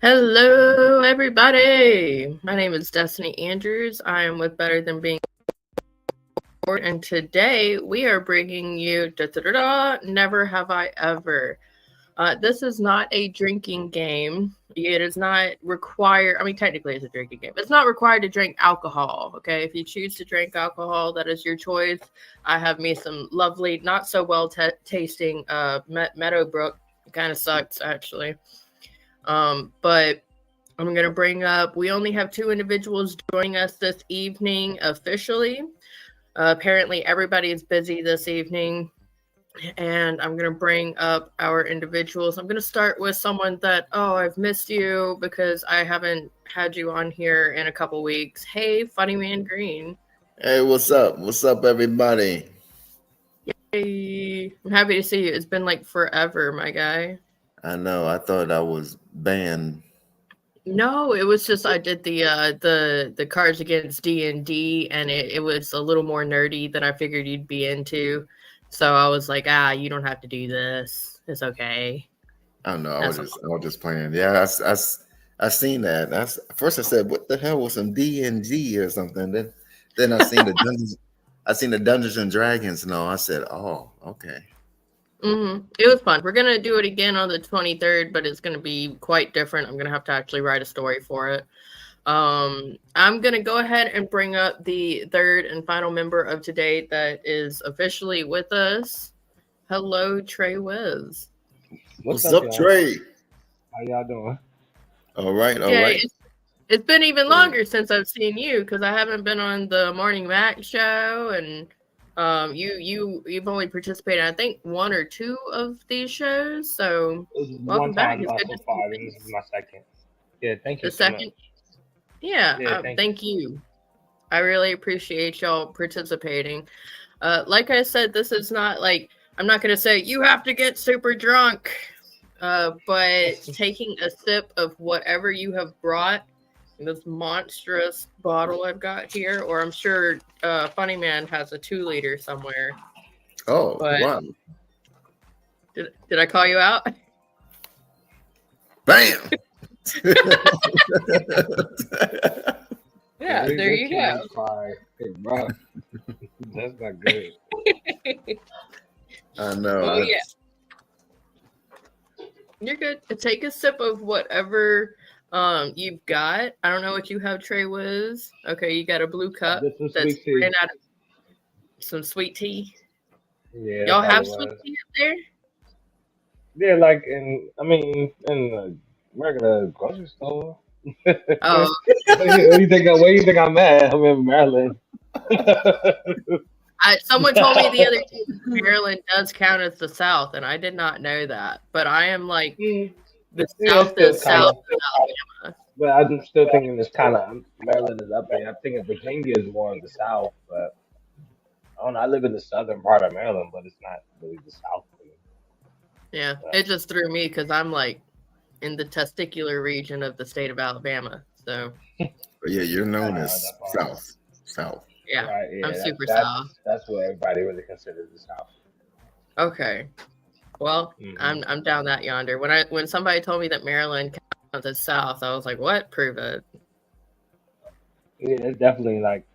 Hello, everybody. My name is Destiny Andrews. I am with Better Than Being Bored, and today we are bringing you Never Have I Ever. This is not a drinking game. It is not required. I mean, technically, it's a drinking game. It's not required to drink alcohol. Okay, if you choose to drink alcohol, that is your choice. I have me some lovely, not so well tasting Meadowbrook. It kind of sucks, actually. But I'm going to bring up, we only have two individuals joining us this evening officially. Apparently, everybody is busy this evening. And I'm going to bring up our individuals. I'm going to start with someone that, I've missed you because I haven't had you on here in a couple weeks. Hey, Funny Man Green. Hey, what's up? What's up, everybody? Hey, I'm happy to see you. It's been like forever, my guy. I know. I thought I was banned. No, it was just I did the Cards Against D&D, and it was a little more nerdy than I figured you'd be into. So I was like, you don't have to do this. It's okay. I don't know. I was That's just, I was just playing. Yeah, I seen that. First I said, "What the hell was some DNG or something?" Then I seen the Dungeons. I seen the Dungeons and Dragons. No, I said, "Oh, okay." It was fun. We're gonna do it again on the 23rd, but it's gonna be quite different. I'm gonna have to actually write a story for it. I'm gonna go ahead and bring up the third and final member of today that is officially with us. Hello, Trey Wiz. What's up, y'all? Trey? How y'all doing? All right, all Yeah, right. it's been even longer since I've seen you because I haven't been on the Morning Mac show, and you've only participated I think one or two of these shows. So This is welcome one back. time It's good so to see far, and you. this is my second. Yeah, thank you The so much. second, yeah, Yeah, thank you. thank you. I really appreciate y'all participating. Like I said, this is not like I'm not gonna say you have to get super drunk, but taking a sip of whatever you have brought this monstrous bottle I've got here, or I'm sure Funny Man has a 2 liter somewhere. Oh, But wow! did I call you out? Bam! Yeah, Really, there that you can go. fire. Hey, bro, that's not good. I know. Oh yeah, you're good. Take a sip of whatever you've got. I don't know what you have, Trey Wiz. Okay, you got a blue cup Just some that's sweet tea. ran out of some sweet tea. Yeah, Y'all that's all have it sweet was. tea up there? Yeah, like in the regular grocery store. Oh, Where do you think? Where do you think I'm at? I'm in Maryland. someone told me the other day that Maryland does count as the South, and I did not know that. But I am like Mm, the yeah, it's South still is kind South of. of Alabama. But I'm still thinking it's kind of Maryland is up there. I'm thinking Virginia is more of the South, but I don't know. I live in the southern part of Maryland, but it's not really the South. To me. Yeah, But, it just threw me because I'm like in the testicular region of the state of Alabama. So But yeah, you're known as that part. South. South. yeah, Right? I'm Yeah, super South. that's what everybody really considers the South. Okay, well, Hmm. I'm down that yonder. When somebody told me that Maryland counts as South, I was like, what? Prove it. Yeah, it's definitely like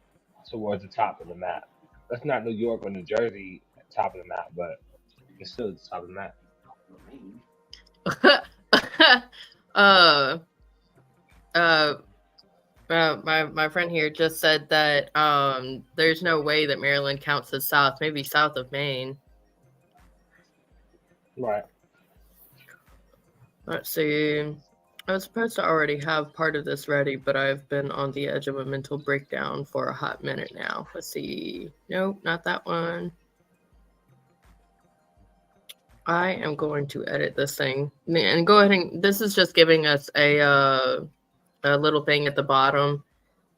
towards the top of the map. That's not New York or New Jersey at the top of the map, but it's still at the top of the map. uh, uh, my friend here just said that there's no way that Maryland counts as South. Maybe south of Maine. Right. Let's see. I was supposed to already have part of this ready, but I've been on the edge of a mental breakdown for a hot minute now. Let's see. Nope, not that one. I am going to edit this thing and go ahead and this is just giving us a little thing at the bottom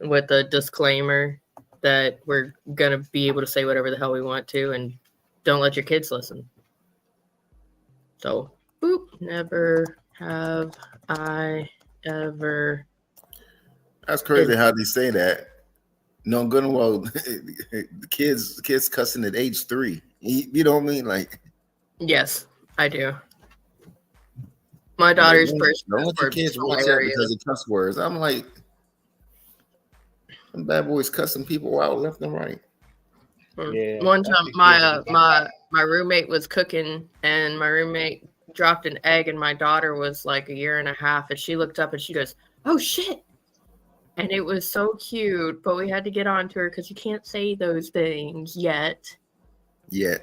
with a disclaimer that we're gonna be able to say whatever the hell we want to and don't let your kids listen. So, boop, never have I ever. That's crazy how they say that. No good and well. The kids cussing at age 3. You know what I mean? Like, Yes, I do. My I'm like, daughter's first don't cuss let your word was kids watch that hilarious. because of cuss words. I'm like, them bad boys cussing people out left and right. Yeah, One that's time, the kids at the time. my roommate was cooking, and my roommate dropped an egg, and my daughter was like a year and a half, and she looked up and she goes, "Oh shit!" And it was so cute, but we had to get on to her because you can't say those things yet. Yeah.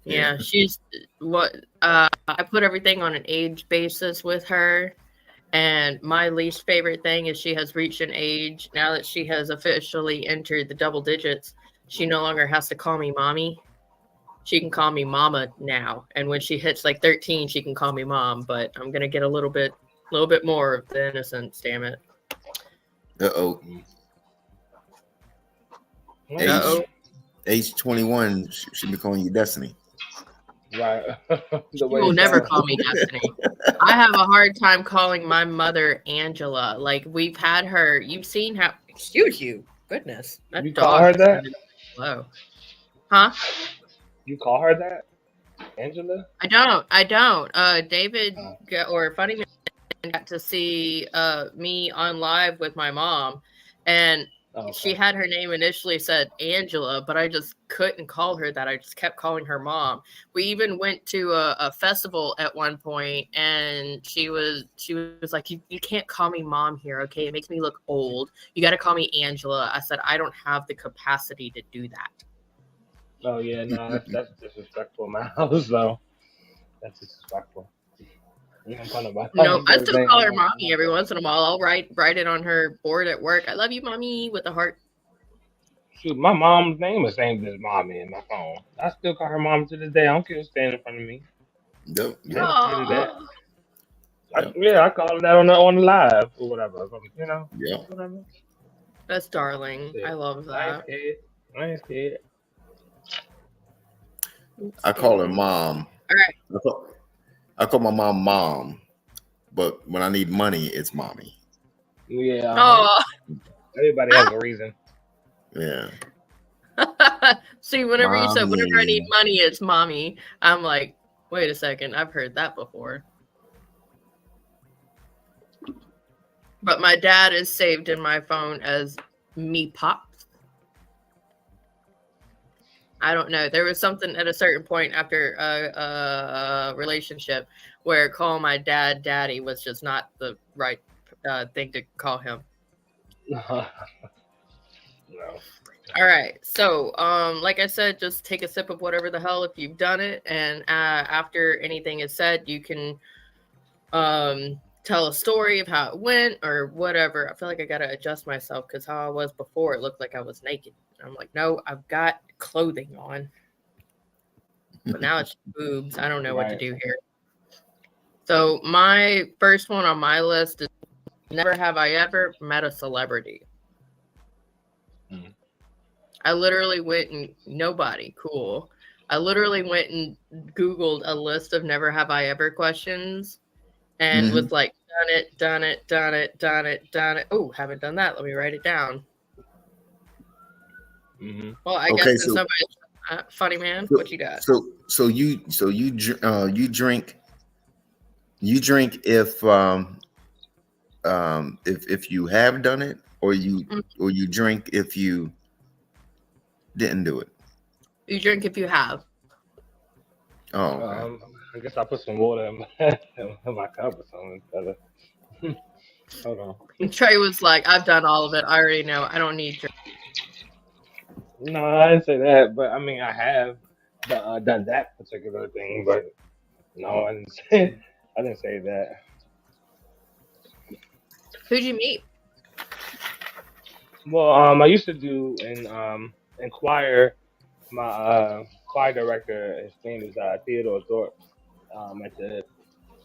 Yeah, she's what I put everything on an age basis with her. And my least favorite thing is she has reached an age now that she has officially entered the double digits. She no longer has to call me mommy. She can call me mama now. And when she hits like 13, she can call me mom. But I'm gonna get a little bit more of the innocence. Damn it. Uh-oh. Uh-oh. Age 21, she be calling you Destiny. Right. She will never call me Destiny. I have a hard time calling my mother Angela. Like we've had her. You've seen how. Excuse you. Goodness. That You dog call her that? Hello. Huh? You call her that, Angela? I don't. David or Funny Man got to see me on live with my mom, and she had her name initially said Angela, but I just couldn't call her that. I just kept calling her mom. We even went to a festival at one point, and she was like, you can't call me mom here, okay? It makes me look old. You got to call me Angela. I said, I don't have the capacity to do that. Oh yeah, no, that's disrespectful in my house though. That's disrespectful. No, I still call her mommy every once in a while. I'll write it on her board at work. I love you, mommy, with a heart. Shoot, my mom's name is same as mommy in my phone. I still call her mom to this day. I don't care who's standing in front of me. Yep. I call her that on the live or whatever. You know. Yeah. Whatever. That's darling. I love that. I ain't scared. I call her mom. All right. I call my mom, but when I need money, it's mommy. Yeah. Oh. Everybody has a reason. Yeah. See, whenever you said whenever I need money, it's mommy, I'm like, wait a second, I've heard that before. But my dad is saved in my phone as me pops. I don't know. There was something at a certain point after a relationship where calling my dad daddy was just not the right thing to call him. No. All right. So, like I said, just take a sip of whatever the hell if you've done it. And after anything is said, you can tell a story of how it went or whatever. I feel like I got to adjust myself because how I was before, it looked like I was naked. I'm like, no, I've got clothing on. But now it's boobs. I don't know what to do here. So my first one on my list is never have I ever met a celebrity. I literally went and nobody. Cool. I literally went and Googled a list of never have I ever questions and was like, done it. Oh, haven't done that. Let me write it down. Well, I guess in somebody, Funny Man, what you got? So you drink if you have done it, or you drink if you didn't do it. You drink if you have. Oh, okay. I guess I put some water in my cup or something. Hold on. Trey was like, I've done all of it. I already know. I don't need drink. No, I didn't say that, but I mean, I have done that particular thing, but no, I didn't say that. Who'd you meet? Well, I used to do in choir. My choir director, his name is Theodore Thorpe.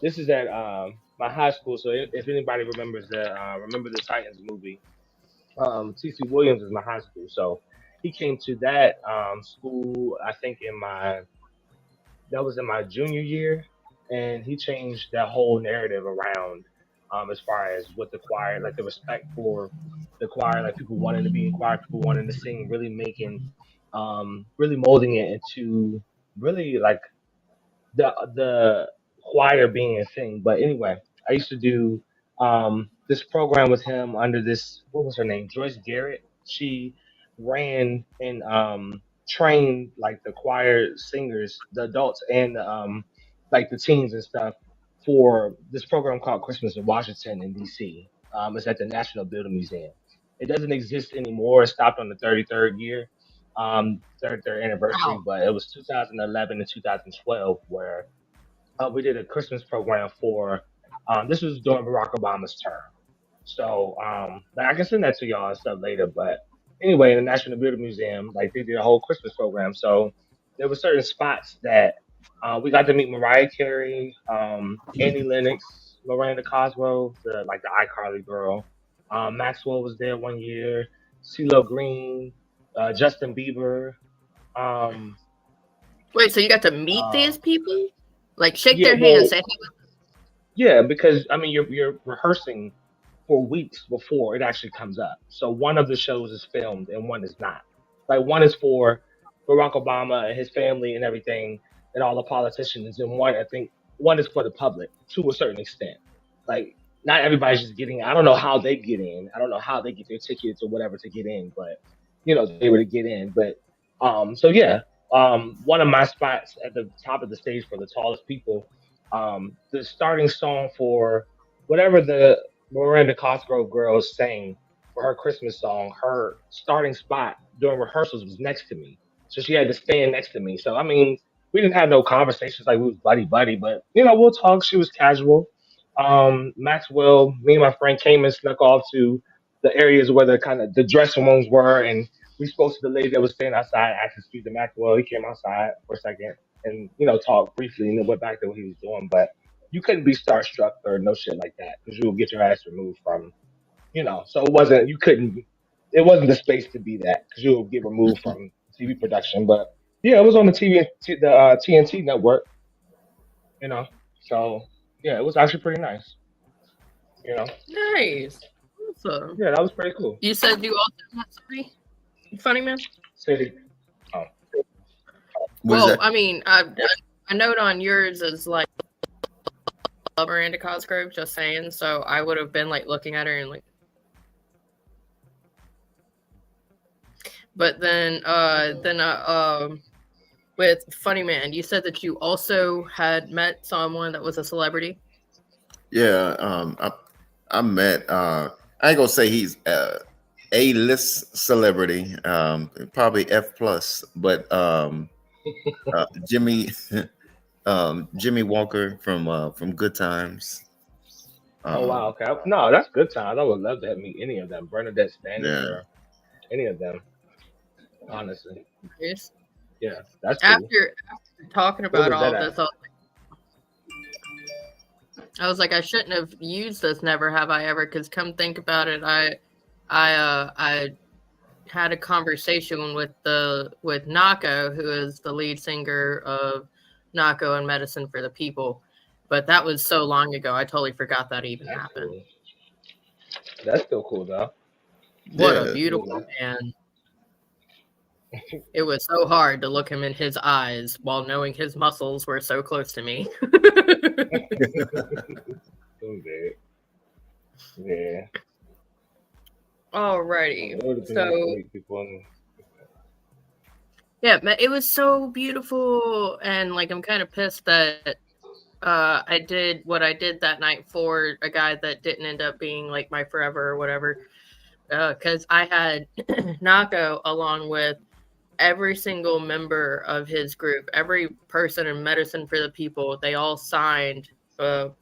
This is at my high school. So if anybody remembers remember the Titans movie, T.C. Williams is my high school. So he came to that school. I think that was in my junior year, and he changed that whole narrative around as far as what the choir, like the respect for the choir, like people wanting to be in choir, people wanting to sing, really really molding it into really like the choir being a thing. But anyway, I used to do this program with him under this, what was her name? Joyce Garrett. She ran and trained like the choir singers, the adults and like the teens and stuff for this program called Christmas in Washington in DC. It's at the National Building Museum. It doesn't exist anymore. It stopped on the 33rd year, 33rd anniversary, Wow. but it was 2011 and 2012 where we did a Christmas program for. This was during Barack Obama's term, so like, I can send that to y'all and stuff later. But anyway, in the National Building Museum, like they did a whole Christmas program. So there were certain spots that we got to meet Mariah Carey, Annie Lennox, Miranda Cosgrove, the iCarly girl. Maxwell was there one year. CeeLo Green, Justin Bieber. Um, Wait, so you got to meet uh, these people? Like shake yeah, their hands, well, say, yeah, because I mean you're rehearsing for weeks before it actually comes up. So one of the shows is filmed and one is not. Like one is for Barack Obama and his family and everything and all the politicians, and one I think one is for the public to a certain extent. Like not everybody's just getting. I don't know how they get in. I don't know how they get their tickets or whatever to get in, but they were to get in. But so yeah, one of my spots at the top of the stage for the tallest people. The starting song for whatever the Miranda Cosgrove girls sang for her Christmas song, her starting spot during rehearsals was next to me. So she had to stand next to me. So I mean, we didn't have no conversations like we was buddy buddy, but we'll talk. She was casual. Maxwell, me and my friend came and snuck off to the areas where the kind of the dressing rooms were, and we spoke to the lady that was standing outside, asked to speak to Maxwell. He came outside for a second and talked briefly, and then went back to what he was doing. But you couldn't be starstruck or no shit like that because you will get your ass removed from. So it wasn't you couldn't. It wasn't the space to be that because you'll get removed from TV production. But yeah, it was on the TNT network. You know, so yeah, it was actually pretty nice. You know, nice. Awesome. yeah, that was pretty cool. You said you also met somebody? Funny man? City. Oh, What is Well, that? I mean, a note on yours is like Miranda Cosgrove, just saying. So I would have been like looking at her and like. But then, with Funny Man, you said that you also had met someone that was a celebrity. Yeah, I met. I ain't gonna say he's A-list celebrity, probably F plus, but Jimmy Jimmy Walker from Good Times. oh wow, okay. No, that's good times. I would love to meet any of them, Bernadette Stanley Yeah, or any of them. Honestly, Yes. yeah, that's cool. After talking Where about was that all of at? this, I was like, I shouldn't have used this "Never Have I Ever" because come think about it, I had a conversation with Nako, who is the lead singer of Nako and Medicine for the People, but that was so long ago, I totally forgot that even That's happened. cool. That's still cool though. What a yeah, beautiful man! It was so hard to look him in his eyes while knowing his muscles were so close to me. Okay. Yeah. Alrighty, It would have been nice to so meet people. yeah, it was so beautiful, and like I'm kind of pissed that I did what I did that night for a guy that didn't end up being like my forever or whatever. Because I had Nako along with every single member of his group, every person in Medicine for the People. They all signed. For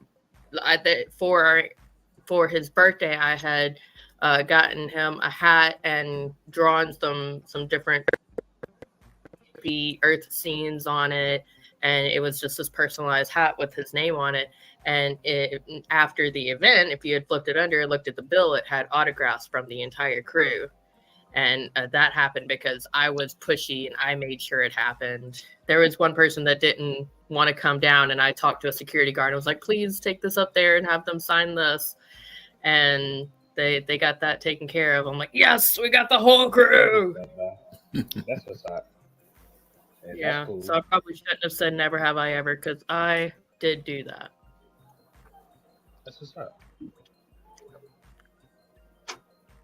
his birthday, I had gotten him a hat and drawn some different Earth scenes on it, and it was just this personalized hat with his name on it. And after the event, if you had flipped it under and looked at the bill, it had autographs from the entire crew. And that happened because I was pushy and I made sure it happened. There was one person that didn't want to come down, and I talked to a security guard. I was like, please take this up there and have them sign this. And they got that taken care of. I'm like, yes, we got the whole crew. That's what's up. Yeah, That's cool. so I probably shouldn't have said "Never Have I Ever" because I did do that. That's what's up.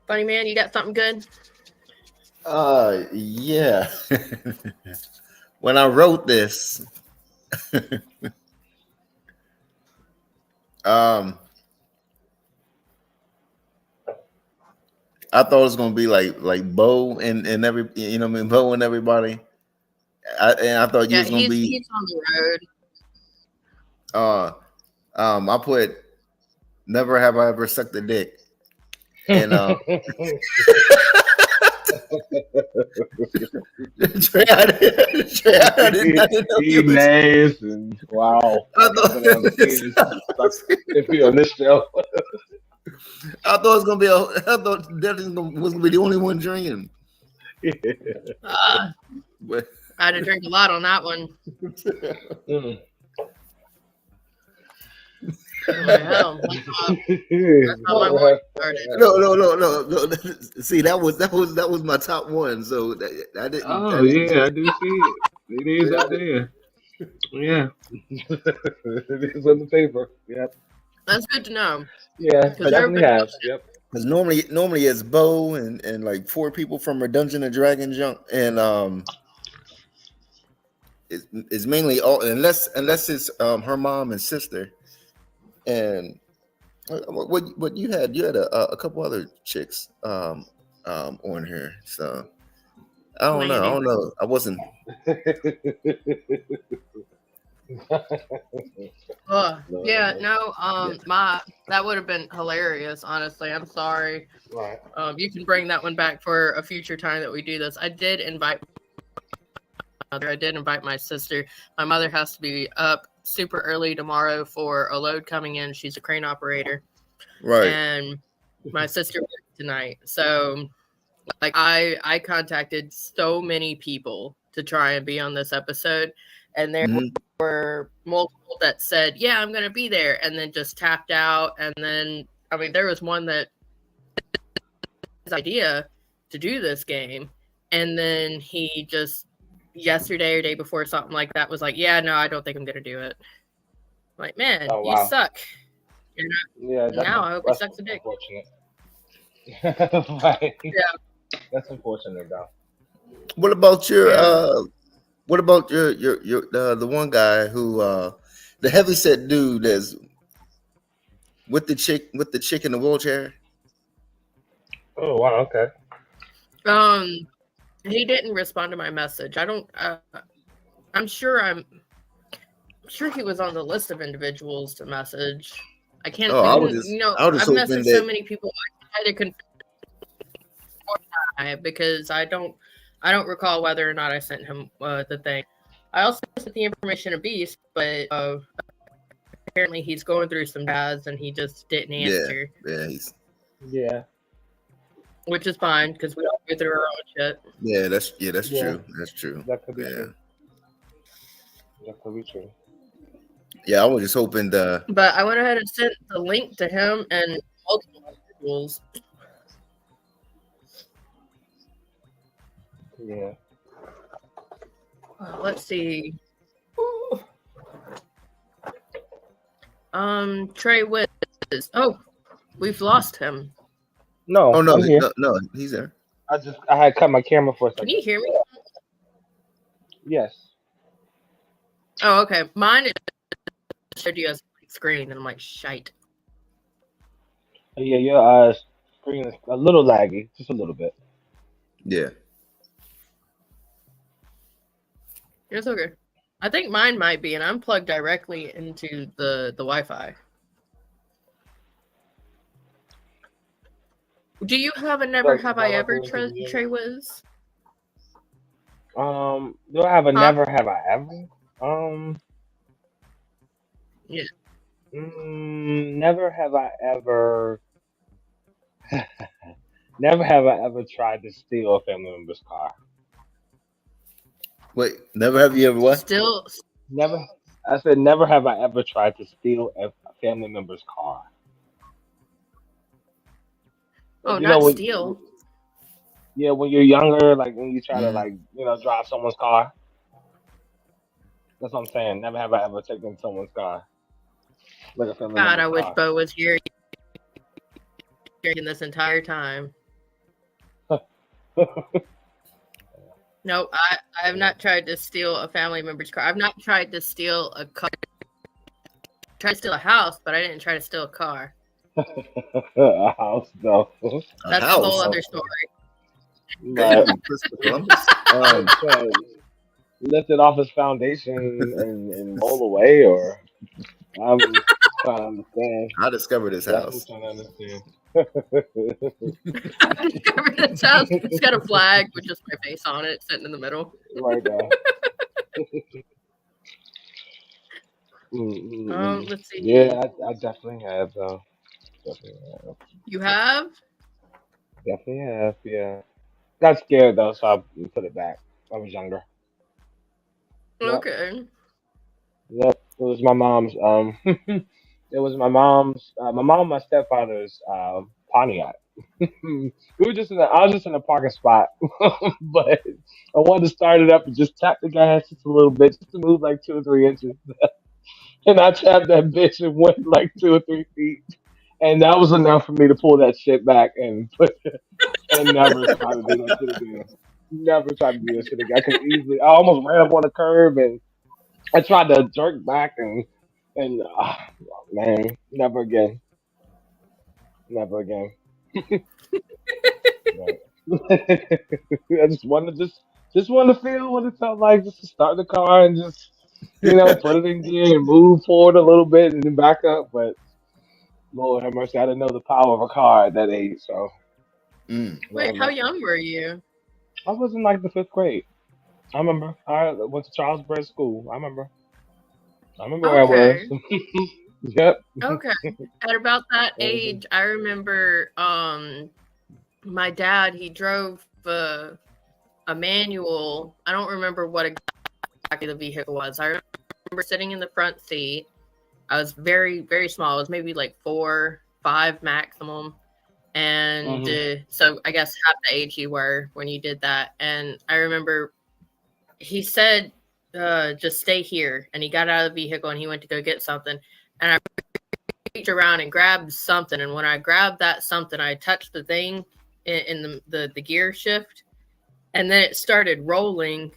Funny man, you got something good? Yeah. When I wrote this, I thought it was gonna be like Bo and every, you know what I mean, Bo and everybody. And I thought you Yeah, was gonna be he's on the road. I put never have I ever sucked a dick. And Trey, I didn't know you was, and wow. I thought, If you're on this show. I thought it was gonna be I thought Devin was gonna be the only one drinking. But I had to drink a lot on that one. Hell, that's how my morning started. No. See, that was my top one. So I didn't. Oh yeah, I do see it. It is up there. Yeah, it is on the paper. Yep. That's good to know. Yeah, I definitely have. Yep. Because normally it's Bo and like 4 people from a Dungeon and Dragon junk, and it's mainly all unless it's her mom and sister, and what you had a couple other chicks on here, so I don't know. I wasn't. Yeah, no, that would have been hilarious, honestly. I'm sorry. Right. You can bring that one back for a future time that we do this. I did invite my sister. My mother has to be up super early tomorrow for a load coming in. She's a crane operator. Right. And my sister worked tonight. So like I contacted so many people to try and be on this episode, and there were multiple that said, yeah, I'm going to be there, and then just tapped out. And then, I mean, there was one that his idea to do this game, and then he just yesterday or day before, something like that, was like, yeah, no, I don't think I'm going to do it. I'm like, man, you suck. Now I hope he sucks a dick. Right. Yeah. That's unfortunate, though. What about your the one guy who the heavyset dude that's with the chick in the wheelchair? Oh wow, okay. He didn't respond to my message. I don't I'm sure he was on the list of individuals to message. I can't I've messaged so many people I had to confirm because I don't recall whether or not I sent him the thing. I also sent the information to Beast, but apparently he's going through some jazz and he just didn't answer. Yeah. Which is fine because we all go through our own shit. Yeah, that's true. That's true. That could be true. That could be true. Yeah, I was just hoping But I went ahead and sent the link to him and multiple individuals. Yeah. Let's see. Trey Wiz. Oh, we've lost him. No. Oh no, no, he's there. I had cut my camera for a second. Can you hear me? Yes. Oh, okay. Mine showed you as a screen, and I'm like, shite. Yeah, your screen is a little laggy, just a little bit. Yeah. It's okay. I think mine might be, and I'm plugged directly into the Wi-Fi. Do you have a never have I ever, Trey Wiz? Do I have a never have I ever? Yeah. Never have I ever. Never have I ever tried to steal a family member's car. Wait, never have you ever what? Still. Never. I said never have I ever tried to steal a family member's car. Oh, not steal. Yeah, when you're younger, like when you try to drive someone's car. That's what I'm saying. Never have I ever taken someone's car. Like a family God, member's I wish car. Bo was here drinking this entire time. Nope, I have not tried to steal a family member's car. I've not tried to steal a car. I tried to steal a house, but I didn't try to steal a car. A house, though. That's a whole other story. But Christopher Columbus. so lift it off its foundation and roll away, or I'm trying to understand. I discovered this That's what I'm house. trying to understand. I discovered this house. It's got a flag with just my face on it, sitting in the middle. Right now. Let's see. Yeah, I definitely have, though. You have? Definitely have, yeah. Got scared, though, so I put it back. I was younger. Yep. Okay. Yep, it was my mom's. It was my mom's. My mom and my stepfather's Pontiac. We were just I was just in a parking spot, but I wanted to start it up and just tap the gas just a little bit, just to move like 2 or 3 inches. And I tapped that bitch and went like 2 or 3 feet, and that was enough for me to pull that shit back and never try to do that shit again. Never tried to do that shit again. I could easily. I almost ran up on the curb and I tried to jerk back and man, never again. Never again. I just wanted to feel what it felt like just to start the car and just put it in gear and move forward a little bit and then back up. But Lord have mercy, I didn't know the power of a car at that age. So Wait, how young were you? I was in like the 5th grade. I remember. I went to Charles Bred School. I remember where I was. Yep. Okay. At about that age, I remember my dad, he drove a manual. I don't remember what exactly the vehicle was. I remember sitting in the front seat. I was very, very small. I was maybe like 4, 5 maximum. And so I guess half the age you were when you did that. And I remember he said, just stay here. And he got out of the vehicle and he went to go get something. And I reached around and grabbed something. And when I grabbed that something, I touched the thing in the gear shift. And then it started rolling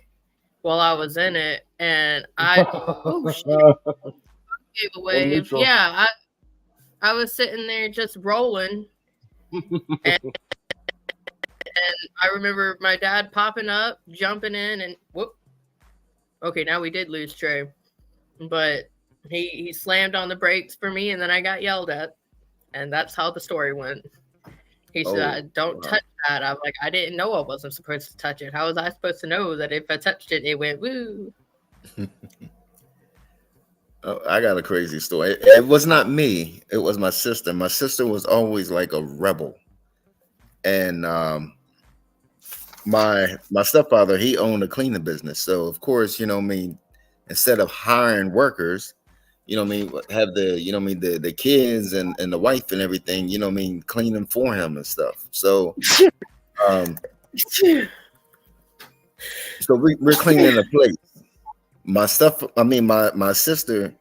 while I was in it. And oh shit, gave a wave. Yeah, I was sitting there just rolling. And I remember my dad popping up, jumping in, and whoop. Okay, now we did lose Trey. But he slammed on the brakes for me, and then I got yelled at. And that's how the story went. He said, don't touch that. I'm like, I didn't know I wasn't supposed to touch it. How was I supposed to know that if I touched it, it went woo? Oh, I got a crazy story. It was not me. It was my sister. My sister was always like a rebel. And my stepfather, he owned a cleaning business. So, of course, instead of hiring workers, have the, the kids and the wife and everything, cleaning for him and stuff. So, so we're cleaning the place. My sister,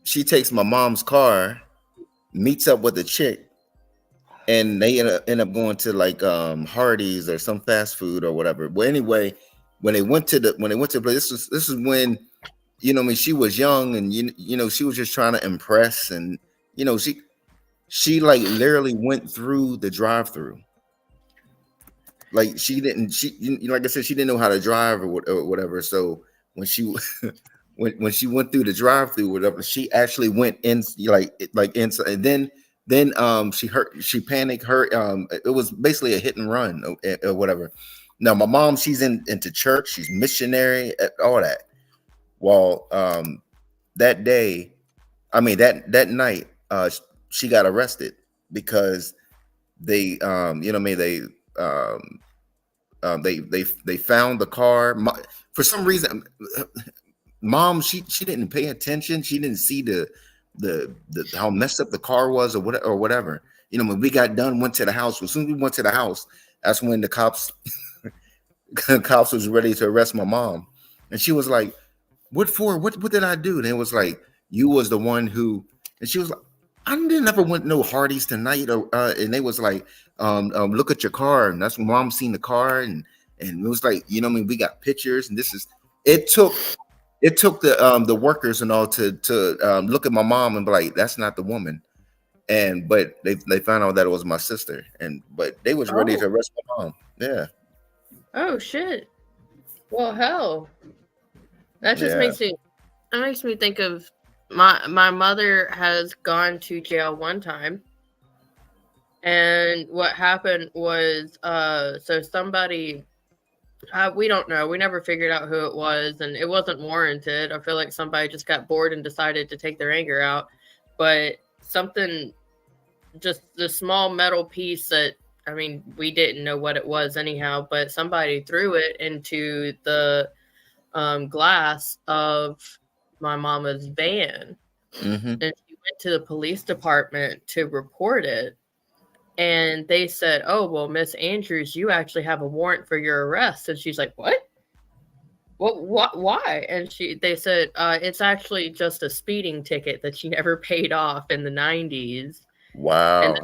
she takes my mom's car, meets up with a chick, and they end up going to like Hardee's or some fast food or whatever. But anyway, when they went to the place, this is when she was young and she was just trying to impress, and she like literally went through the drive-through. Like like I said, she didn't know how to drive or whatever. So when she when she went through the drive-through, whatever, she actually went in like inside, and then she panicked. It was basically a hit and run or whatever. Now my mom, she's into church, she's missionary, all that. Well, that that night, she got arrested because they they found the car. For some reason, mom, she didn't pay attention. She didn't see the how messed up the car was or whatever. When we got done, went to the house. As soon as we went to the house, that's when the cops was ready to arrest my mom. And she was like, "What for? What did I do?" And it was like, you was the one who, and she was like, I didn't ever went no Hardee's tonight, or and they was like, look at your car, and that's when mom seen the car, and it was like, you know, what I mean, we got pictures, and this is it took the workers and all to look at my mom and be like, that's not the woman, but they found out that it was my sister, but they was ready to arrest my mom. Yeah. Oh shit. Well, hell, that just makes me think of my mother has gone to jail one time, and what happened was so somebody, we don't know, we never figured out who it was, and it wasn't warranted. I feel like somebody just got bored and decided to take their anger out, but something, just the small metal piece that, I mean, we didn't know what it was anyhow, but somebody threw it into the glass of my mama's van. Mm-hmm. And she went to the police department to report it. And they said, oh, well, Miss Andrews, you actually have a warrant for your arrest. And she's like, what? What? Why? And they said, it's actually just a speeding ticket that she never paid off in the 90s. Wow. And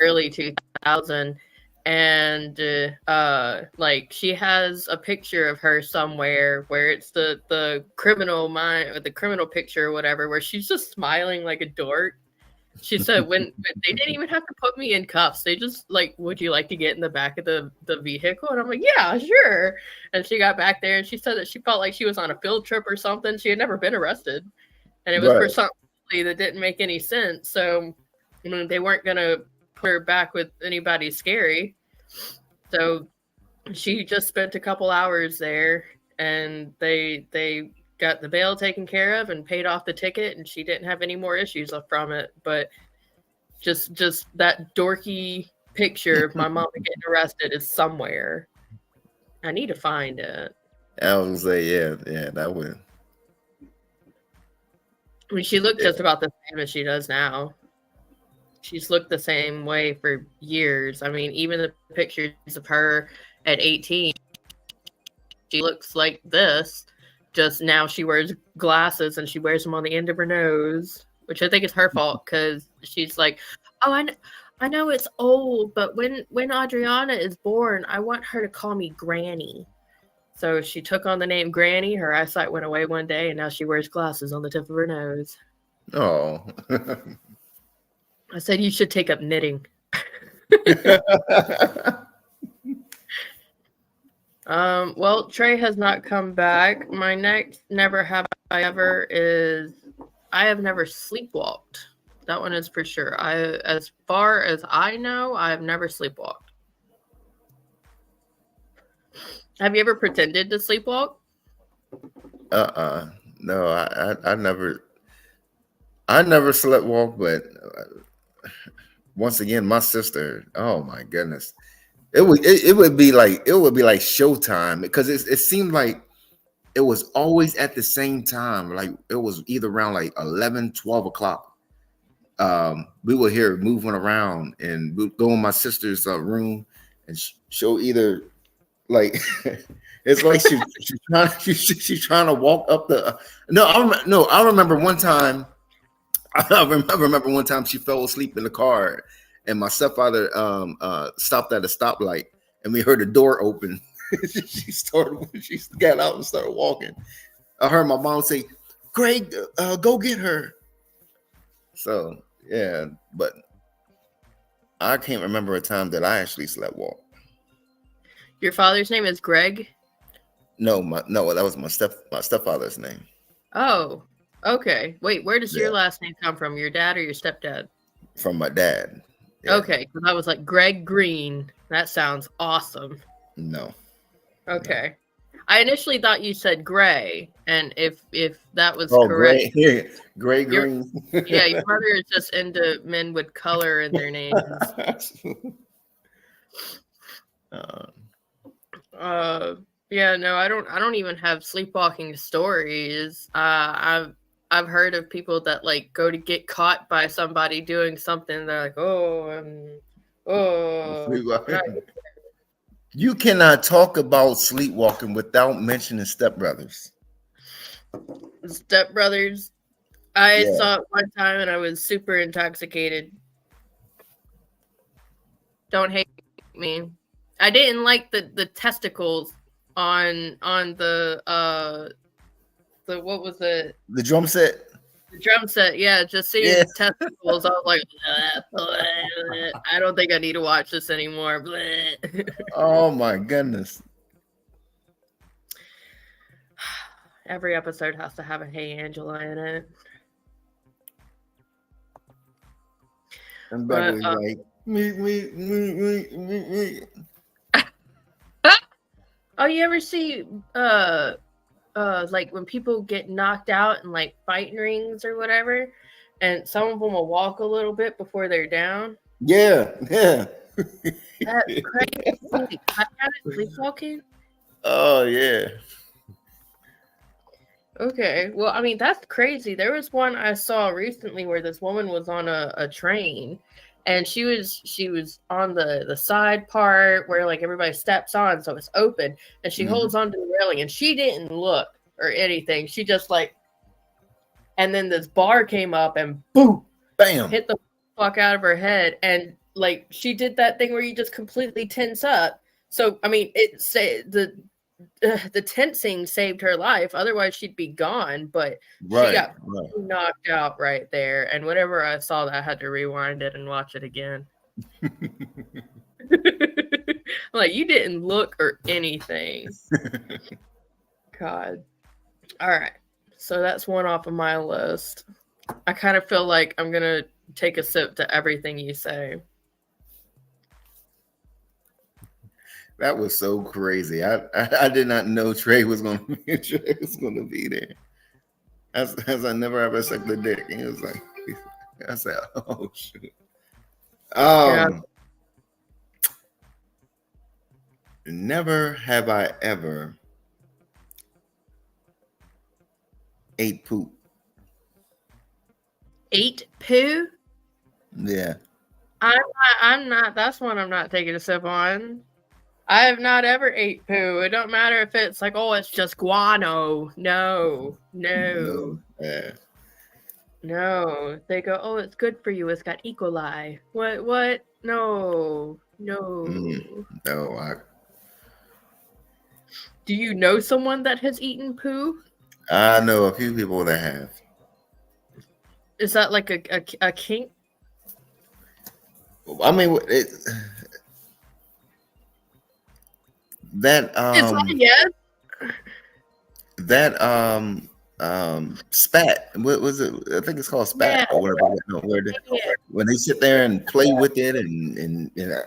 early 2000, and like she has a picture of her somewhere where it's the criminal mind, or the criminal picture or whatever, where she's just smiling like a dork. She said when they didn't even have to put me in cuffs, they just like, would you like to get in the back of the vehicle? And I'm like, yeah, sure. And she got back there and she said that she felt like she was on a field trip or something. She had never been arrested, and it was for something that didn't make any sense. So I mean, they weren't gonna put her back with anybody scary. So she just spent a couple hours there, and they got the bail taken care of and paid off the ticket, and she didn't have any more issues from it. But just that dorky picture of my mom getting arrested is somewhere. I need to find it. I was gonna say, yeah, that would. I mean, she looked just about the same as she does now. She's looked the same way for years. I mean, even the pictures of her at 18, she looks like this. Just now she wears glasses, and she wears them on the end of her nose, which I think is her fault, because she's like, oh, I know it's old, but when Adriana is born, I want her to call me Granny. So she took on the name Granny. Her eyesight went away one day, and now she wears glasses on the tip of her nose. Oh. I said you should take up knitting. Well, Trey has not come back. My next never have I ever is I have never sleepwalked. That one is for sure. As far as I know, I have never sleepwalked. Have you ever pretended to sleepwalk? No, I never sleepwalked, but once again, my sister, oh my goodness. It would be like showtime, because it seemed like it was always at the same time. Like it was either around like 11, 12 o'clock. We would hear moving around, and we'd go in my sister's room, and she'll either like it's like she's trying to walk up the. I remember one time. I remember one time she fell asleep in the car, and my stepfather stopped at a stoplight, and we heard the door open. She got out and started walking. I heard my mom say, "Greg, go get her." So yeah, but I can't remember a time that I actually sleepwalked. Your father's name is Greg? No, that was my stepfather's name. Oh, okay. Wait, where does your last name come from? Your dad or your stepdad? From my dad. Yeah. Okay, because I was like, Greg Green. That sounds awesome. No. Okay. No. I initially thought you said Gray, and if that was correct. Gray Green. Yeah, your mother is just into men with color in their names. Yeah, no, I don't even have sleepwalking stories. I've heard of people that like go to get caught by somebody doing something. They're like, You cannot talk about sleepwalking without mentioning Step Brothers. Step Brothers. I Yeah. saw it one time and I was super intoxicated. Don't hate me. I didn't like the testicles on the what was it? The drum set. The drum set. Yeah, just seeing Yeah. testicles. I was like, I don't think I need to watch this anymore. Oh my goodness. Every episode has to have a Hey Angela in it. And But, Beverly's like, me. oh, you ever see like when people get knocked out in like fighting rings or whatever, and some of them will walk a little bit before they're down? Yeah. That's crazy. I gotta sleepwalking. Oh yeah. Okay, well, I mean that's crazy. There was one I saw recently where this woman was on a train, and she was on the side part where like everybody steps on, so it's open, and she holds on to the railing, and she didn't look or anything. She just like, and then this bar came up and boom, Bam. hit the fuck out of her head, and like she did that thing where you just completely tense up. So I mean, it say the tensing saved her life. Otherwise, she'd be gone. But she got knocked out right there. And whenever I saw that, I had to rewind it and watch it again. Like, you didn't look or anything. God. All right. So that's one off of my list. I kind of feel like I'm going to take a sip to everything you say. That was so crazy. I did not know Trey was gonna be there. As I never ever sucked the dick. And he was like, I said, oh shoot. Never have I ever ate poop. Ate poo? Yeah. I'm not. That's one I'm not taking a sip on. I have not ever ate poo. It don't matter if it's like, oh, it's just guano. No. Yeah. No. They go, oh, it's good for you. It's got E. coli. What? No. No. Do you know someone that has eaten poo? I know a few people that have. Is that like a kink? I mean, that It's like, yes. That spat. What was it? I think it's called spat or whatever. When they sit there and play with it and yeah.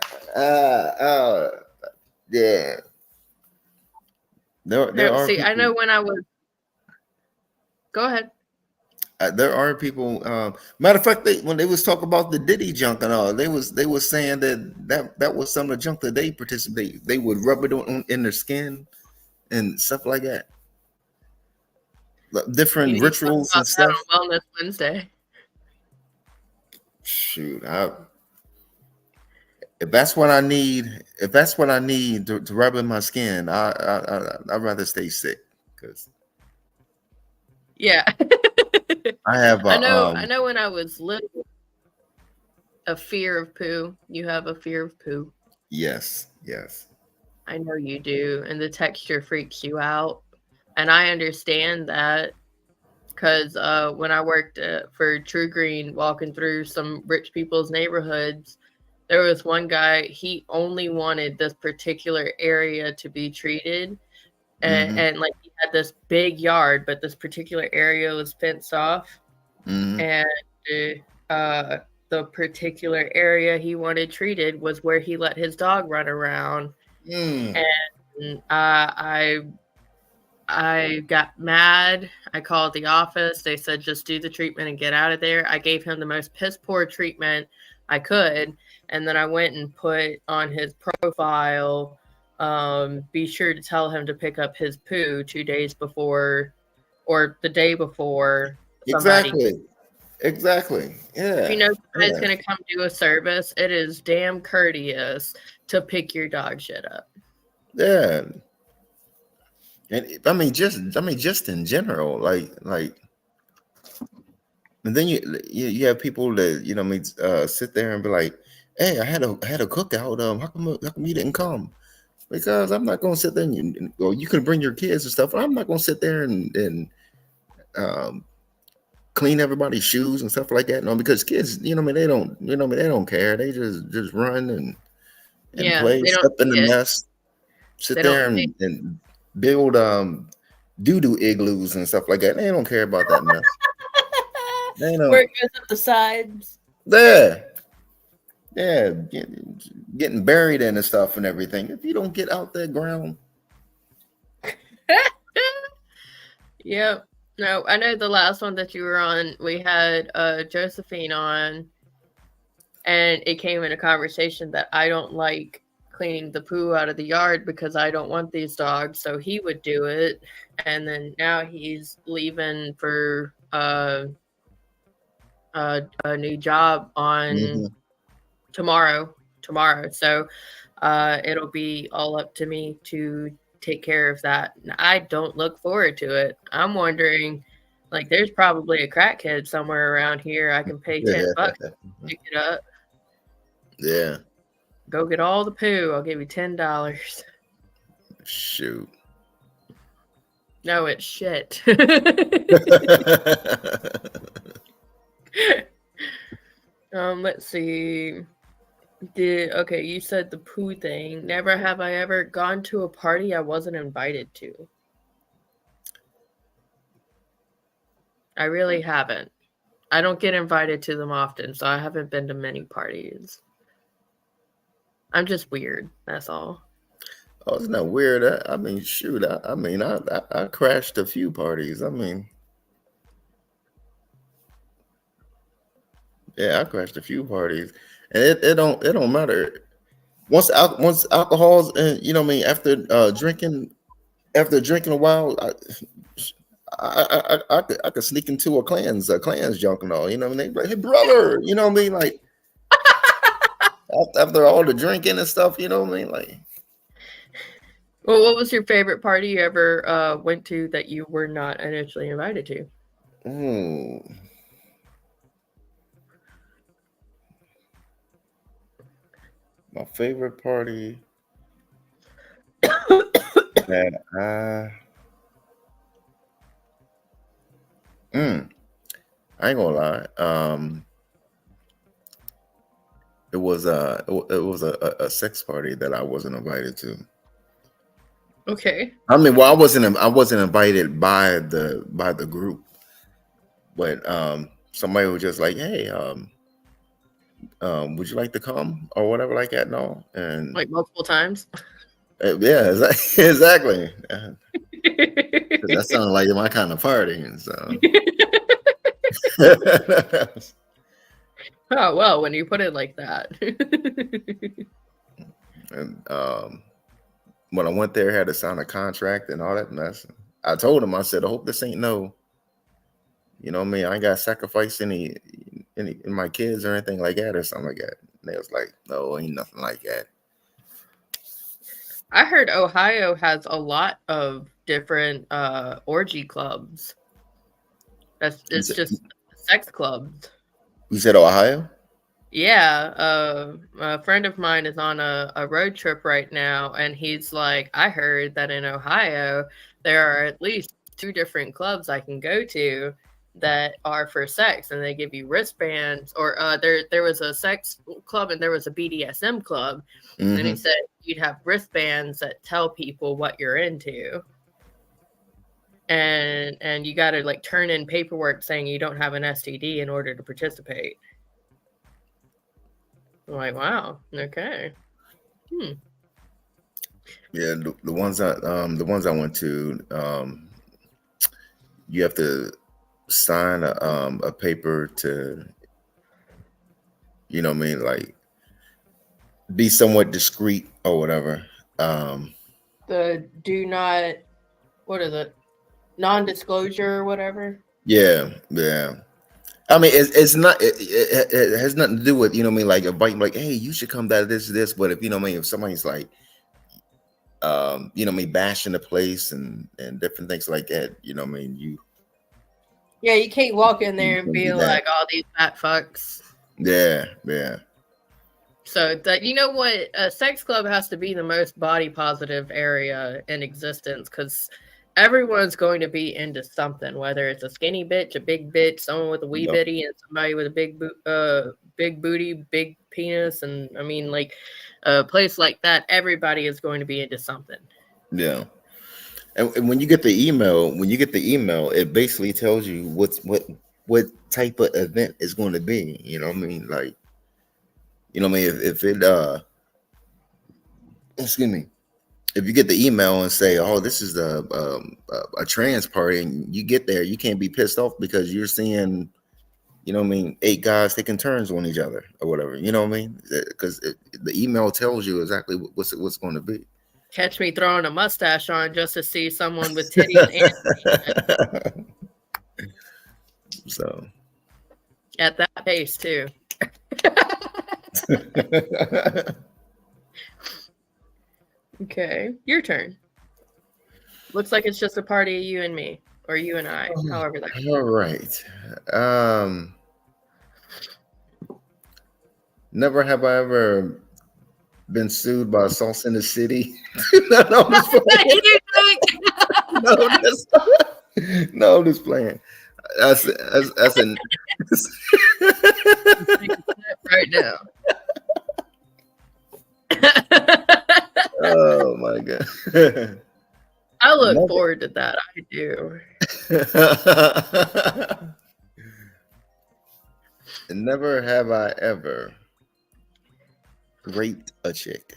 There are see, people, I know when I was. Go ahead. There are people. Matter of fact, when they was talking about the Diddy junk and all, they was saying that was some of the junk that they participate. They would rub it in their skin and stuff like that. Different rituals and stuff. On Wellness Wednesday. Shoot, if that's what I need to rub in my skin, I'd rather stay sick because. Yeah. I have. I know. When I was little, a fear of poo. You have a fear of poo. Yes. I know you do, and the texture freaks you out, and I understand that because when I worked for True Green, walking through some rich people's neighborhoods, there was one guy. He only wanted this particular area to be treated. And like he had this big yard, but this particular area was fenced off. And the particular area he wanted treated was where he let his dog run around. And I got mad. I called the office. They said, just do the treatment and get out of there. I gave him the most piss poor treatment I could. And then I went and put on his profile, be sure to tell him to pick up his poo 2 days before or the day before. Exactly. Yeah. If you know somebody's going to come do a service, it is damn courteous to pick your dog shit up. Yeah. And I mean, just in general, like And then you have people that sit there and be like, "Hey, I had a cookout. How come you didn't come?" Because I'm not gonna sit there or you can bring your kids and stuff. I'm not gonna sit there and um, clean everybody's shoes and stuff like that. No, because kids, they don't, they don't care. They just run and Yeah, play, they don't step in the see it. mess, sit They don't there see. and build doo-doo igloos and stuff like that. They don't care about that mess. They Where don't. it goes up the sides. There. Yeah, getting buried in and stuff and everything. If you don't get out that ground, Yep. No, I know the last one that you were on, we had Josephine on, and it came in a conversation that I don't like cleaning the poo out of the yard because I don't want these dogs, so he would do it. And then now he's leaving for a new job on mhm. tomorrow. So it'll be all up to me to take care of that. And I don't look forward to it. I'm wondering, like, there's probably a crackhead somewhere around here. I can pay $10 to pick it up. Yeah. Go get all the poo. I'll give you $10. Shoot. No, it's shit. Let's see. Okay, you said the poo thing. Never have I ever gone to a party I wasn't invited to. I really haven't. I don't get invited to them often, so I haven't been to many parties. I'm just weird. That's all. Oh, it's not weird. I mean, shoot. I crashed a few parties. I mean, yeah, I crashed a few parties, and it don't matter. Once alcohol's and after drinking a while, I could sneak into a Klan's junk and all. You know what I mean? They like, hey brother, you know what I mean? Like after all the drinking and stuff, you know what I mean? Like. Well, what was your favorite party you ever went to that you were not initially invited to? My favorite party that I ain't gonna lie. It was a sex party that I wasn't invited to. Okay. I mean, well, I wasn't invited by the group, but somebody was just like, hey, would you like to come or whatever like that? No, and Like multiple times? yeah, exactly. That sounded like my kind of party, and so. Oh, well, when you put it like that. And when I went there, I had to sign a contract and all that mess. I told him, I said, I hope this ain't no, you know what I mean? I ain't got to sacrifice any in my kids or anything like that or something like that. And they was like, no, ain't nothing like that. I heard Ohio has a lot of different orgy clubs. It's just sex clubs. You said Ohio? Yeah, a friend of mine is on a road trip right now, and he's like, I heard that in Ohio there are at least 2 different clubs I can go to that are for sex, and they give you wristbands. Or there was a sex club and there was a BDSM club, and he said you'd have wristbands that tell people what you're into. And you got to like turn in paperwork saying you don't have an STD in order to participate. I'm like, wow, okay. Yeah, the ones I went to, you have to sign a paper to, you know what I mean, like be somewhat discreet or whatever. The do not, what is it? Non-disclosure or whatever. Yeah. I mean, it's not. It has nothing to do with, you know what I mean, like inviting, like, hey, you should come to this. But if you know what I mean, if somebody's like, you know what I mean, bashing the place and different things like that, you know what I mean, Yeah, you can't walk in there You and can be do that. like, all these fat fucks. Yeah, yeah. So that, you know what, a sex club has to be the most body positive area in existence, because everyone's going to be into something, whether it's a skinny bitch, a big bitch, someone with a wee Yep. bitty, and somebody with a big booty, big penis, and I mean, like a place like that, everybody is going to be into something. Yeah. And when you get the email, it basically tells you what type of event it's going to be. You know what I mean? Like, you know what I mean? If it excuse me, if you get the email and say, "Oh, this is a trans party," and you get there, you can't be pissed off because you're seeing, you know what I mean, 8 guys taking turns on each other or whatever. You know what I mean? Because the email tells you exactly what's going to be. Catch me throwing a mustache on just to see someone with titties and So. at that pace too. Okay, your turn. Looks like it's just a party of you and me, or you and I, however that. All right. Never have I ever been sued by Sauce in the City. No, I'm just playing. No, I'm just playing. That's an Right now. oh my god. I look Never. forward to that. I do. Never have I ever raped a chick.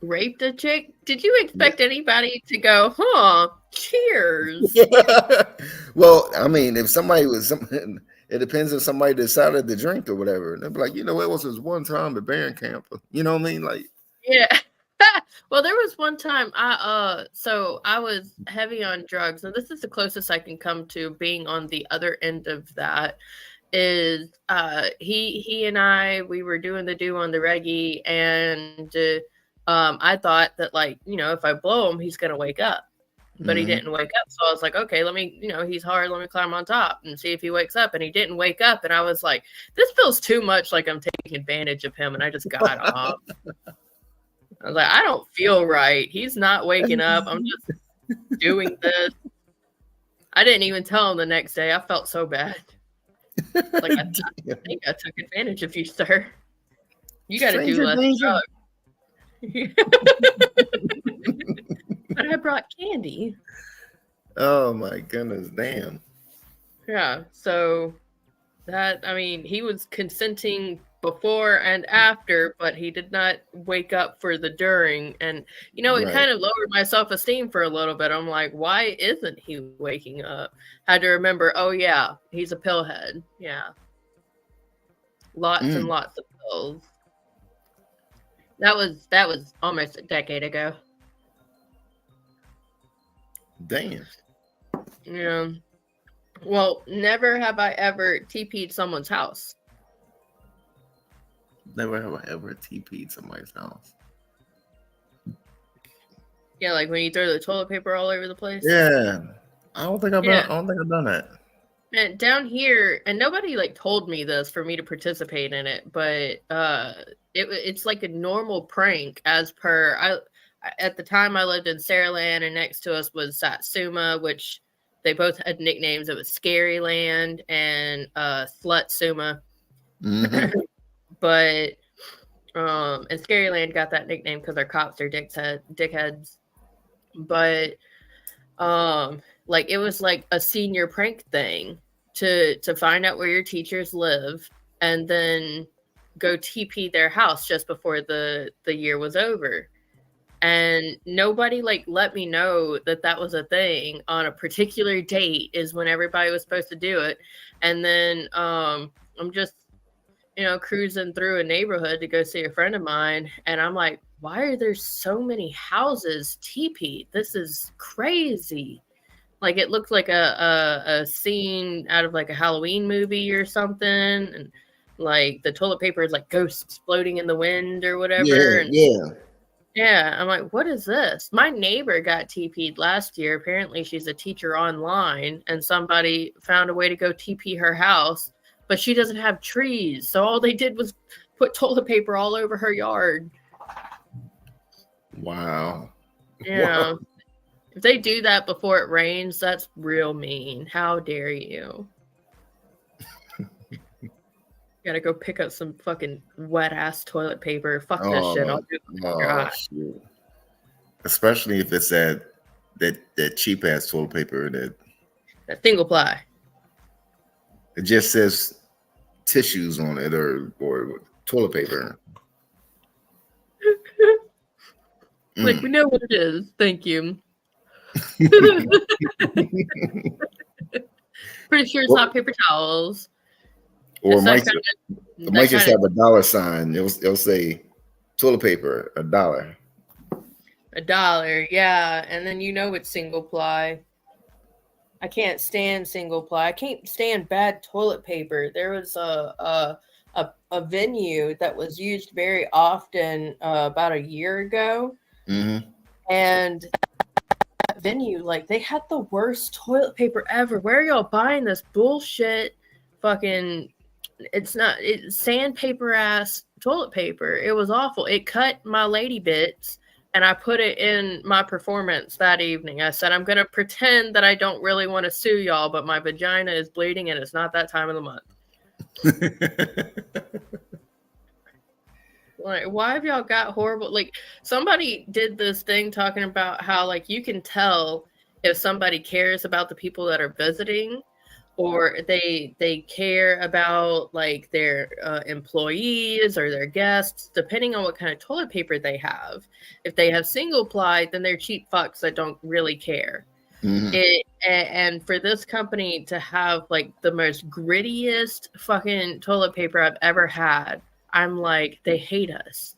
Raped a chick? Did you expect anybody to go, huh? Cheers. Well, I mean, if somebody was it depends if somebody decided to drink or whatever. They'd be like, you know, it was this one time at Barron Camp. You know what I mean? Like, Yeah. Well, there was one time so I was heavy on drugs, and this is the closest I can come to being on the other end of that. Is he and I, we were doing the do on the reggae, and I thought that, like, you know, if I blow him, he's gonna wake up. But he didn't wake up. So I was like, okay, let me, you know, he's hard, let me climb on top and see if he wakes up. And he didn't wake up. And I was like, this feels too much like I'm taking advantage of him. And I just got off. I was like, I don't feel right. He's not waking up. I'm just doing this. I didn't even tell him the next day. I felt so bad. Like, I think I took advantage of you, sir. You got to do less drugs. But I brought candy. Oh my goodness, damn. Yeah, so that, I mean, he was consenting before and after, but he did not wake up for the during. And, you know, it kind of lowered my self-esteem for a little bit. I'm like, why isn't he waking up? Had to remember, oh yeah, he's a pillhead. Yeah. Lots and lots of pills. That was almost a decade ago. Damn. Yeah. Well, never have I ever TP'd someone's house. Never have I ever TP'd somebody's house. Yeah, like when you throw the toilet paper all over the place. Yeah. I don't think I've done that. And down here, and nobody like told me this for me to participate in it, but it's like a normal prank as per at the time I lived in Saraland, and next to us was Satsuma, which they both had nicknames. It was Scaryland and Slutsuma. Mm-hmm. But and Scaryland got that nickname because our cops are dickheads. But like it was like a senior prank thing to find out where your teachers live and then go TP their house just before the year was over. And nobody like let me know that was a thing on a particular date is when everybody was supposed to do it. And then I'm just, you know, cruising through a neighborhood to go see a friend of mine. And I'm like, why are there so many houses TP? This is crazy. Like it looked like a scene out of like a Halloween movie or something. And like the toilet paper is like ghosts floating in the wind or whatever. Yeah. Yeah, I'm like, what is this? My neighbor got TP'd last year. Apparently, she's a teacher online, and somebody found a way to go TP her house, but she doesn't have trees. So all they did was put toilet paper all over her yard. Wow. Yeah. Wow. If they do that before it rains, that's real mean. How dare you? Gotta go pick up some fucking wet ass toilet paper. Fuck this shit. I'll do it. Oh, shoot. Especially if it's that cheap ass toilet paper That single ply. it just says tissues on it or toilet paper. Like, we know what it is. Thank you. Pretty sure it's not paper towels. Or It's might, that it might just have a dollar sign. It'll say toilet paper, $1. $1, yeah. And then you know it's single ply. I can't stand single ply. I can't stand bad toilet paper. There was a venue that was used very often about a year ago. Mm-hmm. And that venue, like, they had the worst toilet paper ever. Where are y'all buying this bullshit fucking... It's sandpaper ass toilet paper. It was awful. It cut my lady bits, and I put it in my performance that evening. I said, I'm going to pretend that I don't really want to sue y'all, but my vagina is bleeding and it's not that time of the month. Like, why have y'all got horrible... Like, somebody did this thing talking about how, like, you can tell if somebody cares about the people that are visiting, or they care about, like, their employees or their guests, depending on what kind of toilet paper they have. If they have single ply, then they're cheap fucks that don't really care. Mm-hmm. And for this company to have, like, the most grittiest fucking toilet paper I've ever had, I'm like, they hate us.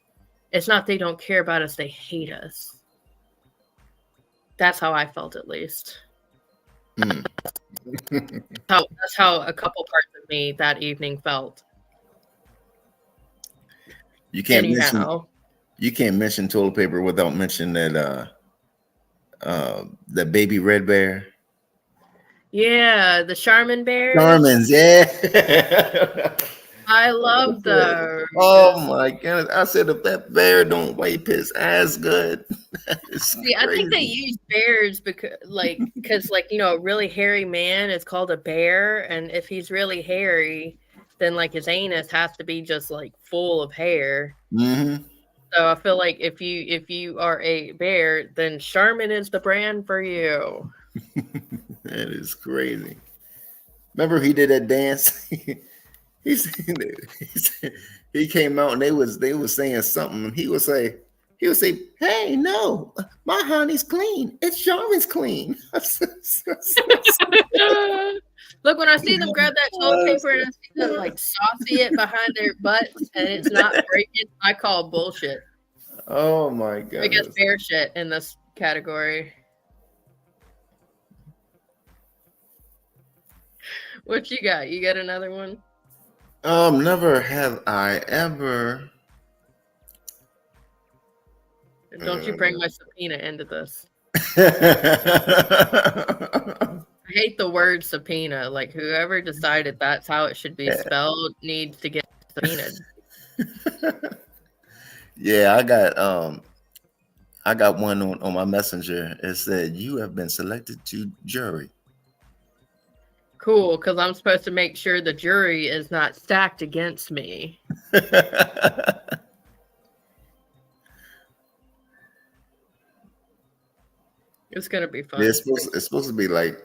It's not they don't care about us, they hate us. That's how I felt, at least. Mm. That's how a couple parts of me that evening felt. You can't Anyhow. mention toilet paper without mentioning that baby red bear. Yeah, the Charmin bears. Charmins, yeah. I love those. Oh my goodness! I said if that bear don't wipe his ass good, See, I think they use bears because, like, you know, a really hairy man is called a bear, and if he's really hairy, then, like, his anus has to be just, like, full of hair. Mm-hmm. So I feel like if you are a bear, then Charmin is the brand for you. That is crazy. Remember he did that dance? He came out and they was saying something. And he would say, "Hey, no, my honey's clean. It's Charmin's clean." Look, when I see them grab that toilet paper and I see them, like, saucy it behind their butts and it's not breaking, I call bullshit. Oh my god! I guess bear shit in this category. What you got? You got another one? Never have I ever. Don't you bring my subpoena into this. I hate the word subpoena. Like, whoever decided that's how it should be spelled needs to get subpoenaed. Yeah, I got one on my messenger. It said, "You have been selected to jury." Cool, because I'm supposed to make sure the jury is not stacked against me. It's gonna be fun. Yeah, it's supposed to be like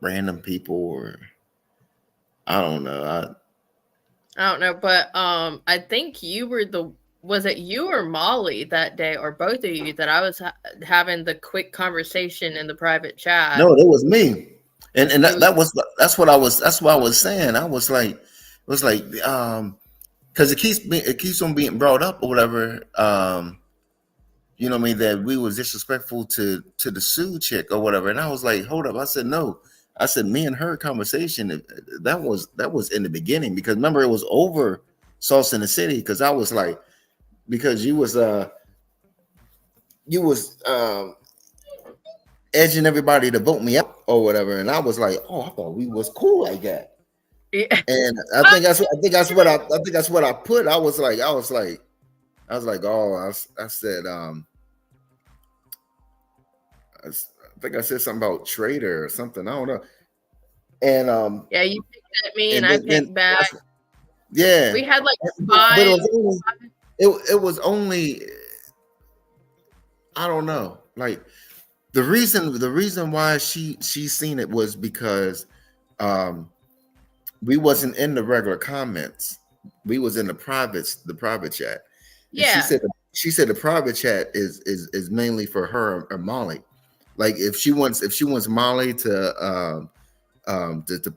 random people, or I don't know. I don't know, but I think you were was it you or Molly that day, or both of you, that I was having the quick conversation in the private chat? No, it was me, and that's what I was saying. I was like, because it keeps on being brought up or whatever. You know what I mean, that we was disrespectful to the Sue chick or whatever. And I was like, hold up. I said, no. I said, me and her conversation, that was in the beginning, because remember, it was over Sauce in the City, because I was like, because you was edging everybody to vote me out or whatever, and I was like, oh, I thought we was cool like that. Yeah. And I think that's what I put. I was like, oh, I said, I think I said something about traitor or something. I don't know. And Yeah, you picked at me, and and I then picked back. yeah, We had like but five. it was only I don't know. Like the reason why she seen it was because we wasn't in the regular comments. We was in the private chat. And Yeah. she said the private chat is mainly for her or Molly. Like if she wants Molly to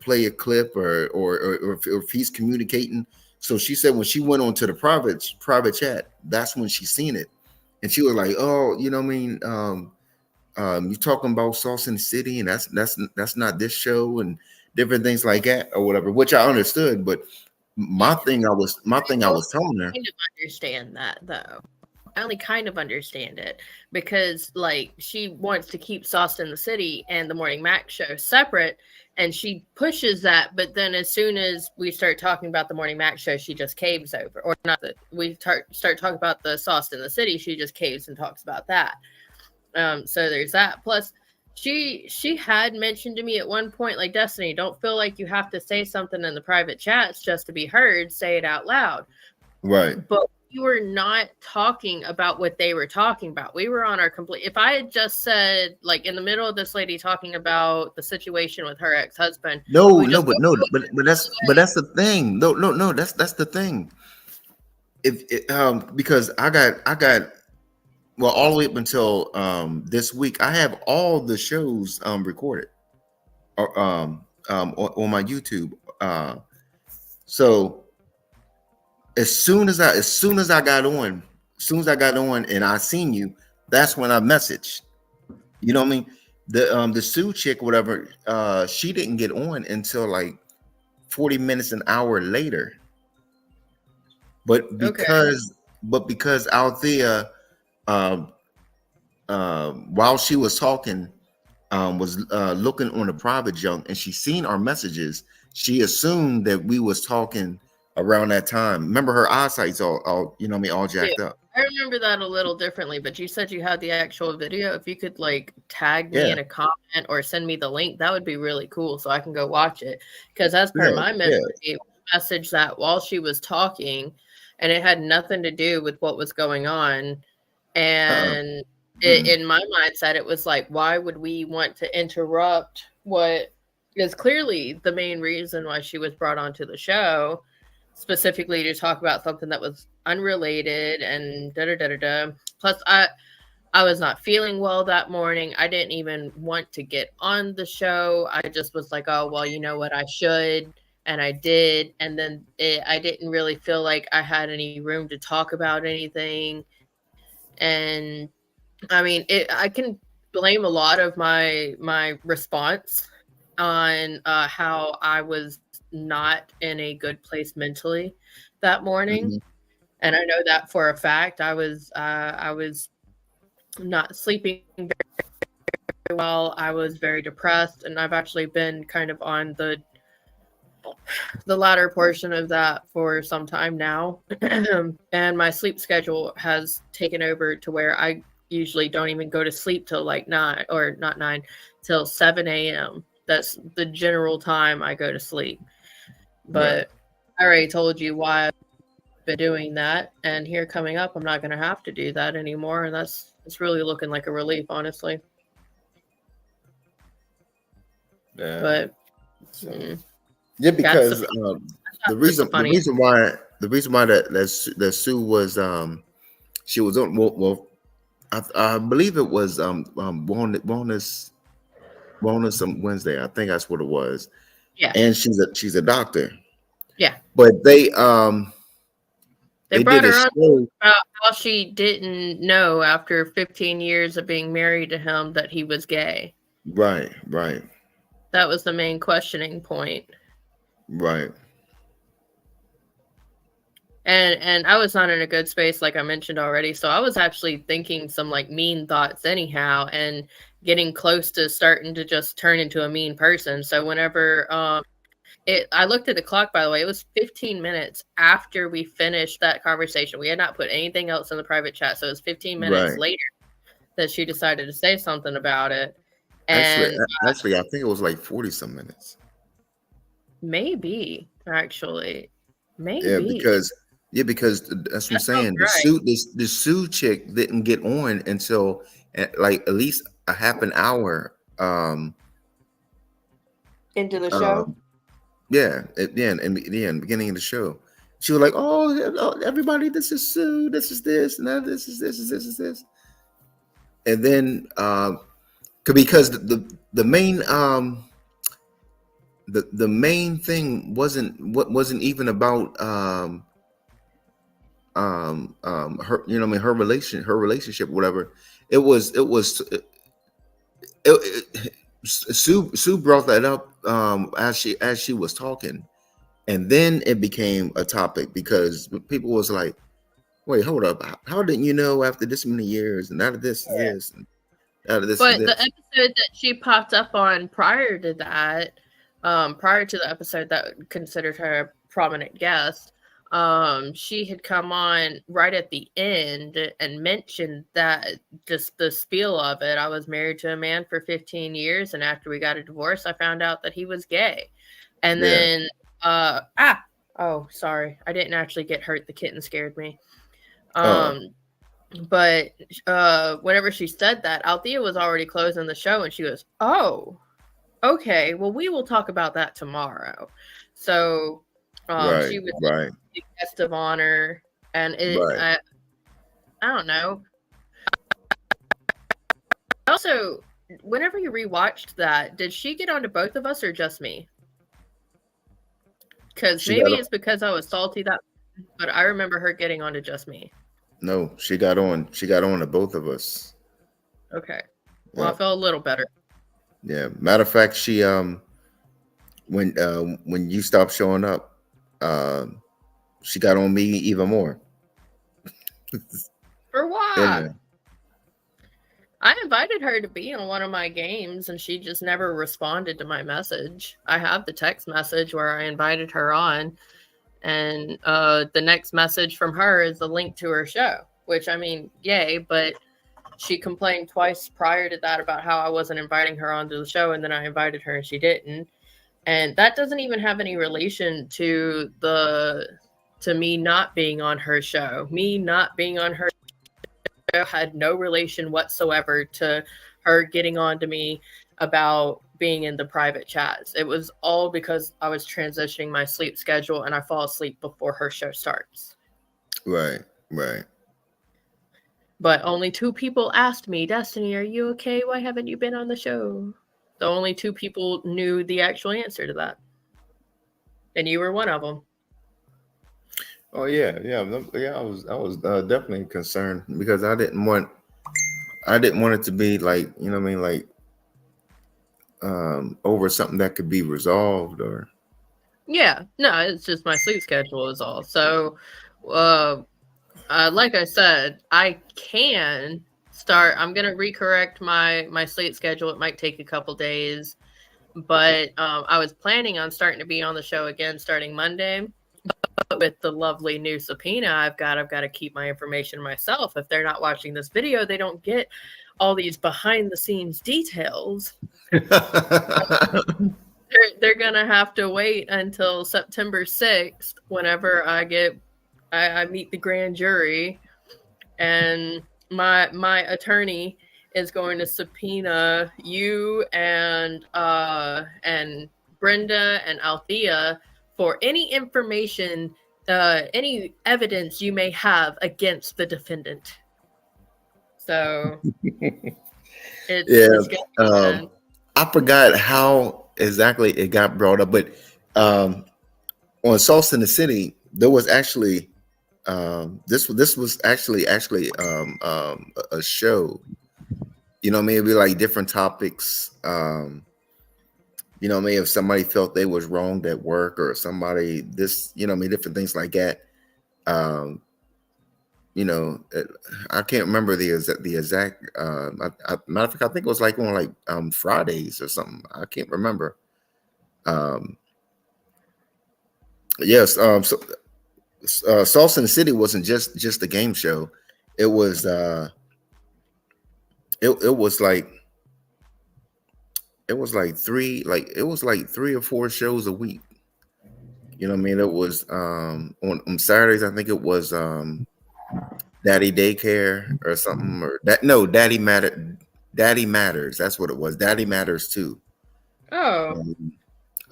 play a clip or if he's communicating. So she said when she went on to the private chat, that's when she seen it. And she was like, oh, you know what I mean? You talking about Sauce in the City, and that's not this show and different things like that or whatever, which I understood. But my thing I was telling her. I kind of understand that though. I only kind of understand it because like she wants to keep Sauce in the City and the Morning Mac show separate, and she pushes that. But then as soon as we start talking about the Morning Mac show, she just caves over. Or not that we start talking about the Sauce in the City, she just caves and talks about that. So there's that. Plus, she had mentioned to me at one point, like, Destiny, don't feel like you have to say something in the private chats just to be heard. Say it out loud. Right. But we were not talking about what they were talking about. We were on our complete. If I had just said, like, in the middle of this lady talking about the situation with her ex-husband. But that's the thing. No, that's the thing. Because I got well, all the way up until this week, I have all the shows recorded on my YouTube. So as soon as I got on and I seen you, that's when I messaged. You know what I mean? The Sue chick, whatever, she didn't get on until like 40 minutes, an hour later. But because Althea while she was talking, was looking on the private junk, and she seen our messages. She assumed that we was talking around that time. Remember, her eyesight's all you know what I mean, all jacked up. I remember that a little differently, but you said you had the actual video. If you could like tag me in a comment or send me the link, that would be really cool so I can go watch it. Because as per my memory, we messaged that while she was talking, and it had nothing to do with what was going on. And in my mindset, it was like, why would we want to interrupt what is clearly the main reason why she was brought onto the show, specifically to talk about something that was unrelated and da-da-da-da-da. Plus, I was not feeling well that morning. I didn't even want to get on the show. I just was like, oh, well, you know what? I should. And I did. And then I didn't really feel like I had any room to talk about anything. And I mean, I can blame a lot of my response on how I was not in a good place mentally that morning. And I know that for a fact. I was not sleeping very well. I was very depressed, and I've actually been kind of on the latter portion of that for some time now. And my sleep schedule has taken over to where I usually don't even go to sleep till like 9 or not 9 till 7 a.m. That's the general time I go to sleep. But I already told you why I've been doing that, and here coming up, I'm not going to have to do that anymore, and it's really looking like a relief, honestly. But yeah, because the reason why that Sue was she was on well I believe it was Wellness Wednesday. I think that's what it was. Yeah. And she's a doctor. Yeah. But they brought her on about how she didn't know after 15 years of being married to him that he was gay. Right. That was the main questioning point. Right. And I was not in a good space, like I mentioned already. So I was actually thinking some like mean thoughts anyhow, and getting close to starting to just turn into a mean person. So whenever I looked at the clock, by the way, it was 15 minutes after we finished that conversation. We had not put anything else in the private chat. So it was 15 minutes Right. later that she decided to say something about it. Actually, And actually, I think it was like 40 some minutes. maybe, actually, Yeah, maybe. because that's what I'm That sounds saying. right. The Sue chick didn't get on until like at least a half an hour. Into the show? Um, yeah, at the end, in the beginning of the show, she was like, "Oh, everybody, this is Sue. This is this, and that. This is this is this is this." And then, because the main the main thing wasn't even about her, you know what I mean, her relationship, whatever. Sue brought that up as she was talking, and then it became a topic because people was like, wait, hold up, how didn't you know after this many years, and out of this is this, and out of this is But the this. episode that she popped up on prior to that, prior to the episode that considered her a prominent guest, she had come on right at the end and mentioned that, just the spiel of it. I was married to a man for 15 years, and after we got a divorce, I found out that he was gay. And Yeah. then, oh, sorry, I didn't actually get hurt. The kitten scared me. But whenever she said that, Althea was already closing the show, and she goes, "Oh, okay. Well, we will talk about that tomorrow." So Right, she was right, the guest of honor, and right. I don't know. Also, whenever you rewatched that, did she get onto both of us or just me? Because She maybe got it's because I was salty that, but I remember her getting onto just me. no, she got on. She got on to both of us. Okay. Well, Yeah, I felt a little better. yeah. Matter of fact, she when you stopped showing up, she got on me even more. For what? Yeah, I invited her to be on one of my games, and she just never responded to my message. I have the text message where I invited her on, and the next message from her is a link to her show, which, I mean, yay, but she complained twice prior to that about how I wasn't inviting her onto the show, and then I invited her and she didn't. And that doesn't even have any relation to me not being on her show. Me not being on her show had no relation whatsoever to her getting on to me about being in the private chats. It was all because I was transitioning my sleep schedule, and I fall asleep before her show starts. right, right. But only 2 people asked me, "Destiny, are you okay? Why haven't you been on the show?" The only 2 people knew the actual answer to that. And you were one of them. Oh yeah, yeah, yeah. I was definitely concerned because I didn't want it to be like, you know what I mean, like over something that could be resolved or. Yeah, no, it's just my sleep schedule is all. So, like I said, I can start. I'm gonna recorrect my sleep schedule. It might take a couple days, but I was planning on starting to be on the show again starting Monday. But with the lovely new subpoena I've got to keep my information myself. If they're not watching this video, they don't get all these behind the scenes details. They're gonna have to wait until September 6th, whenever I meet the grand jury, and my attorney is going to subpoena you and Brenda and Althea for any information, any evidence you may have against the defendant. So it's gonna be I forgot how exactly it got brought up, but on Sauce in the City, there was actually this was actually a show. You know, maybe like different topics. You know, maybe if somebody felt they was wronged at work or somebody this, you know, maybe different things like that. Um, you know, I can't remember the exact. Matter of fact, I think it was like on like Fridays or something. I can't remember. Um, yes. So Sauce in the City wasn't just a game show. It was it was like it was like 3 or 4 shows a week. You know what I mean? It was on Saturdays. I think it was Daddy Daycare or something, or that no Daddy Matters. That's what it was. Daddy Matters too. Oh,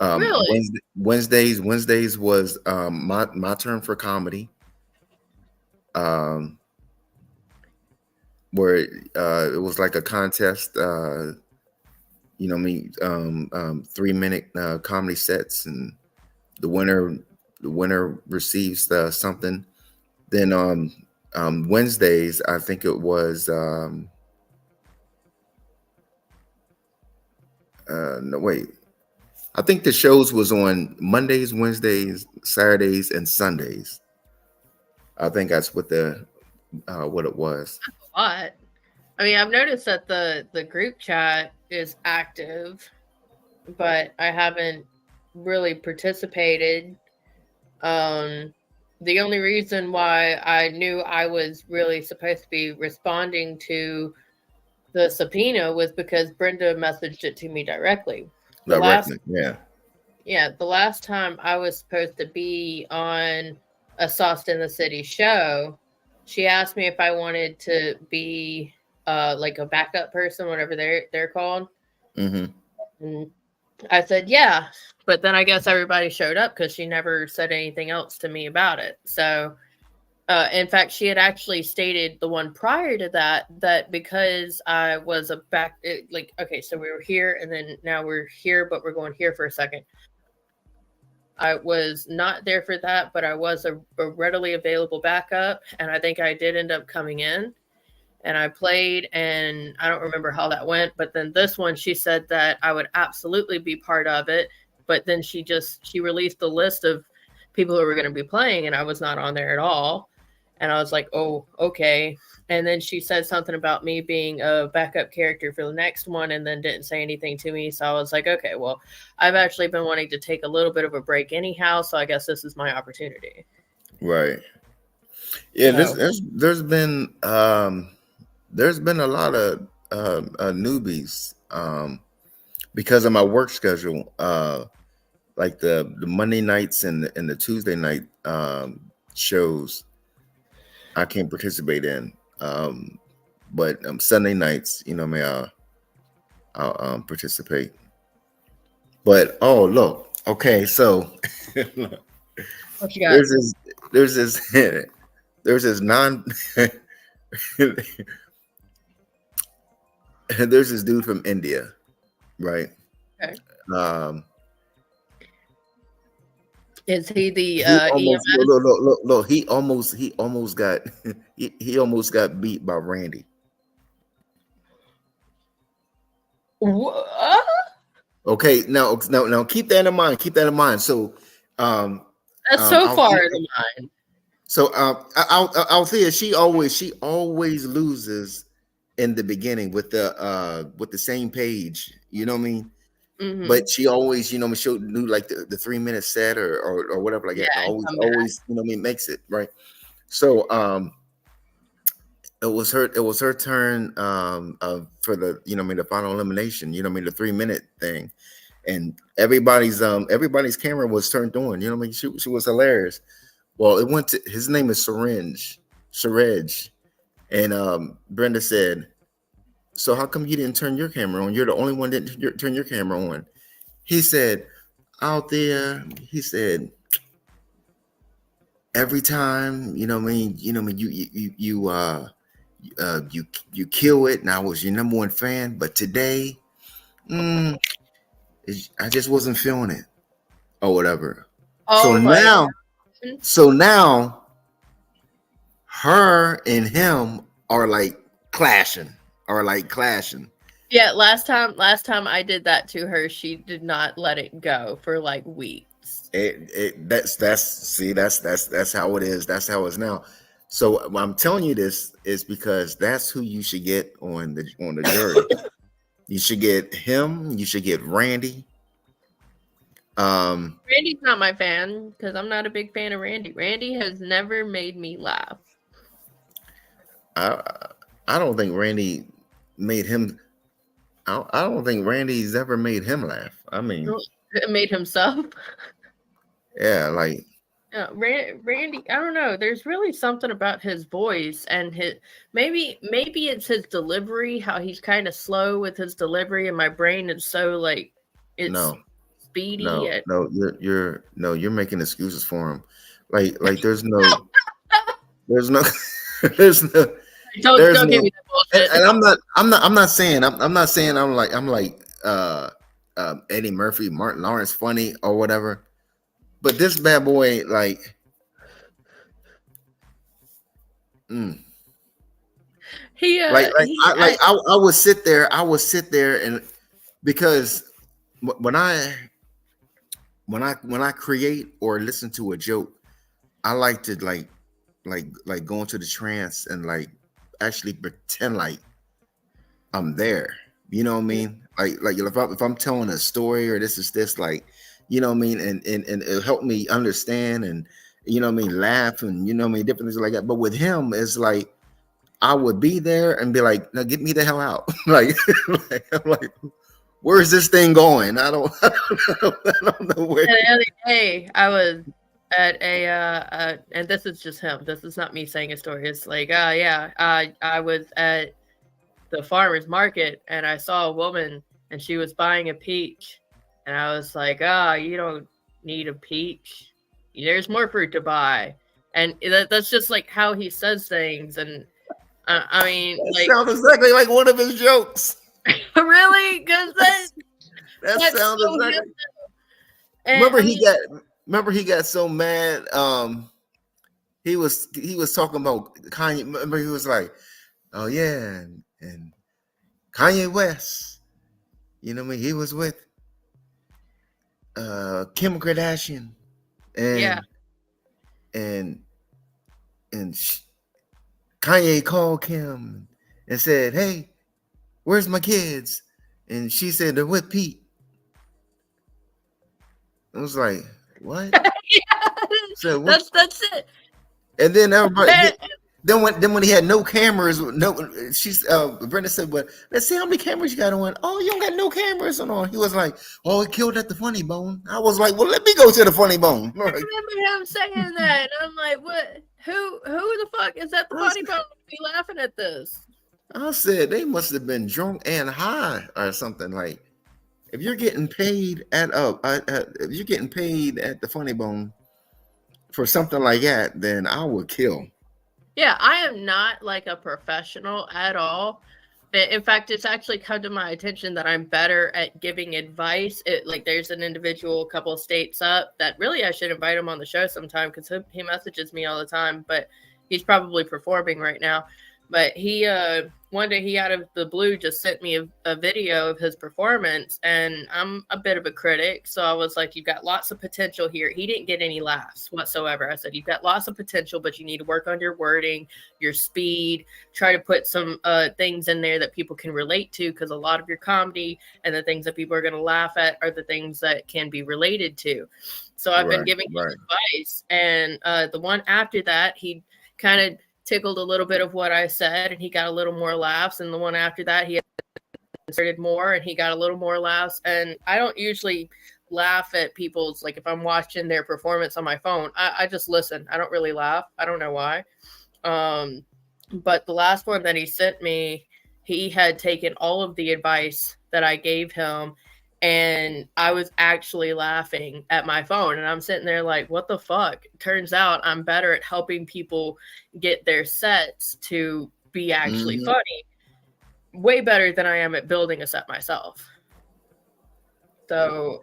Um, really? Wednesdays was my turn for comedy. Um, where it was like a contest. You know, 3-minute comedy sets, and the winner receives something. Then Wednesdays, I think it was no wait. I think the shows was on Mondays, Wednesdays, Saturdays, and Sundays. I think that's what it was. A lot. I mean, I've noticed that the group chat is active, but I haven't really participated. Um, the only reason why I knew I was really supposed to be responding to the subpoena was because Brenda messaged it to me directly. The last, Directly, yeah. yeah, the last time I was supposed to be on a Sauce in the City show, she asked me if I wanted to be like a backup person, whatever they're called. Mm-hmm. And I said, yeah. But then I guess everybody showed up because she never said anything else to me about it. So, in fact, she had actually stated the one prior to that because I was okay, so we were here and then now we're here, but we're going here for a second. I was not there for that, but I was a readily available backup. And I think I did end up coming in. And I played, and I don't remember how that went. But then this one, she said that I would absolutely be part of it. But then she released the list of people who were going to be playing, and I was not on there at all. And I was like, oh, okay. And then she said something about me being a backup character for the next one, and then didn't say anything to me. So I was like, okay, well, I've actually been wanting to take a little bit of a break anyhow. So I guess this is my opportunity. Right. Yeah. So, There's been a lot of newbies because of my work schedule. Like the Monday nights and the Tuesday night shows, I can't participate in. But Sunday nights, you know, I'll participate. But oh look, okay, so what you got? there's this there's this non there's this dude from India, right? Okay. Is he the He EMS? almost look, he almost got he almost got beat by Randy. What? Okay, now keep that in mind. Keep that in mind. So That's so far in mind. So Althea, she always loses in the beginning with the same page. You know what I mean? Mm-hmm. But she always, you know, she'll do like the 3-minute set or whatever like that. Always, you know what I mean, makes it right. So it was her turn for the, you know what I mean, the final elimination, you know what I mean, the 3-minute thing. And everybody's camera was turned on, you know what I mean? She was hilarious. Well, it went to, his name is Suraj. And Brenda said, so how come you didn't turn your camera on? You're the only one that didn't turn your camera on. He said, out there, he said, every time, you know what I mean, you kill it, and I was your number one fan, but today, I just wasn't feeling it, or whatever. Oh, so now, her and him are like clashing. Yeah, last time I did that to her, she did not let it go for like weeks. That's how it is. That's how it's now. So I'm telling you this is because that's who you should get on the jury. You should get him. You should get Randy. Randy's not my fan because I'm not a big fan of Randy. Randy has never made me laugh. I don't think Randy made him. I don't think Randy's ever made him laugh. I mean, made himself. Yeah, like Randy. I don't know. There's really something about his voice and his maybe it's his delivery. How he's kind of slow with his delivery, and my brain is so like it's speedy. You're making excuses for him. Like there's no. Don't give me that bullshit. And I'm not saying I'm like Eddie Murphy, Martin Lawrence funny or whatever. But this bad boy, like, I would sit there and because when I create or listen to a joke, I like to like go into the trance and like actually pretend like I'm there. You know what I mean? Like if I'm telling a story or this like. You know what I mean? And it'll help me understand and, you know what I mean, laugh and, you know what I mean, different things like that. But with him, it's like, I would be there and be like, no, get me the hell out. I'm like, where's this thing going? I don't know where. The other day, I was at and this is just him. This is not me saying a story. It's like, I was at the farmer's market and I saw a woman and she was buying a peach. And I was like, you don't need a peach. There's more fruit to buy. And that's just like how he says things. And I mean, that sounds exactly like one of his jokes. Really? Because that sounds so exactly. Remember he got so mad. He was talking about Kanye. Remember he was like, oh yeah, and Kanye West. You know what I mean? He was with Kim Kardashian and Kanye called Kim and said, hey, where's my kids? And she said they're with Pete. I was like, what? So that's it. And then everybody Then when he had no cameras, she's Brenda said, "Well, let's see how many cameras you got on." Oh, you don't got no cameras on. He was like, "Oh, he killed at the Funny Bone." I was like, "Well, let me go to the Funny Bone." I remember him saying that, and I'm like, "What? Who the fuck is at the Funny Bone to be laughing at this?" I said they must have been drunk and high or something. Like, if you're getting paid at the Funny Bone for something like that, then I would kill. Yeah, I am not like a professional at all. In fact, it's actually come to my attention that I'm better at giving advice. Like there's an individual a couple of states up that really I should invite him on the show sometime because he messages me all the time, but he's probably performing right now. But he one day he out of the blue just sent me a video of his performance, and I'm a bit of a critic, so I was like, you've got lots of potential here. He didn't get any laughs whatsoever. I said, you've got lots of potential, but you need to work on your wording, your speed, try to put some things in there that people can relate to, because a lot of your comedy and the things that people are going to laugh at are the things that can be related to. So I've been giving him advice, and the one after that, he kind of tickled a little bit of what I said, and he got a little more laughs. And the one after that, he inserted more, and he got a little more laughs. And I don't usually laugh at people's, like if I'm watching their performance on my phone, I just listen. I don't really laugh. I don't know why. But the last one that he sent me, he had taken all of the advice that I gave him, and I was actually laughing at my phone, and I'm sitting there like, what the fuck? Turns out I'm better at helping people get their sets to be actually funny. Way better than I am at building a set myself. So,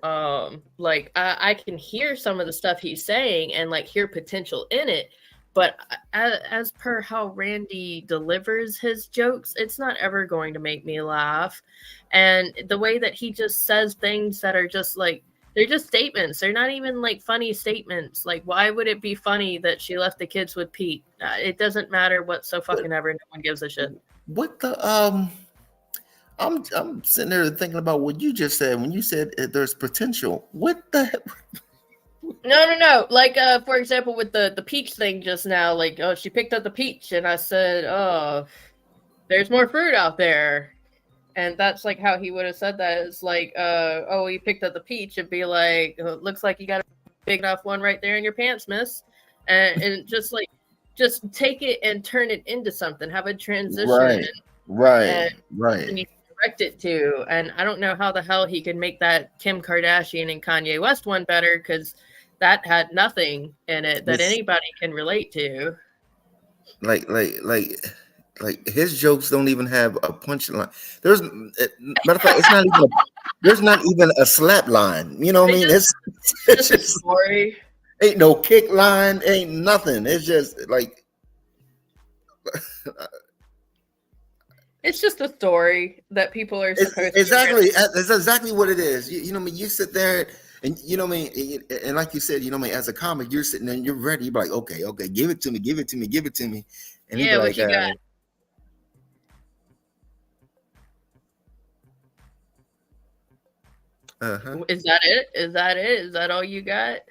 like I can hear some of the stuff he's saying and like hear potential in it. But as per how Randy delivers his jokes, it's not ever going to make me laugh. And the way that he just says things that are just like, They're just statements. They're not even like funny statements. Like, why would it be funny that she left the kids with Pete? It doesn't matter whatsoever. No one gives a shit. What the I'm sitting there thinking about what you just said when you said there's potential. What the heck? No. Like, for example, with the peach thing just now, like, oh, she picked up the peach, and I said, oh, there's more fruit out there. And that's like how he would have said that. It's like, oh, he picked up the peach, and be like, oh, looks like you got a big enough one right there in your pants, miss. And just like, just take it and turn it into something. Have a transition. Right. And you direct it to. And I don't know how the hell he can make that Kim Kardashian and Kanye West one better, because that had nothing in it that anybody can relate to. Like his jokes don't even have a punchline. There's matter of fact, it's not even there's not even a slap line. You know what I mean? It's just a story. Ain't no kick line, ain't nothing. It's just like it's just a story that people are supposed to exactly. That's exactly what it is. You know what I mean? You sit there and you know what I mean, and like you said, you know what I mean, as a comic, you're sitting there and you're ready. You're like, okay, give it to me. And yeah, what like, you got? Uh-huh. Is that it? Is that all you got?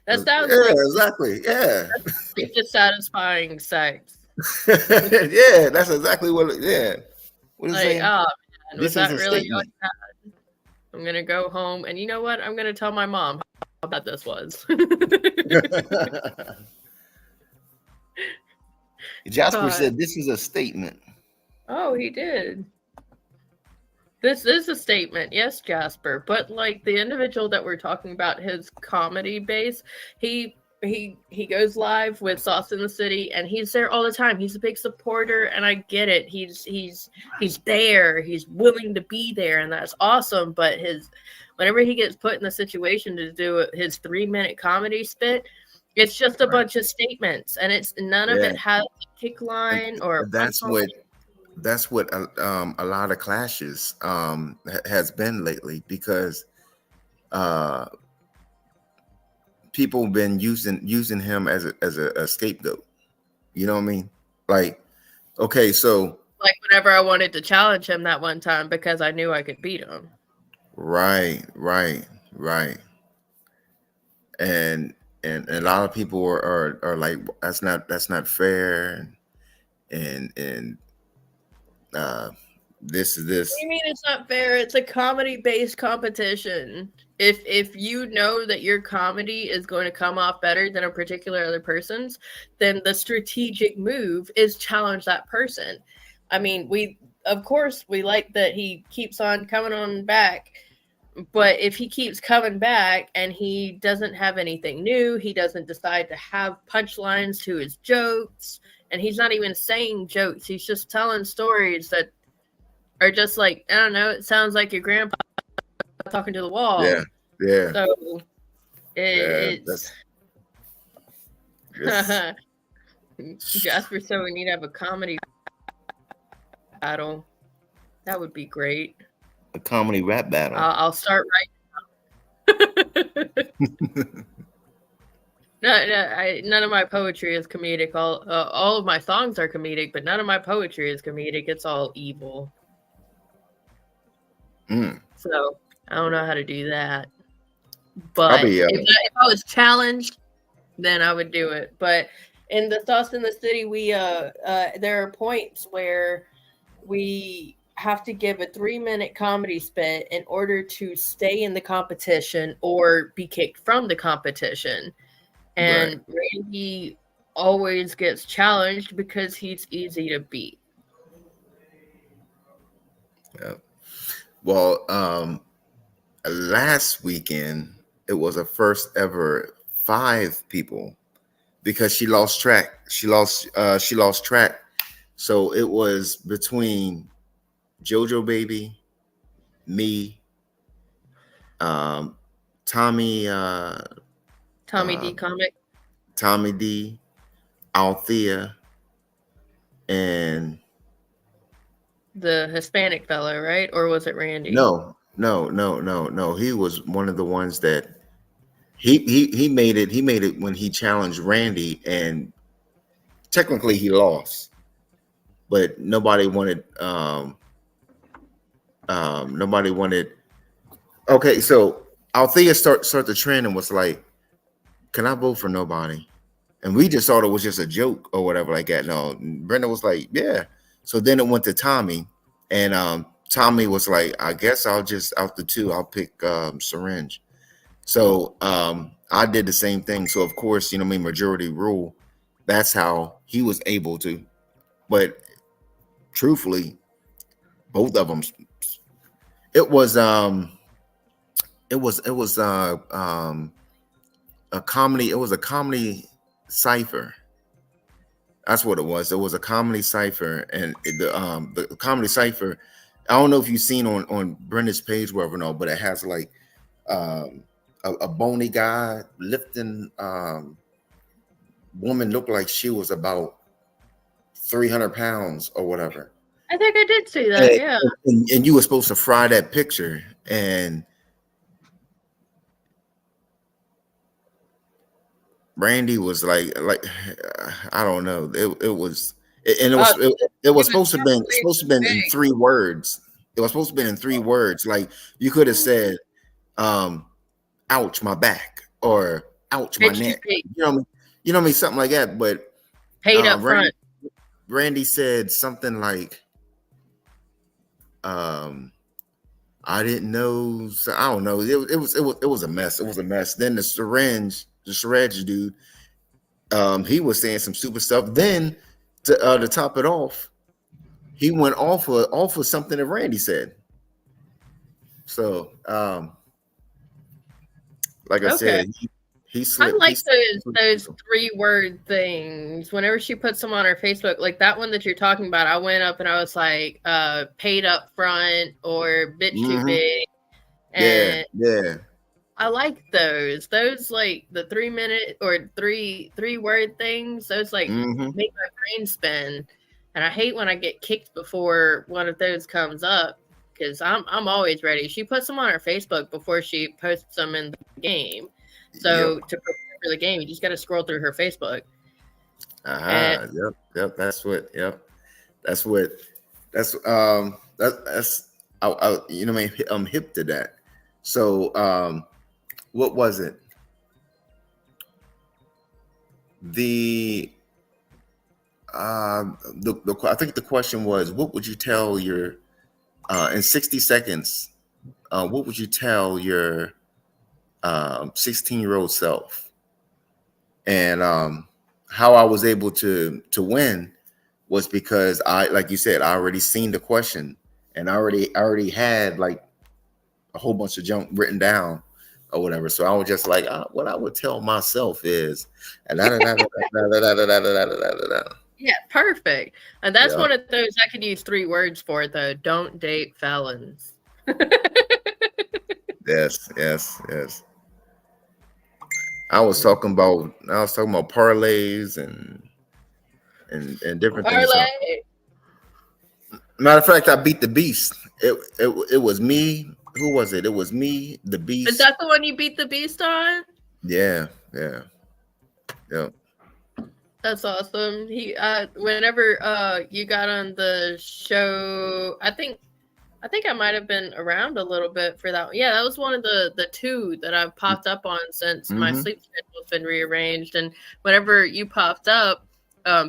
That sounds exactly. Yeah. It's just satisfying sex. Yeah, that's exactly what What is like, oh man, was that really all statement. you had? I'm gonna go home, and you know what? I'm gonna tell my mom how bad this was. Jasper said this is a statement. Oh, he did. This is a statement, yes, Jasper. But like the individual that we're talking about, his comedy base, he goes live with Sauce in the City, and he's there all the time. He's a big supporter, and I get it. He's there. He's willing to be there, and that's awesome. But whenever he gets put in the situation to do his 3-minute comedy spit, it's just a bunch of statements, and it's none of it has a kick line or that's what a lot of clashes has been lately, because people have been using him as a scapegoat. You know what I mean? Like, okay, so like whenever I wanted to challenge him that one time because I knew I could beat him. Right. And a lot of people are like, that's not fair, and this is this. What do you mean it's not fair? It's a comedy-based competition. If you know that your comedy is going to come off better than a particular other person's, then the strategic move is challenge that person. I mean, of course we like that he keeps on coming on back, but if he keeps coming back and he doesn't have anything new, he doesn't decide to have punchlines to his jokes, and he's not even saying jokes, he's just telling stories that are just like, I don't know, it sounds like your grandpa talking to the wall. Yeah. So it's Jasper said we need to have a comedy battle. That would be great. A comedy rap battle. I'll start right now. None of my poetry is comedic. All of my songs are comedic, but none of my poetry is comedic. It's all evil. So I don't know how to do that. But if I was challenged, then I would do it. But in the Sauce in the City, we there are points where we have to give a 3-minute comedy spit in order to stay in the competition or be kicked from the competition. And Randy always gets challenged because he's easy to beat. Yeah. Well, last weekend it was a first ever 5 people, because she lost track. She lost track. So it was between JoJo Baby, me, Tommy D comic, Tommy D, Althea, and the Hispanic fellow, right? Or was it Randy? No. He was one of the ones that he made it. He made it when he challenged Randy, and technically he lost, but nobody wanted. Nobody wanted. Okay, so Althea start the trend and was like, "Can I vote for nobody?" And we just thought it was just a joke or whatever like that. No, Brenda was like, "Yeah." So then it went to Tommy, and Tommy was like, "I guess I'll just out the two, I'll pick Syringe." So I did the same thing. So of course, you know, what I mean, majority rule. That's how he was able to. But truthfully, both of them. It was a comedy. It was a comedy cipher. That's what it was. It was a comedy cipher, and the comedy cipher. I don't know if you've seen on Brenda's page, wherever, no, but it has like a bony guy lifting woman looked like she was about 300 pounds or whatever. I think I did see that. Yeah. And you were supposed to fry that picture, and Randy was like I don't know. It was supposed to have been in 3 words. It was supposed to have been in 3 words. Like you could have said, "Ouch, my back," or "Ouch, my neck." You know what I mean? Something like that. But paid up front. Randy said something like, "I didn't know." So I don't know. It was a mess. It was a mess. Then the syringe dude, he was saying some stupid stuff. Then to top it off, he went off of something that Randy said. So like I said, he slipped. I like those 3-word things. Whenever she puts them on her Facebook, like that one that you're talking about, I went up and I was like, paid up front or bitch too big. And yeah. I like those. Those like the 3-minute or three word things. Those like make my brain spin. And I hate when I get kicked before one of those comes up because I'm always ready. She puts them on her Facebook before she posts them in the game. So to prepare for the game, you just got to scroll through her Facebook. Yep. That's what you know, I'm hip to that. So what was it? I think the question was, what would you tell your in 60 seconds? What would you tell your 16-year-old self? And how I was able to win was because like you said, I already seen the question and I already had like a whole bunch of junk written down or whatever. So I was just like, what I would tell myself is, yeah, perfect. And that's one of those I could use 3 words for though. Don't date felons. Yes. I was talking about parlays and different things. Matter of fact, I beat the Beast. It was me. Who was it? It was me, the Beast. Is that the one you beat the Beast on? Yeah. That's awesome. He whenever you got on the show, I think I might have been around a little bit for that. Yeah, that was one of the 2 that I've popped up on since my sleep schedule has been rearranged. And whenever you popped up,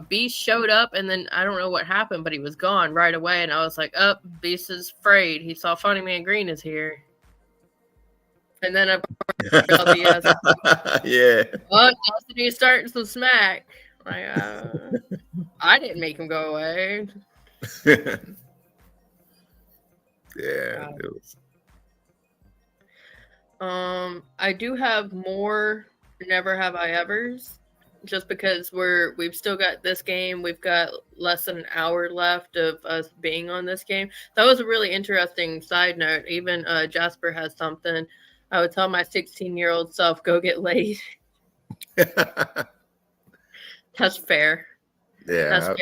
Beast showed up, and then I don't know what happened, but he was gone right away. And I was like, Beast is afraid. He saw Funny Man Green is here. And then he's starting some smack. Like, I didn't make him go away. Yeah, it was. I do have more Never Have I Evers, just because we've still got this game. We've got less than an hour left of us being on this game. That was a really interesting side note. Even Jasper has something. I would tell my 16-year-old self, go get laid. That's fair. Yeah, that's fair.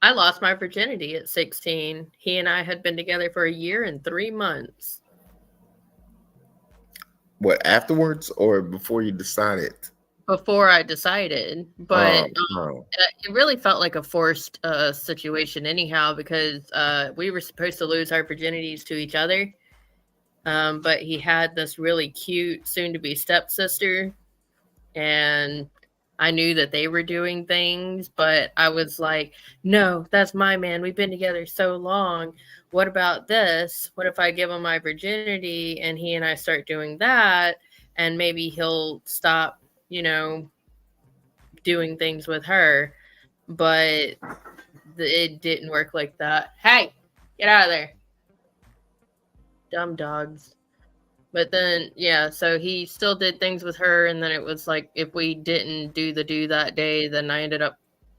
I lost my virginity at 16. He and I had been together for 1 year and 3 months. What, afterwards or before you decided? before I decided, but Oh, oh. it really felt like a forced situation anyhow because we were supposed to lose our virginities to each other. But he had this really cute soon-to-be stepsister, and I knew that they were doing things, but I was like, no, that's my man. We've been together so long. What about this? What if I give him my virginity and he and I start doing that? And maybe he'll stop, doing things with her. But it didn't work like that. Hey, get out of there. Dumb dogs. But then, yeah, so he still did things with her. And then it was like, if we didn't do the do that day, then I ended up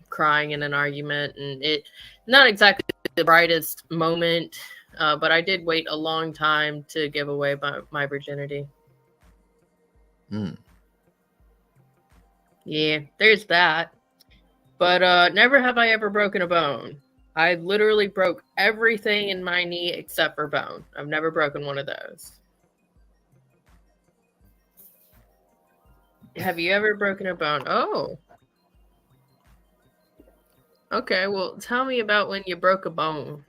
crying in an argument. And it, not exactly the brightest moment, but I did wait a long time to give away my virginity. Yeah, there's that. But never have I ever broken a bone. I literally broke everything in my knee except for bone. I've never broken one of those. Have you ever broken a bone? Oh. Okay, well, tell me about when you broke a bone.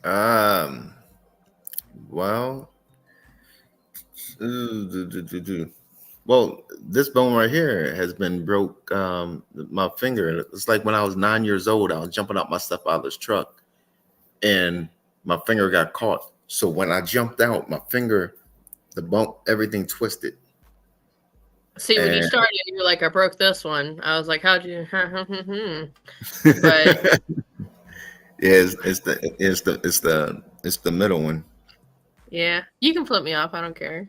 Well, well, this bone right here has been broke. My finger. It's like when I was 9 years old, I was jumping out my stepfather's truck, and my finger got caught. So when I jumped out, my finger, the bone, everything twisted. See, when you started, you were like, I broke this one. I was like, how'd you? But yeah, it's the middle one. Yeah, you can flip me off. I don't care.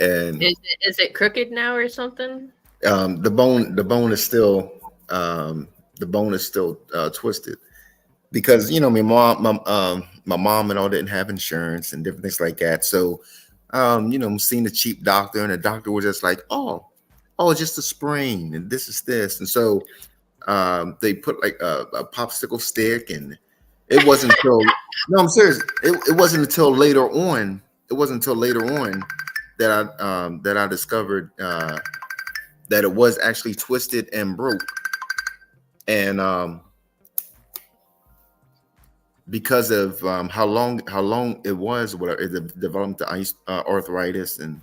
And is it crooked now or something? The bone is still twisted because my mom and all didn't have insurance and different things like that. So I'm seeing a cheap doctor, and the doctor was just like, oh, just a sprain, and this is this. And so they put like a popsicle stick, and it wasn't until no, I'm serious. It wasn't until later on. It wasn't until later on that I discovered that it was actually twisted and broke, and because of how long it was, whatever it developed the arthritis and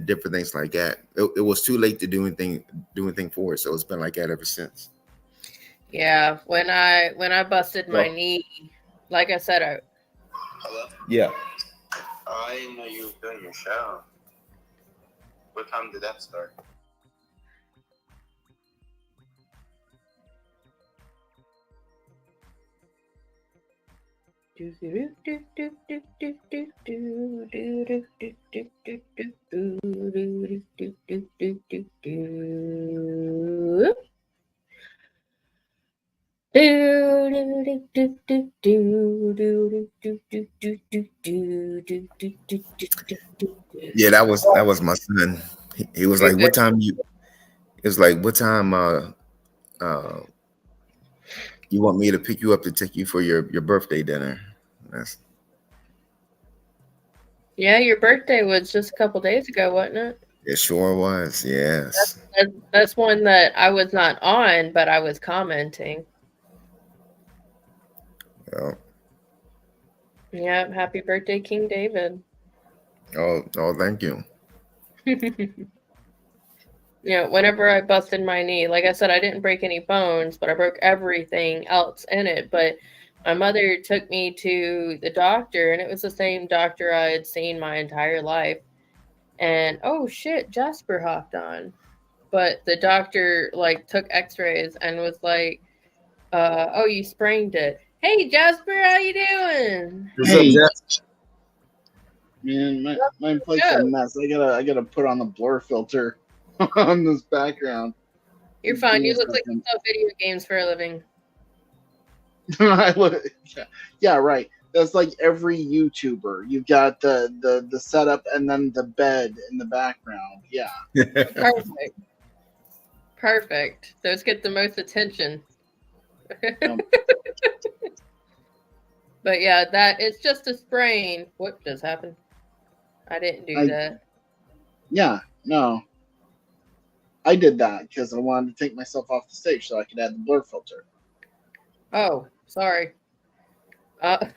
different things like that. It was too late to do anything for it, so it's been like that ever since. Yeah, when I busted my knee, like I said, Hello? Yeah. Oh, I didn't know you were doing your show. What time did that start? Yeah, that was my son. He was like, "What time you?" It was like, "What time you want me to pick you up to take you for your birthday dinner?" Yeah, your birthday was just a couple days ago, wasn't it? It sure was. Yes. That's one that I was not on, but I was commenting. Well. Yeah, happy birthday, King David. Oh, thank you. Whenever I busted my knee, like I said, I didn't break any bones, but I broke everything else in it. But my mother took me to the doctor, and it was the same doctor I had seen my entire life. And oh shit, Jasper hopped on. But the doctor took x-rays and was like, oh, you sprained it. Hey Jasper, how you doing? Hey, man, my plate's a mess. I gotta put on the blur filter on this background. You're fine. You look like you play video games for a living. I look, yeah, right. That's like every YouTuber. You've got the setup and then the bed in the background. Yeah. Perfect. Those get the most attention. But yeah, that it's just a sprain. What just happened? I didn't do that. Yeah, no. I did that because I wanted to take myself off the stage so I could add the blur filter. Oh, sorry. But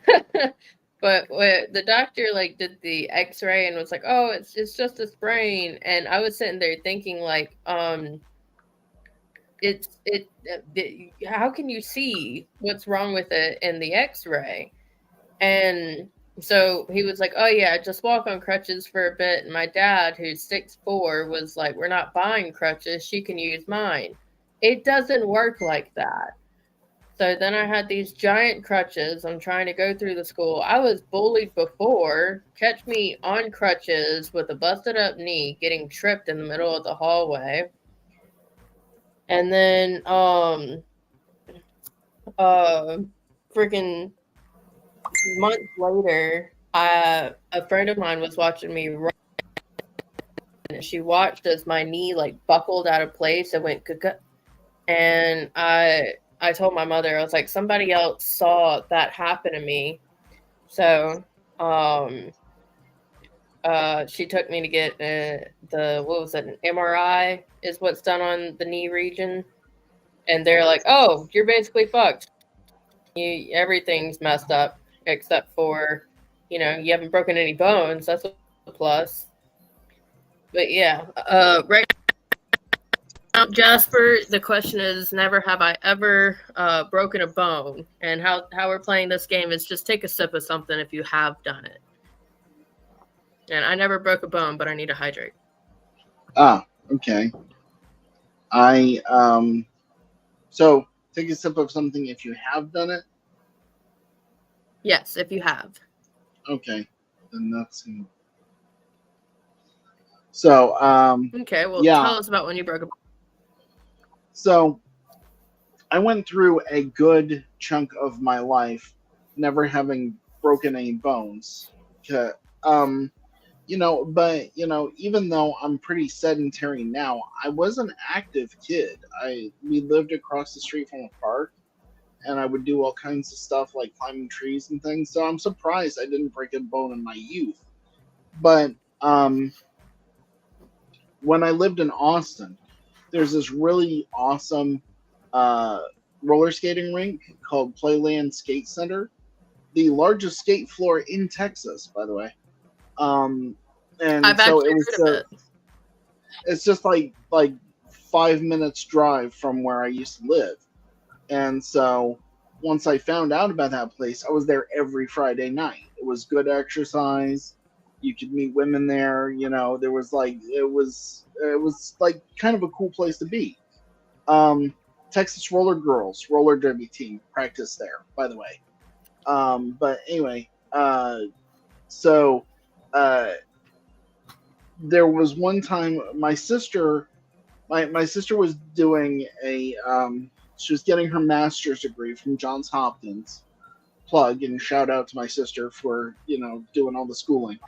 the doctor like did the X-ray and was like, "Oh, it's just a sprain," and I was sitting there thinking like, how can you see what's wrong with it in the X-ray? And so he was like, "Oh yeah, just walk on crutches for a bit." And my dad, who's 6'4", was like, "We're not buying crutches. She can use mine." It doesn't work like that. So then I had these giant crutches. I'm trying to go through the school. I was bullied before. Catch me on crutches with a busted up knee, getting tripped in the middle of the hallway. And then, freaking months later, a friend of mine was watching me run. And she watched as my knee like buckled out of place and went kuka. And I told my mother, I was like, somebody else saw that happen to me. So, she took me to get what was it, an MRI is what's done on the knee region. And they're like, oh, you're basically fucked. Everything's messed up except for, you haven't broken any bones. That's a plus. But yeah, right now, Jasper, the question is, never have I ever broken a bone. And how we're playing this game is just take a sip of something if you have done it. And I never broke a bone, but I need to hydrate. Ah, okay. So take a sip of something if you have done it. Yes, if you have. Okay, then that's. So okay, well, yeah. Tell us about when you broke a bone. So I went through a good chunk of my life never having broken any bones. But even though I'm pretty sedentary now, I was an active kid. We lived across the street from a park, and I would do all kinds of stuff like climbing trees and things. So I'm surprised I didn't break a bone in my youth. But when I lived in Austin, there's this really awesome roller skating rink called Playland Skate Center, the largest skate floor in Texas, by the way. And I've so actually heard of it. It's just like 5 minutes drive from where I used to live. And so once I found out about that place, I was there every Friday night. It was good exercise. You could meet women there. There was it was like kind of a cool place to be. Texas Roller Girls roller derby team practiced there, by the way. But anyway, there was one time my sister was doing she was getting her master's degree from Johns Hopkins. Plug and shout out to my sister for doing all the schooling.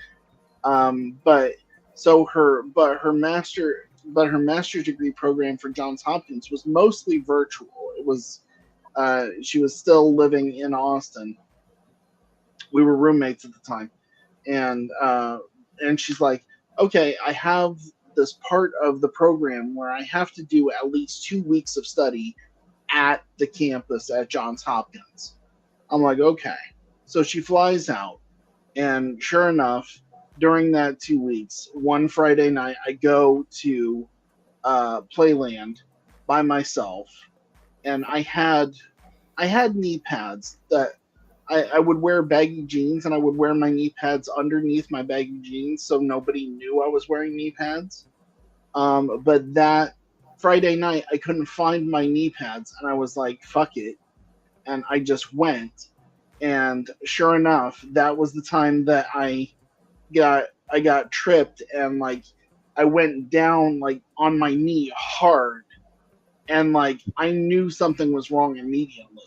But her master's degree program for Johns Hopkins was mostly virtual. It was she was still living in Austin. We were roommates at the time, and she's like, okay, I have this part of the program where I have to do at least 2 weeks of study at the campus at Johns Hopkins. I'm like, okay. So she flies out, and sure enough, during that 2 weeks, one Friday night, I go to Playland by myself, and I had knee pads that I would wear baggy jeans, and I would wear my knee pads underneath my baggy jeans so nobody knew I was wearing knee pads. But that Friday night, I couldn't find my knee pads, and I was like, fuck it. And I just went. And sure enough, that was the time that I got tripped, and I went down on my knee hard, and I knew something was wrong immediately.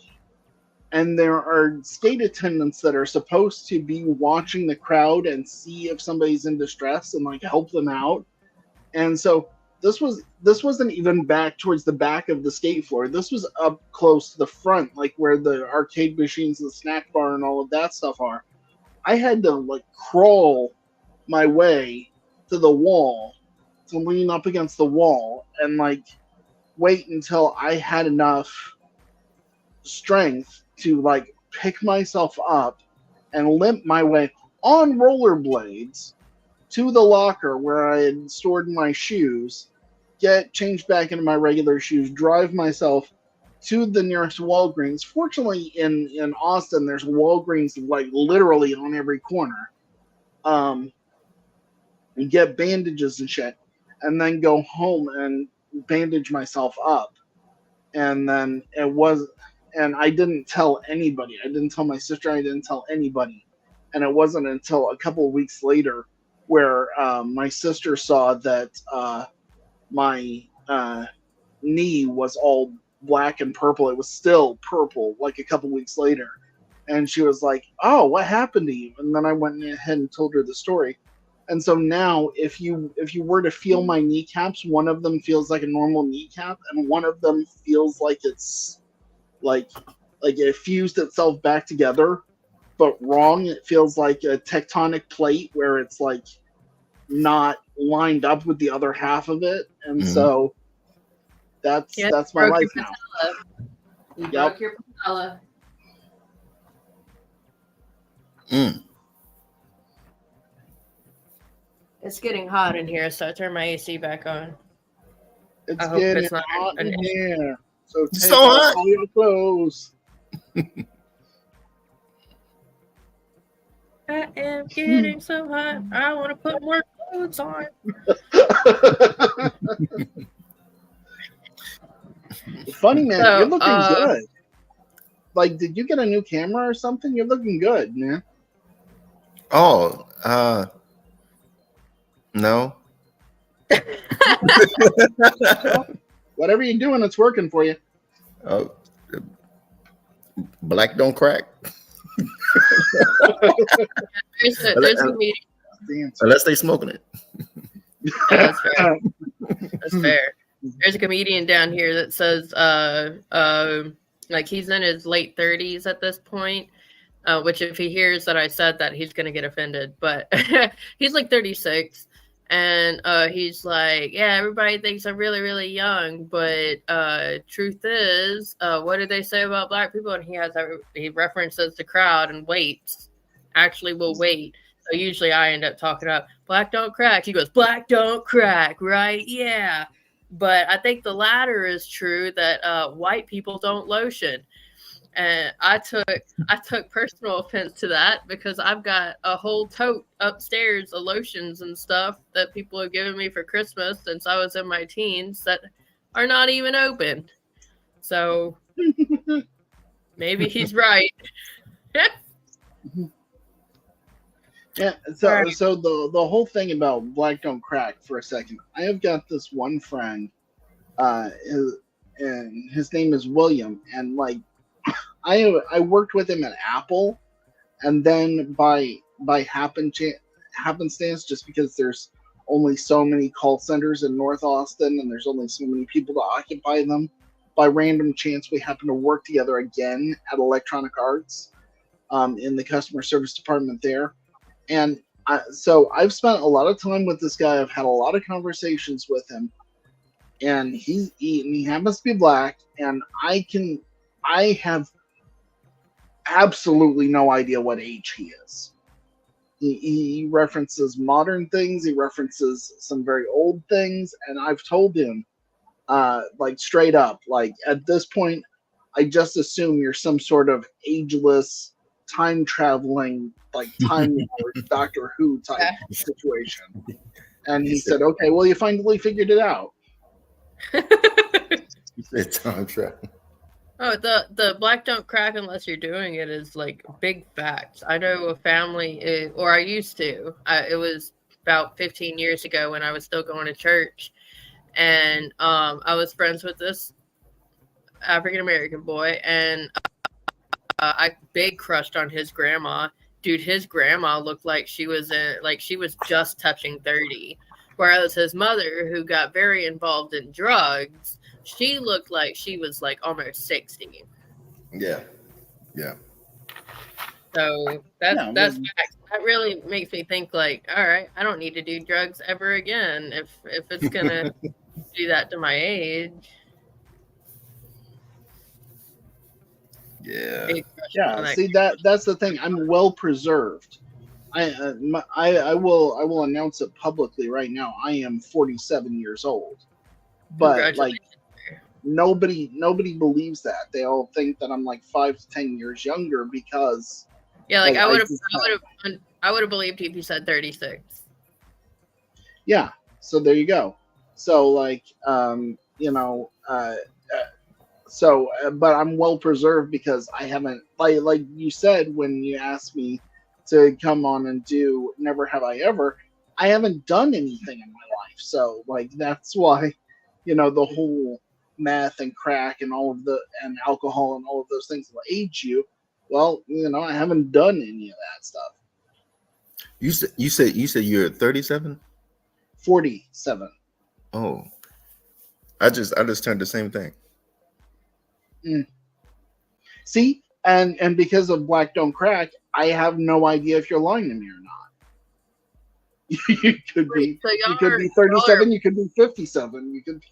And there are skate attendants that are supposed to be watching the crowd and see if somebody's in distress and help them out. And so this wasn't even back towards the back of the skate floor. This was up close to the front, like where the arcade machines, the snack bar, and all of that stuff are. I had to like crawl my way to the wall, to lean up against the wall, and like wait until I had enough strength to like pick myself up and limp my way on rollerblades to the locker where I had stored my shoes, get changed back into my regular shoes, drive myself to the nearest Walgreens. Fortunately, in Austin, there's Walgreens like literally on every corner. And get bandages and shit, and then go home and bandage myself up. And then and I didn't tell anybody. I didn't tell my sister. I didn't tell anybody. And it wasn't until a couple of weeks later where my sister saw that my knee was all black and purple. It was still purple like a couple weeks later. And she was like, "Oh, what happened to you?" And then I went ahead and told her the story. And so now if you were to feel my kneecaps, one of them feels like a normal kneecap and one of them feels like it's like it fused itself back together, but wrong. It feels like a tectonic plate where it's like not lined up with the other half of it. And so that's my life now. You broke your patella. It's getting hot in here, so I turned my AC back on. It's I hope getting it's not hot an in here. So take So off hot. all your clothes. I am getting so hot. I want to put more clothes on. Funny man, So, you're looking good. Like, did you get a new camera or something? You're looking good, man. Oh, no. Whatever you're doing, it's working for you. Oh, black don't crack There's a comedian. unless they smoking it. Yeah, that's fair. That's fair. There's a comedian down here that says, like he's in his late 30s at this point. Which if he hears that I said that, he's gonna get offended. But he's like 36, and he's like, yeah, everybody thinks I'm really, really young, but truth is, what did they say about black people? And he references the crowd and waits. Actually, will wait. So usually I end up talking about black don't crack. He goes, black don't crack, right? Yeah. But I think the latter is true, that white people don't lotion. And I took personal offense to that because I've got a whole tote upstairs of lotions and stuff that people have given me for Christmas since I was in my teens that are not even open. So maybe he's right. Yeah. So the whole thing about black don't crack, for a second, I have got this one friend, and his name is William, and like I worked with him at Apple, and then by happenstance, just because there's only so many call centers in North Austin and there's only so many people to occupy them, by random chance we happen to work together again at Electronic Arts, in the customer service department there. And so I've spent a lot of time with this guy. I've had a lot of conversations with him, and he happens to be black, and I have absolutely no idea what age he is. He references modern things. He references some very old things, and I've told him, like straight up, like at this point, I just assume you're some sort of ageless, time traveling, like Time Lord, Doctor Who type situation. And he said, "Okay, well, you finally figured it out." It's time travel. Oh, the black don't crack unless you're doing it is like big facts. I know a family, or I used to. It was about 15 years ago when I was still going to church, and I was friends with this African American boy, and I big crushed on his grandma. Dude, his grandma looked like she was just touching 30. Whereas his mother, who got very involved in drugs, she looked like she was like almost 60. Yeah. Yeah. So that's Yeah, that's well- facts. That really makes me think like, all right, I don't need to do drugs ever again if it's gonna do that to my age. Yeah. Big crush Yeah, on that. see that's the thing. I'm well preserved. I will announce it publicly right now. I am 47 years old. But like Congratulations. nobody believes that. They all think that I'm like 5 to 10 years younger because Yeah, like like, I would have just I would have believed you if you said 36. yeah. So there you go. So like but I'm well preserved because I haven't like you said when you asked me to come on and do Never Have I Ever, I haven't done anything in my life. So like that's why the whole meth and crack and and alcohol and all of those things will age you. Well, I haven't done any of that stuff. You said you're 37? 47. Oh. I just turned the same thing. See, and because of Black Don't Crack, I have no idea if you're lying to me or not. You could be. So You could be 37. You could be 57. You could.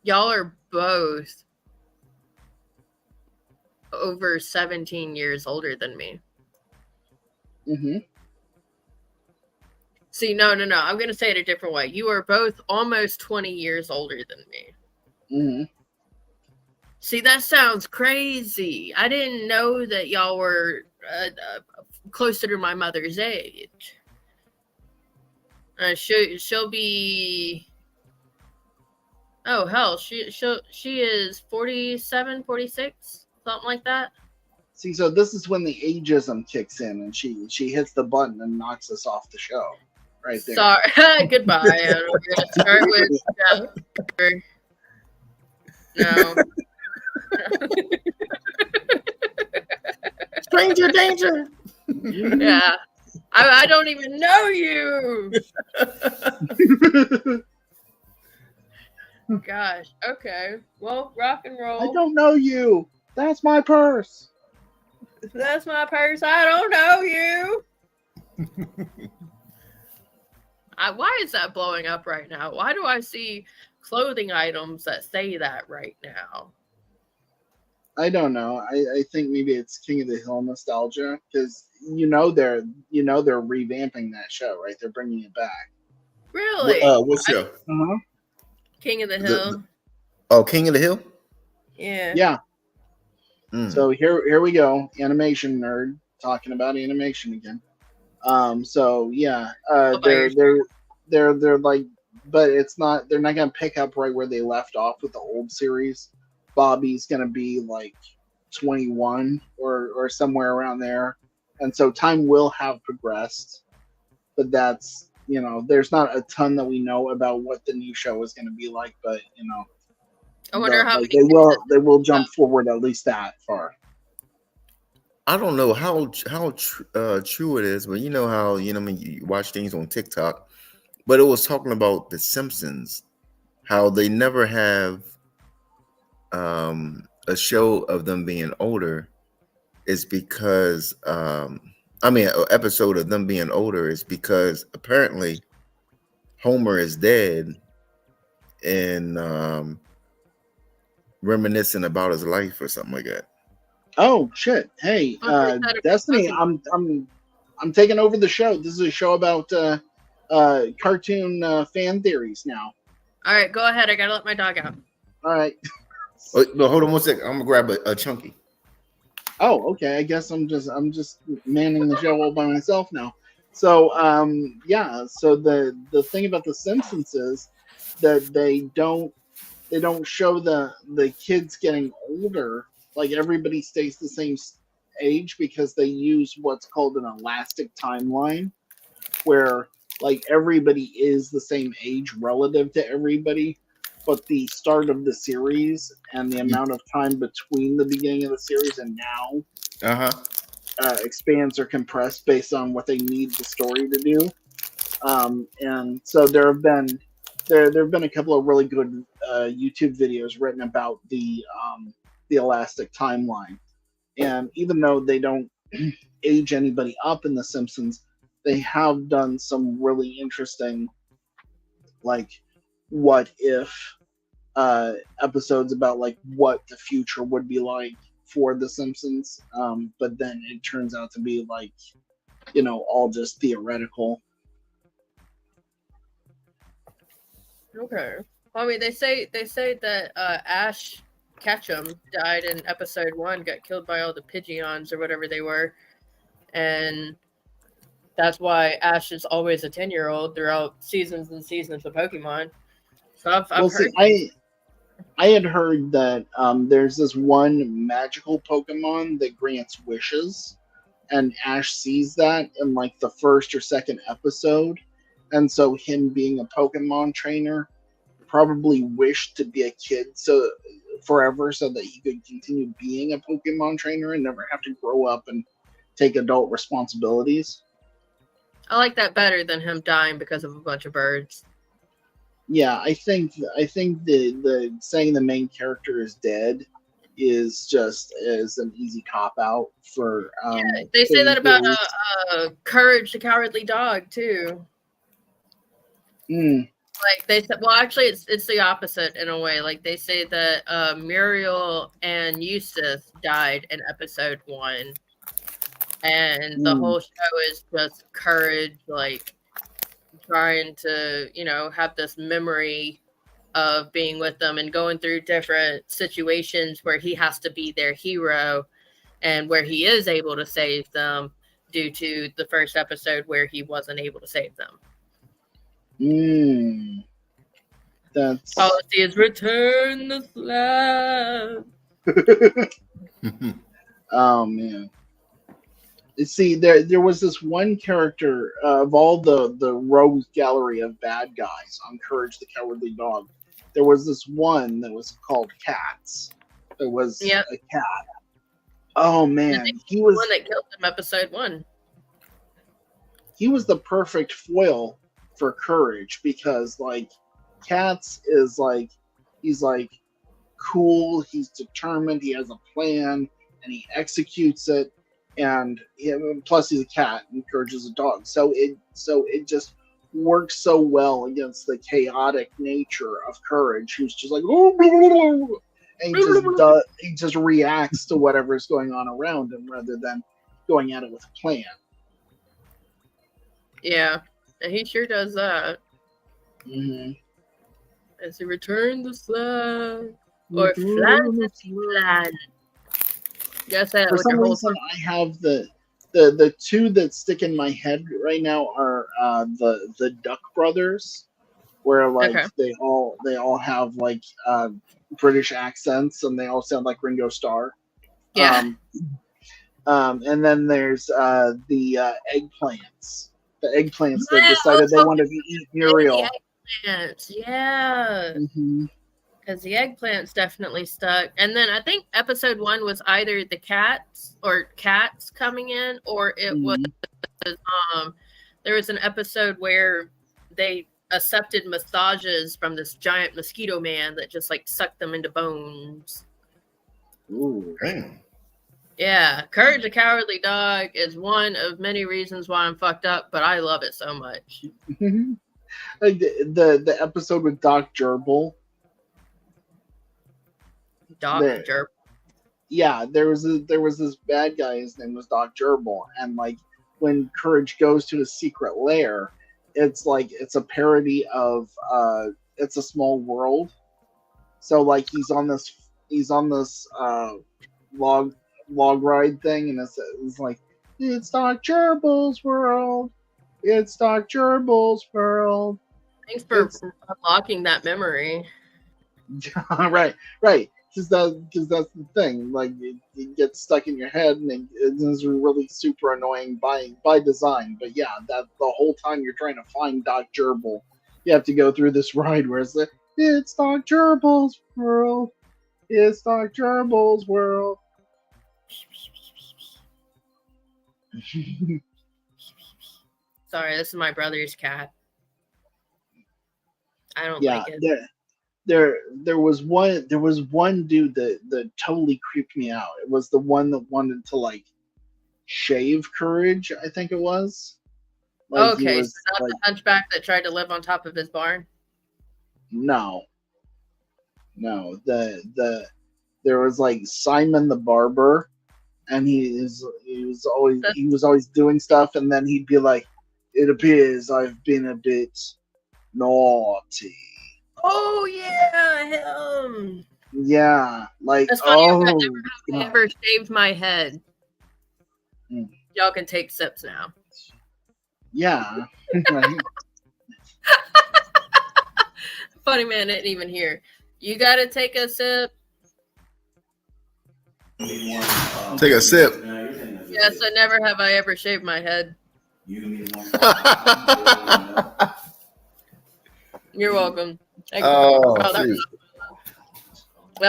Y'all are both over 17 years older than me. Mm-hmm. See, no. I'm going to say it a different way. You are both almost 20 years older than me. Mm-hmm. See, that sounds crazy. I didn't know that y'all were closer to my mother's age. She'll be. Oh hell, she is 47, 46, something like that. See, so this is when the ageism kicks in, and she hits the button and knocks us off the show, right there. Sorry, goodbye. We're gonna start with no. Stranger danger. Yeah, I don't even know you. Gosh. Okay. Well, rock and roll. I don't know you. That's my purse. That's my purse. I don't know you. Why is that blowing up right now? Why do I see clothing items that say that right now? I don't know. I think maybe it's King of the Hill nostalgia because they're revamping that show, right? They're bringing it back. Really? What show? Uh-huh. King of the Hill. King of the Hill? Yeah. Yeah. Mm. So here we go. Animation nerd talking about animation again. So yeah, they're like, but it's not. They're not gonna pick up right where they left off with the old series. Bobby's gonna be like 21 or somewhere around there, and so time will have progressed. But that's there's not a ton that we know about what the new show is gonna be like. But I wonder how they will jump forward at least that far. I don't know how true it is, but you know how you watch things on TikTok, but it was talking about The Simpsons, how they never have a show of them being older, is because an episode of them being older is because apparently Homer is dead and reminiscing about his life or something like that. Oh shit! Hey, Destiny, I'm taking over the show. This is a show about cartoon fan theories now. All right, go ahead. I gotta let my dog out. All right. No, hold on 1 second. I'm gonna grab a chunky. Oh, okay. I guess I'm just manning the show all by myself now. So yeah. So the thing about The Simpsons is that they don't show the kids getting older. Like everybody stays the same age because they use what's called an elastic timeline, where like everybody is the same age relative to everybody, but the start of the series and the amount of time between the beginning of the series and now expands or compressed based on what they need the story to do. And so there have been a couple of really good YouTube videos written about the elastic timeline. And even though they don't age anybody up in The Simpsons, they have done some really interesting, like, what if episodes about like what the future would be like for The Simpsons. But then it turns out to be like, all just theoretical. Okay. I mean, they say that Ash Ketchum died in episode 1, got killed by all the Pidgeons or whatever they were, and that's why Ash is always a 10-year-old throughout seasons and seasons of Pokemon. So I've Well, heard. see, I had heard that there's this one magical Pokemon that grants wishes, and Ash sees that in like the first or second episode, and so him being a Pokemon trainer probably wished to be a kid forever so that he could continue being a Pokemon trainer and never have to grow up and take adult responsibilities. I like that better than him dying because of a bunch of birds. Yeah, I think the saying the main character is dead is an easy cop out for They say that about Courage the Cowardly Dog too. Like they said, well, actually, it's the opposite in a way. Like they say that Muriel and Yusuf died in episode 1, and the whole show is just Courage, like trying to, have this memory of being with them and going through different situations where he has to be their hero, and where he is able to save them due to the first episode where he wasn't able to save them. That's policy is return the flag. Oh man. See, there was this one character of all the rogues gallery of bad guys on Courage the Cowardly Dog. There was this one that was called Cats. It was a cat. Oh man, he was the one that killed him episode 1. He was the perfect foil for Courage because like Cats is like he's like cool, he's determined, he has a plan, and he executes it. And plus he's a cat and Courage is a dog. So it just works so well against the chaotic nature of Courage, who's just like and he just reacts to whatever's going on around him rather than going at it with a plan. Yeah, and he sure does that. Mm-hmm. As he returned the flag or flag the flag. Yes, for some reason, I have the two that stick in my head right now are the Duck Brothers, where like they all have like British accents and they all sound like Ringo Starr. Yeah. And then there's the eggplants. The eggplants that decided they wanted to eat Muriel. The eggplants, yeah. Mm-hmm. Because the eggplants definitely stuck. And then I think episode 1 was either the cats coming in, or it was there was an episode where they accepted massages from this giant mosquito man that just like sucked them into bones. Ooh. Damn. Yeah, Courage the Cowardly Dog is one of many reasons why I'm fucked up, but I love it so much. Like the episode with Doc Gerbil. Gerbil. Yeah, there was this bad guy. His name was Doc Gerbil, and like when Courage goes to his secret lair, it's like it's a parody of It's a Small World. So like he's on this log ride thing, and it's like it's Doc Gerbil's world. It's Doc Gerbil's world. Thanks for unlocking that memory. right. Because that's the thing. Like it gets stuck in your head, and it is really super annoying by design. But yeah, that the whole time you're trying to find Doc Gerbil, you have to go through this ride where it's like, it's Doc Gerbil's world. It's Doc Gerbil's world. Sorry, this is my brother's cat. I don't Yeah, like it. there was one dude that totally creeped me out. It was the one that wanted to like shave Courage, I think it was. Like he Okay, was so not like, the hunchback that tried to live on top of his barn. no, there was like Simon the Barber, and he was always doing stuff, and then he'd be like, "It appears I've been a bit naughty." Oh yeah, him. Yeah, like That's funny. oh, I ever shaved my head. Mm. Y'all can take sips now. yeah. Funny man didn't even hear. You gotta take a sip. Take a sip. Yes, I never have I ever shaved my head. You're welcome. Oh, that shoot.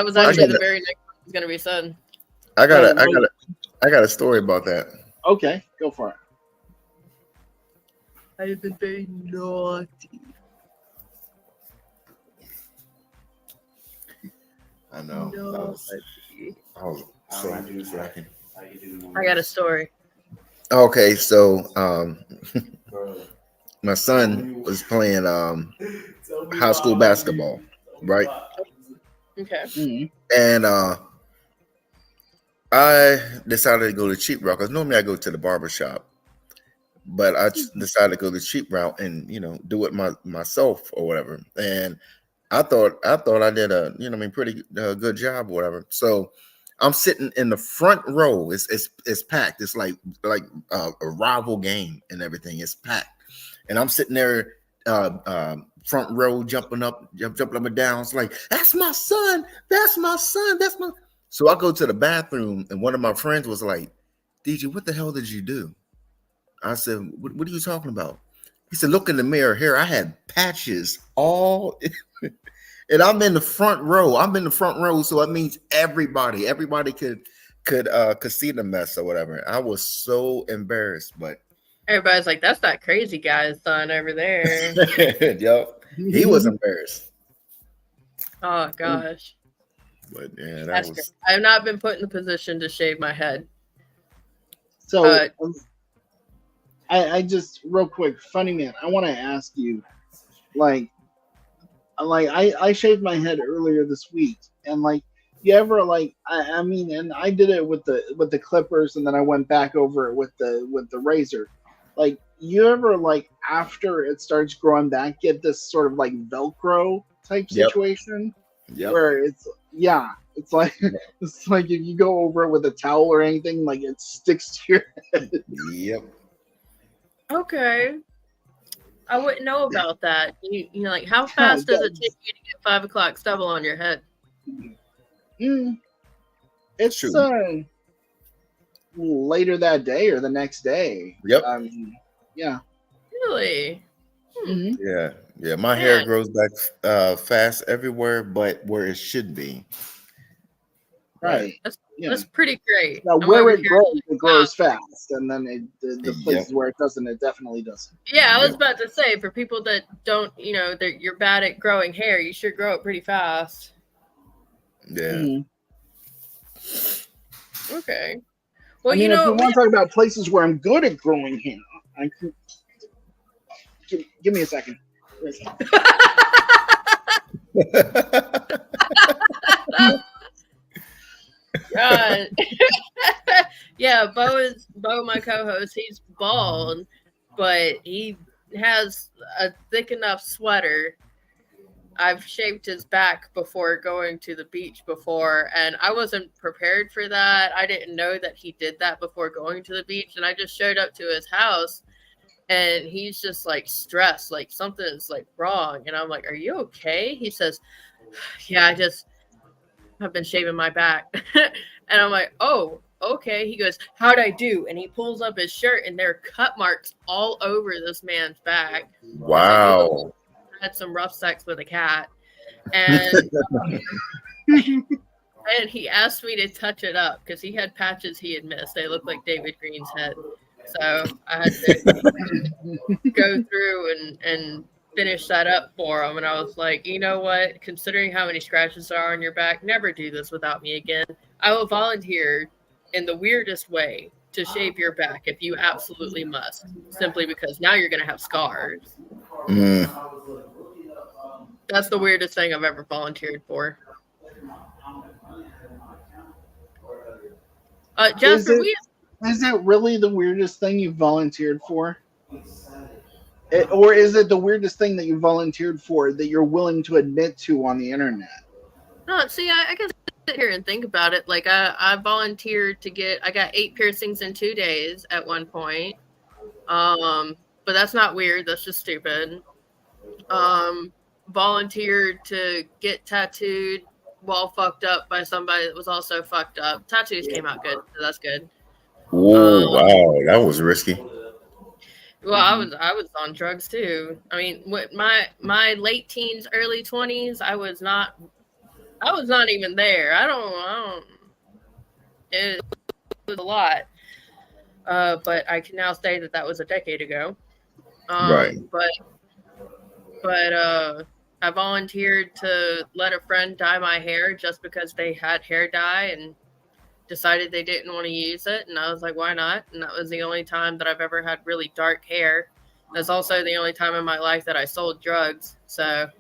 was actually got the it. very next one was gonna be said. I got a story about that. Okay, go for it. I have been very naughty. I know. I was so slacking. I got a story. Okay, so my son was playing high school basketball, right? Okay. Mhm. And I decided to go the cheap route because normally I go to the barber shop, but I decided to go the cheap route and do it myself or whatever. And I thought I did a pretty good job or whatever. So I'm sitting in the front row. It's packed. It's like a rival game and everything. It's packed, and I'm sitting there front row jumping up and down. It's like, that's my son. That's my son. That's my. So I go to the bathroom, and one of my friends was like, DJ, what the hell did you do? I said, what are you talking about? He said, look in the mirror. Here, I had patches all, and I'm in the front row. So that means everybody could see the mess or whatever. I was so embarrassed, but Everybody's like, that's that crazy guy's son over there. yep, he was embarrassed. Oh gosh. But yeah, That's great. I have not been put in the position to shave my head. So I just real quick, funny man, I want to ask you, like I shaved my head earlier this week, and like, you ever like I mean, and I did it with the clippers, and then I went back over it with the razor. Like, you ever like after it starts growing back, get this sort of like Velcro type situation? Yep. Where it's like if you go over it with a towel or anything, like it sticks to your head. Yep. Okay. I wouldn't know about that. You know, like, how fast does it take you to get 5 o'clock stubble on your head? It's true. Later that day or the next day. Yep. Yeah. Really? Mm-hmm. Yeah. My hair grows back fast everywhere, but where it should be. Right. That's pretty great. Now, where it grows fast, and then the places where it doesn't, it definitely doesn't. Yeah, I was about to say, for people that don't, you're bad at growing hair, you should grow it pretty fast. Yeah. Mm-hmm. Okay. Well, if you want to talk about places where I'm good at growing hair, I could give me a second. God. Yeah, Bo, my co-host, he's bald, but he has a thick enough sweater. I've shaved his back before going to the beach before, and I wasn't prepared for that. I didn't know that he did that before going to the beach, and I just showed up to his house, and he's just like stressed, like something's like wrong. And I'm like, are you okay? He says, yeah, I've been shaving my back. And I'm like, oh, okay. He goes, how'd I do? And he pulls up his shirt, and there are cut marks all over this man's back. Wow. I had some rough sex with a cat. And and he asked me to touch it up because he had patches he had missed. They looked like David Green's head. So I had to go through and finish that up for him. And I was like, you know what? Considering how many scratches there are on your back, never do this without me again. I will volunteer in the weirdest way to shave your back if you absolutely must, simply because now you're going to have scars. Mm. That's the weirdest thing I've ever volunteered for. Jasper, is it really the weirdest thing you volunteered for? Or is it the weirdest thing that you volunteered for that you're willing to admit to on the internet? No, see, I can sit here and think about it. Like, I volunteered I got 8 piercings in 2 days at one point. But that's not weird. That's just stupid. Volunteered to get tattooed while fucked up by somebody that was also fucked up. Tattoos came out good, so that's good. Oh, wow, that was risky. Well, I was on drugs too. I mean, with my late teens, early 20s, I was not even there. I don't. It was a lot. But I can now say that was a decade ago. Right. But I volunteered to let a friend dye my hair just because they had hair dye and decided they didn't want to use it. And I was like, why not? And that was the only time that I've ever had really dark hair. That's also the only time in my life that I sold drugs. So if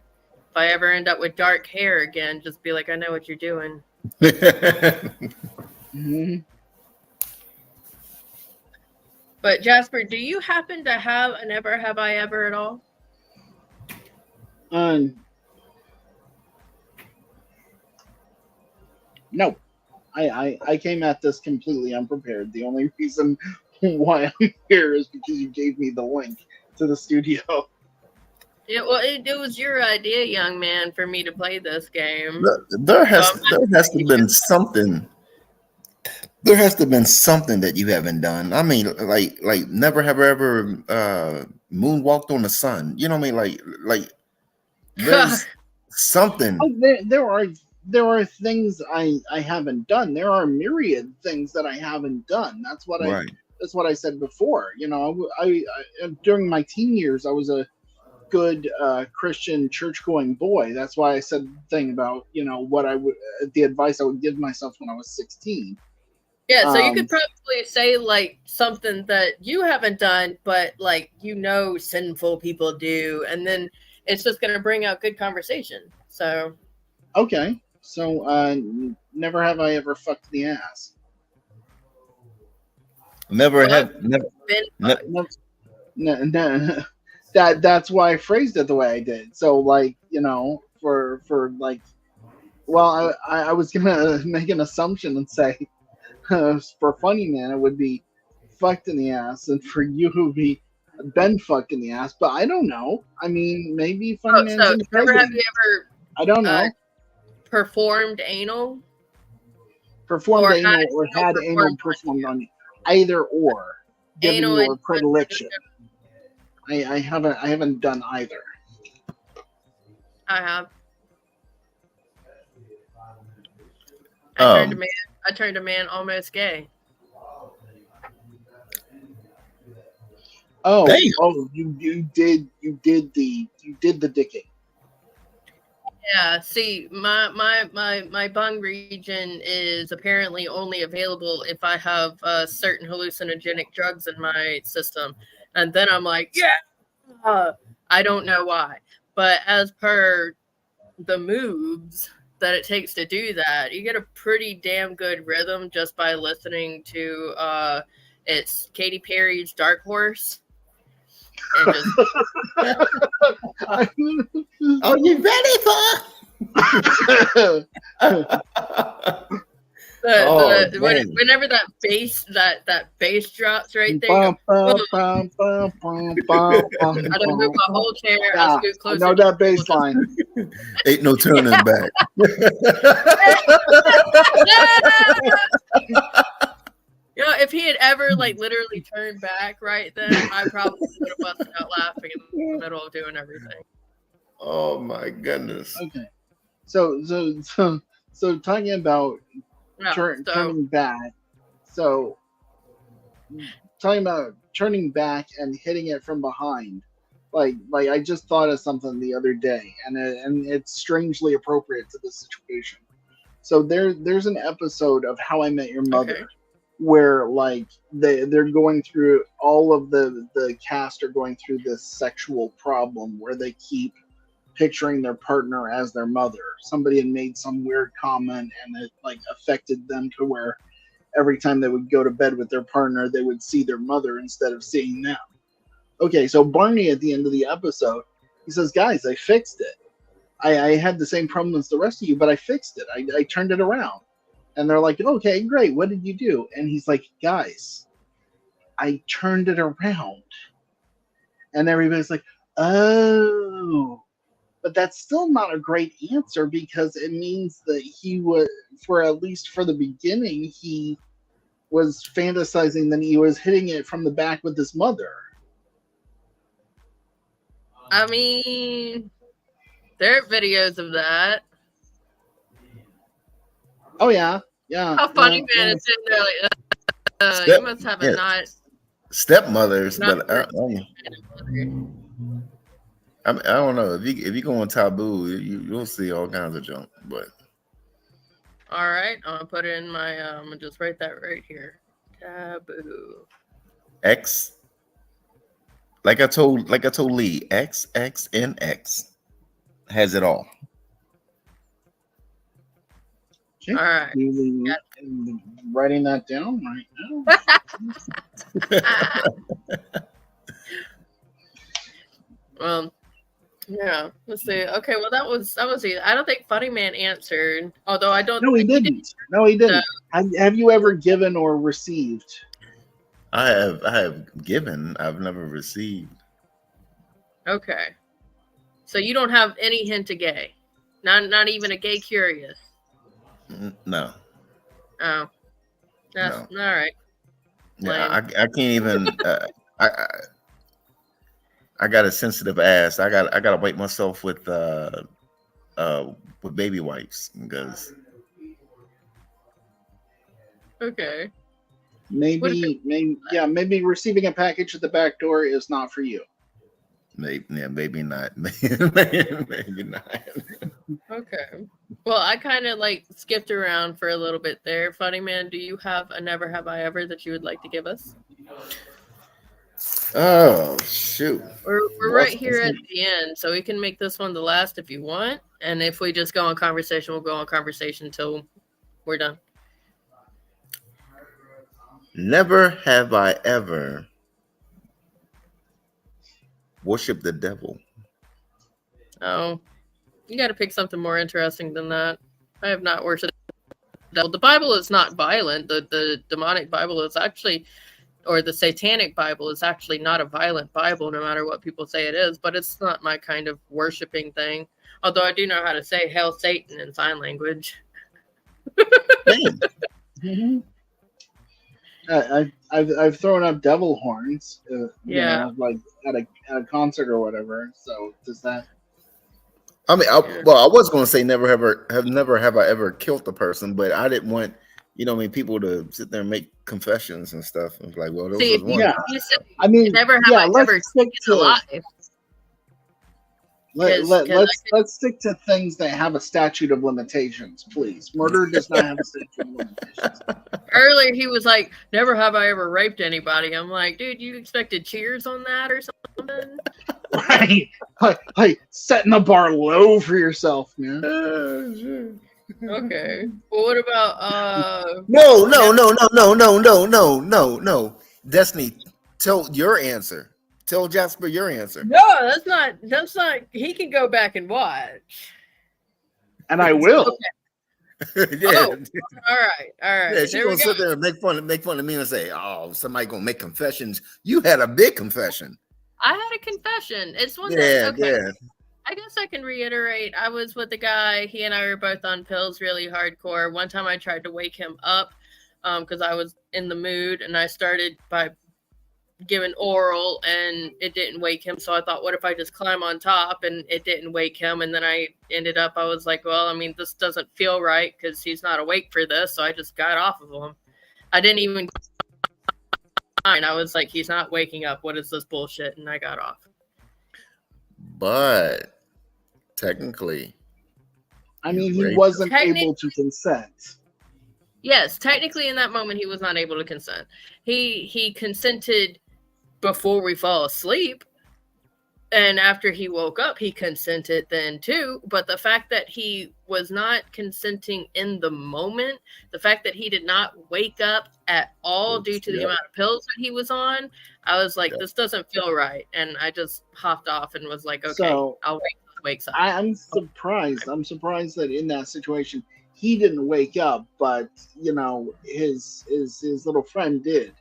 I ever end up with dark hair again, just be like, I know what you're doing. Mm-hmm. But Jasper, do you happen to have a never have I ever at all? No. I came at this completely unprepared. The only reason why I'm here is because you gave me the link to the studio. Yeah, well, it was your idea, young man, for me to play this game. There has to have been something. There has to have been something that you haven't done. I mean, like never have I ever moonwalked on the sun. You know what I mean? Like there's something. Oh, there are things I haven't done. There are myriad things that I haven't done. That's what I said before. You know, I during my teen years, I was a good Christian church-going boy. That's why I said the thing about, you know, the advice I would give myself when I was 16. Yeah, so you could probably say like something that you haven't done, but like, you know, sinful people do, and then it's just going to bring out good conversation. So okay, so never have I ever fucked the ass. That's why I phrased it the way I did. So like, you know, for like, well, I was gonna make an assumption and say, for Funny Man, it would be fucked in the ass, and for you, it would be been fucked in the ass. But I don't know. I mean, maybe Funny Man's so never have you ever? I don't know. Performed anal? Performed anal or had anal performed on you? Either or. Given your predilection. I haven't done either. I have. I turned a man almost gay. Oh, you did the dicking. Yeah, see, my bung region is apparently only available if I have certain hallucinogenic drugs in my system. And then I'm like, yeah! I don't know why. But as per the moves that it takes to do that, you get a pretty damn good rhythm just by listening to it's Katy Perry's Dark Horse. And just are you ready for? Whenever that bass drops right there, I don't move my whole chair. I scoot closer. No, that bass line. Ain't no turning back. You know, if he had ever like literally turned back right then, I probably would have busted out laughing in the middle of doing everything. Oh my goodness. Okay. So talking about turning back. So talking about turning back and hitting it from behind. Like I just thought of something the other day, and it's strangely appropriate to this situation. So there's an episode of How I Met Your Mother. Okay. Where like they're going through, all of the cast are going through this sexual problem where they keep picturing their partner as their mother. Somebody had made some weird comment and it like affected them to where every time they would go to bed with their partner, they would see their mother instead of seeing them. Okay, so Barney at the end of the episode, he says, guys, I fixed it. I had the same problem as the rest of you, but I fixed it. I turned it around. And they're like, okay, great. What did you do? And he's like, guys, I turned it around. And everybody's like, oh. But that's still not a great answer because it means that he was, for at least for the beginning, he was fantasizing that he was hitting it from the back with his mother. I mean, there are videos of that. Oh, yeah. Yeah. How funny, yeah, man! It's in there. Like, Step- you must have a yeah. not. Stepmothers, Not but I don't know if you go on Taboo, you'll see all kinds of junk. But All right, I'm gonna put it in my. I'm gonna just write that right here. Taboo. X, like I told Lee, X and X has it all. Okay. All right. Writing that down right now. Yeah. Let's see. Okay. Well, that was easy. I don't think Funny Man answered. Although I don't. No, he think didn't. No, he didn't. Have you ever given or received? I have given. I've never received. Okay. So you don't have any hint of gay. Not even a gay curious. No. Oh. That's all right. Yeah, I can't even. I got a sensitive ass. I got to wipe myself with baby wipes because. Okay. Maybe receiving a package at the back door is not for you. Maybe not. Maybe not. Okay. Well, I kind of like skipped around for a little bit there. Funny Man, do you have a never have I ever that you would like to give us? Oh shoot! We're right here at the end, so we can make this one the last if you want. And if we just go on conversation, we'll go on conversation until we're done. Never have I ever worshiped the devil. Oh, you got to pick something more interesting than that. I have not worshipped the devil. The Bible is not violent. The demonic Bible is actually, or the satanic Bible is actually not a violent Bible, no matter what people say it is. But it's not my kind of worshiping thing. Although I do know how to say "Hail Satan" in sign language. Mm-hmm. I've thrown up devil horns, like at a concert or whatever. So does that? I mean, I was going to say never have I ever killed a person, but I didn't want people to sit there and make confessions and stuff. And like, well, those was one. Yeah. I mean, never have I ever taken alive. Let's stick to things that have a statute of limitations, please. Murder does not have a statute of limitations. Earlier, he was like, "Never have I ever raped anybody." I'm like, dude, you expected cheers on that or something? Right? Like setting the bar low for yourself, man. Okay. Well, what about No. Destiny, tell your answer. Tell Jasper your answer. No, that's not. He can go back and watch. And I will. Okay. Yeah. Oh, all right. Yeah, she's gonna sit there and make fun of me and say, "Oh, somebody gonna make confessions." You had a big confession. I had a confession. It's one Yeah. I guess I can reiterate. I was with a guy. He and I were both on pills, really hardcore. One time I tried to wake him up because I was in the mood, and I started by giving oral, and it didn't wake him. So I thought, what if I just climb on top? And it didn't wake him. And then I was like, well, I mean, this doesn't feel right because he's not awake for this. So I just got off of him. I didn't even fine. I was like, he's not waking up. What is this bullshit? And I got off. But technically, I You mean, he raped wasn't Technically- able to consent. Yes, technically in that moment he was not able to consent. He consented before we fall asleep. And after he woke up, he consented then too. But the fact that he was not consenting in the moment, the fact that he did not wake up at all due to the Yep. amount of pills that he was on, I was like, Yep. this doesn't feel right. And I just hopped off and was like, okay, So- I'll wait till he wakes up. I'm surprised. I'm surprised that in that situation he didn't wake up, but you know, his little friend did.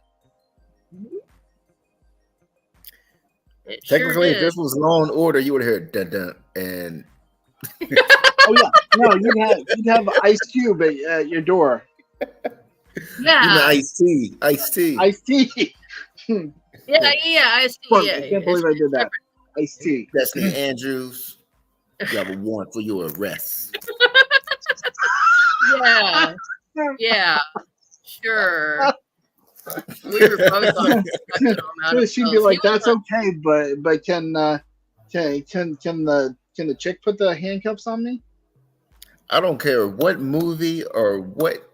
It sure technically, if did. this was Law and Order, you would have heard dun dun and Oh yeah, no, you'd have Ice Cube at your door. Yeah, Ice T. Ice T. yeah, I see. Fuck, Yeah, I can't believe I did that. Ice T. Destiny Andrews. You have a warrant for your arrest. Yeah, yeah, sure. We were both on. So she'd be like, "That's okay, but can the chick put the handcuffs on me?" I don't care what movie or what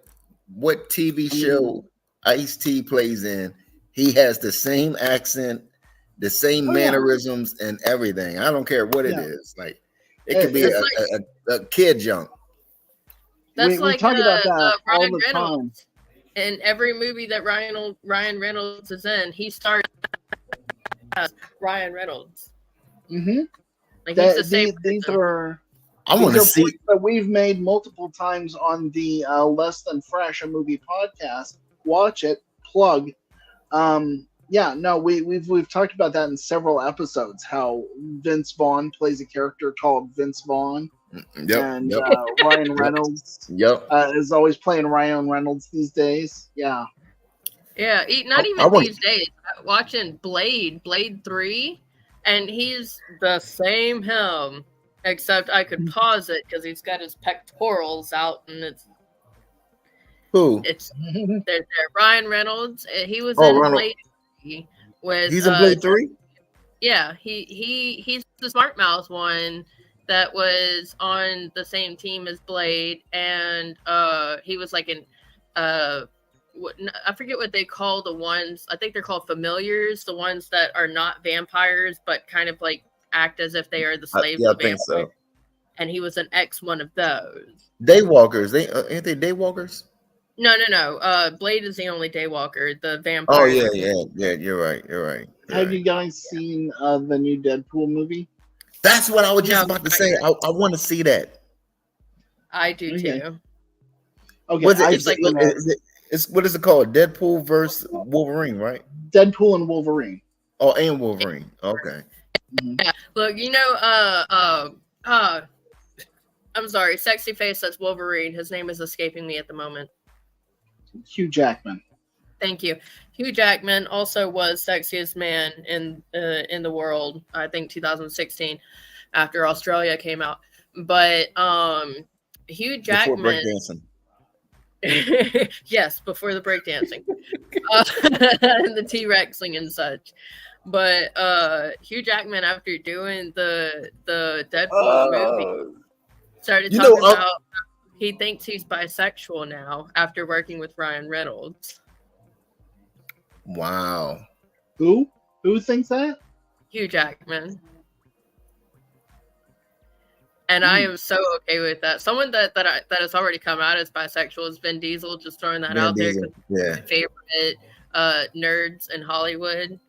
TV show Ice-T plays in. He has the same accent, the same Oh, yeah. mannerisms, and everything. I don't care what it Yeah. is. Like it could be It's a kid junk. That's we like talk about that all Ryan the Reynolds. In every movie that Ryan Reynolds is in, he starts as Ryan Reynolds. Mm-hmm. Like he's the same. These person. are I want to these are see. points that we've made multiple times on the Less Than Fresh, a movie podcast. Watch it. Plug. Yeah, no, we've talked about that in several episodes. How Vince Vaughn plays a character called Vince Vaughn, and Ryan Reynolds Yep. is always playing Ryan Reynolds these days. Yeah, Yeah, not I even want- these days. Watching Blade 3, and he's the same him, except I could pause it because he's got his pectorals out, and Who? it's they're Ryan Reynolds. He was Oh, in Ronald. Blade 3 with He's in Blade 3? Yeah, he's the smart mouth one that was on the same team as Blade, and he was like in I forget what they call the ones. I think they're called familiars, the ones that are not vampires but kind of like act as if they are the slaves Yeah, I of think vampires. so. And he was an ex one of those. Daywalkers. Ain't they Daywalkers? No. Blade is the only daywalker. The vampire. Oh yeah. You're right. have you guys seen the new Deadpool movie? That's what I was just No, about to say. I want to see that. I do Okay. too. Okay, What's it? I've It's, seen it. it's what is it called? Deadpool versus Wolverine, right? Deadpool and Wolverine. Oh, and Wolverine. Okay. Mhm. Look, I'm sorry, sexy face. That's Wolverine. His name is escaping me at the moment. Hugh Jackman. Thank you. Hugh Jackman also was sexiest man in the world. I think 2016, after Australia came out. But Hugh Before Jackman. breakdancing. Yes, before the breakdancing, and the T-Rexing and such. But Hugh Jackman, after doing the Deadpool movie, started You talking know, about he thinks he's bisexual now after working with Ryan Reynolds. Wow. Who thinks that? Hugh Jackman. And I am so okay with that. Someone that has already come out as bisexual is Vin Diesel. Just throwing that Vin out there. Diesel, 'Cause yeah. my favorite nerds in Hollywood.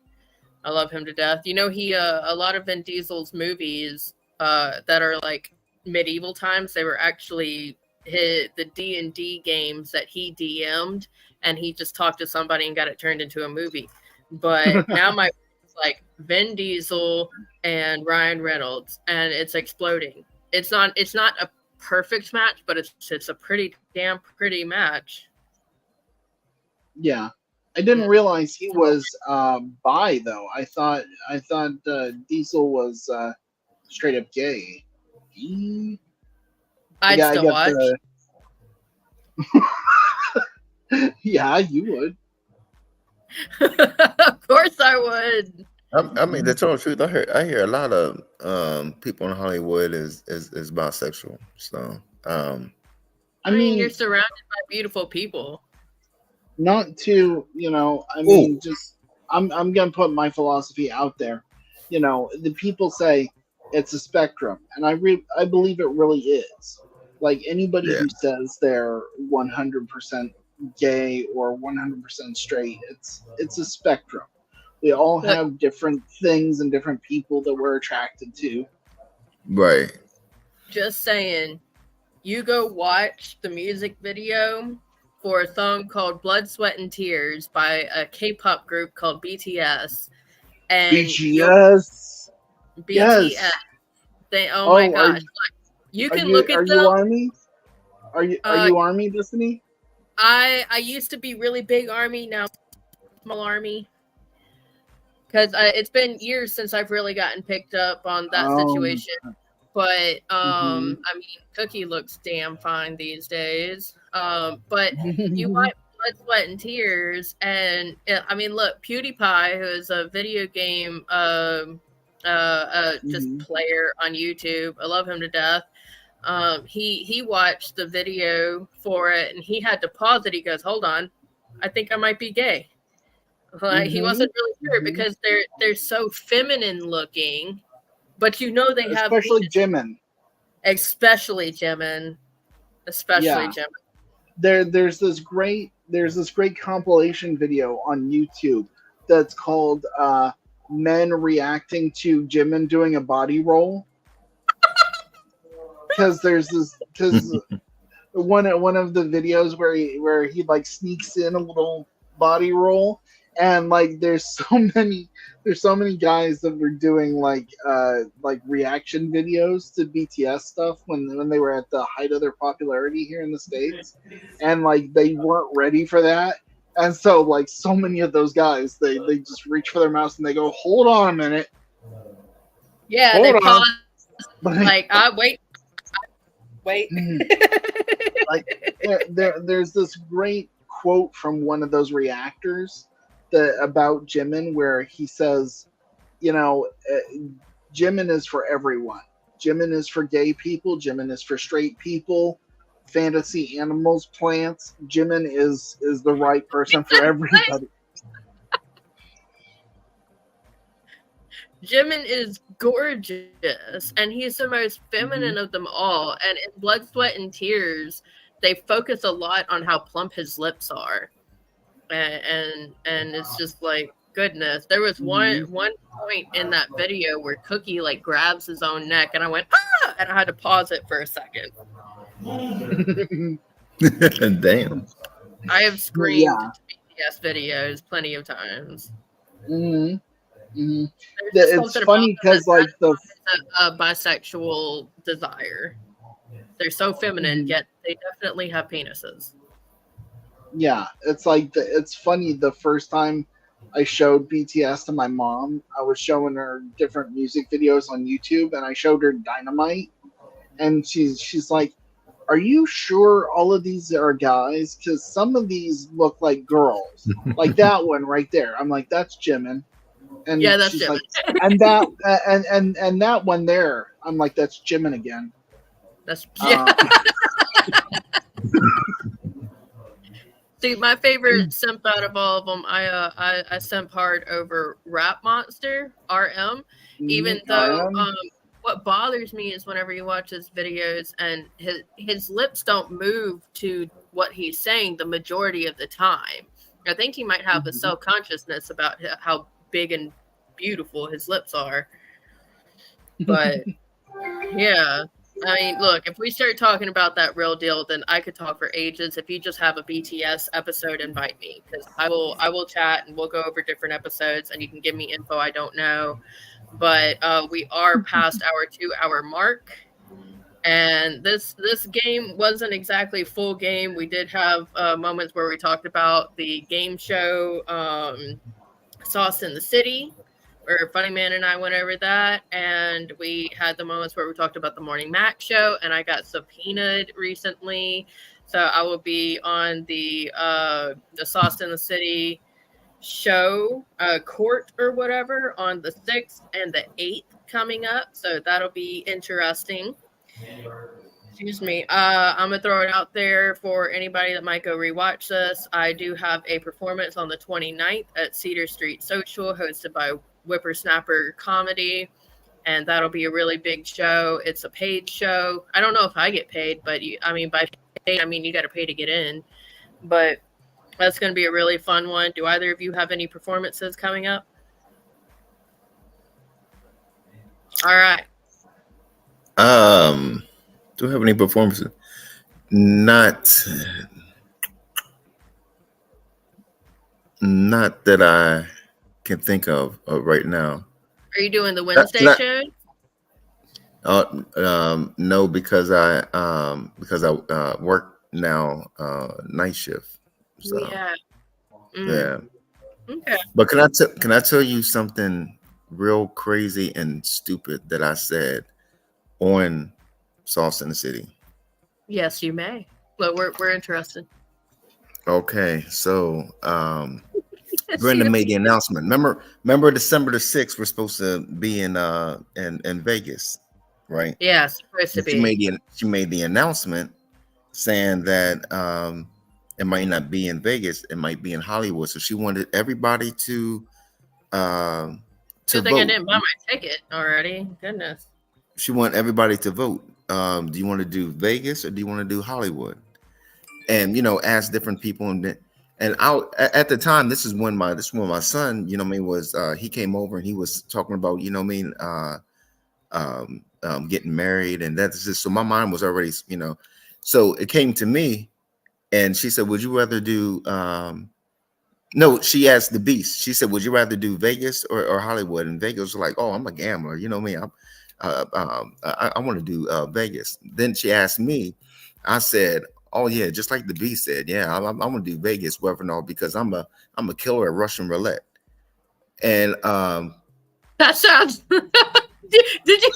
I love him to death. You know, he a lot of Vin Diesel's movies that are like medieval times, they were actually the D&D games that he DM'd, and he just talked to somebody and got it turned into a movie. But now my like Vin Diesel and Ryan Reynolds, and it's exploding. It's not a perfect match, but it's a pretty damn pretty match. Yeah, I didn't realize he was bi though. I thought Diesel was straight up gay. I'd Yeah, I still got watch. Yeah, you would. Of course I would. I mean, to tell the truth, I hear a lot of people in Hollywood is bisexual. So I I mean, you're mean, surrounded by beautiful people. not to, I mean, just I'm gonna put my philosophy out there. The people say it's a spectrum, and I believe it really is. Like anybody yeah, who says they're 100% gay or 100% straight, it's a spectrum. We all Look, have different things and different people that we're attracted to. right. just saying, you go watch the music video for a song called Blood, Sweat, and Tears by a K-pop group called BTS. And you'll BGS, BTS, yes. oh my Oh, gosh. Look, you are can you look are at you them. army? Are Uh, you army, Destiny? I used to be really big army, now small army. Because it's been years since I've really gotten picked up on that Oh, situation. But hmm I mean, Cookie looks damn fine these days. But you watch Blood, Sweat, and Tears, and I mean, look, PewDiePie, who is a video game just player on YouTube, I love him to death. He watched the video for it, and he had to pause it. He goes, "Hold on, I think I might be gay." Like he wasn't really sure because they're so feminine looking, but they have especially penis, Jimin. especially Jimin, especially Yeah, Jimin. there's this great compilation video on YouTube that's called "Men Reacting to Jimin Doing a Body Roll." Because one of the videos where he like sneaks in a little body roll, and like there's so many guys that were doing like reaction videos to BTS stuff when they were at the height of their popularity here in the States, and like they weren't ready for that. And so like so many of those guys they just reach for their mouse and they go, hold on a minute, Yeah, they hold on. pause. Like, wait. Like there's this great quote from one of those reactors about Jimin where he says, Jimin is for everyone. Jimin is for gay people. Jimin is for straight people. Fantasy animals, plants. Jimin is the right person for everybody. Jimin is gorgeous, and he's the most feminine of them all. And in Blood, Sweat, and Tears, they focus a lot on how plump his lips are, and it's just like goodness. There was one point in that video where Cookie like grabs his own neck, and I went and I had to pause it for a second. Damn. I have screamed BTS videos plenty of times. It's funny because like a bisexual desire. They're so feminine, yet they definitely have penises. Yeah, it's like it's funny. The first time I showed BTS to my mom, I was showing her different music videos on YouTube, and I showed her Dynamite, and she's like, "Are you sure all of these are guys? Because some of these look like girls, like that one right there." I'm like, "That's Jimin." And yeah, that's she's Jimin. like, and that and that one there, I'm like, that's Jimin again. That's See, my favorite simp out of all of them, I simp hard over Rap Monster RM. Even though what bothers me is whenever you watch his videos and his lips don't move to what he's saying the majority of the time. I think he might have a self-consciousness about how big and beautiful his lips are. But yeah, I mean, look, if we start talking about that real deal, then I could talk for ages. If you just have a BTS episode, invite me, because I will chat and we'll go over different episodes and you can give me info I don't know. But we are past our 2-hour mark. And this game wasn't exactly full game. We did have moments where we talked about the game show Sauce in the City, where Funny Man and I went over that. And we had the moments where we talked about the Morning Mac show. And I got subpoenaed recently. So I will be on the Sauce in the City show, court or whatever, on the 6th and the 8th coming up. So that'll be interesting. Excuse me. I'm gonna throw it out there for anybody that might go rewatch this. I do have a performance on the 29th at Cedar Street Social, hosted by Whippersnapper Comedy, and that'll be a really big show. It's a paid show. I don't know if I get paid, but by paid, I mean you got to pay to get in. But that's going to be a really fun one. Do either of you have any performances coming up? All right. Do I have any performances? Not that I can think of right now. Are you doing the Wednesday show? No, because I work now night shift. So Yeah. yeah. Okay. But can I tell you something real crazy and stupid that I said on Sauce in the City? Yes, you may. But we're interested. Okay, so Brenda made the announcement. Remember December the 6th, we're supposed to be in Vegas, right? Yeah, supposed to be. She made the announcement saying that it might not be in Vegas, it might be in Hollywood. So she wanted everybody to Good thing vote. I didn't buy my ticket already. Goodness. She wanted everybody to vote. Do you want to do Vegas or do you want to do Hollywood? And ask different people. And at the time, this is when my son, was he came over and he was talking about, getting married, and that's just, so my mind was already, so it came to me, and she said, would you rather do no, she asked the Beast. She said, would you rather do Vegas or Hollywood? And Vegas was like, oh, I'm a gambler, I want to do Vegas. Then she asked me, I said, oh yeah, just like the Beast said, yeah, I'm gonna do Vegas, whether or not, because I'm a killer at Russian roulette. And that sounds did you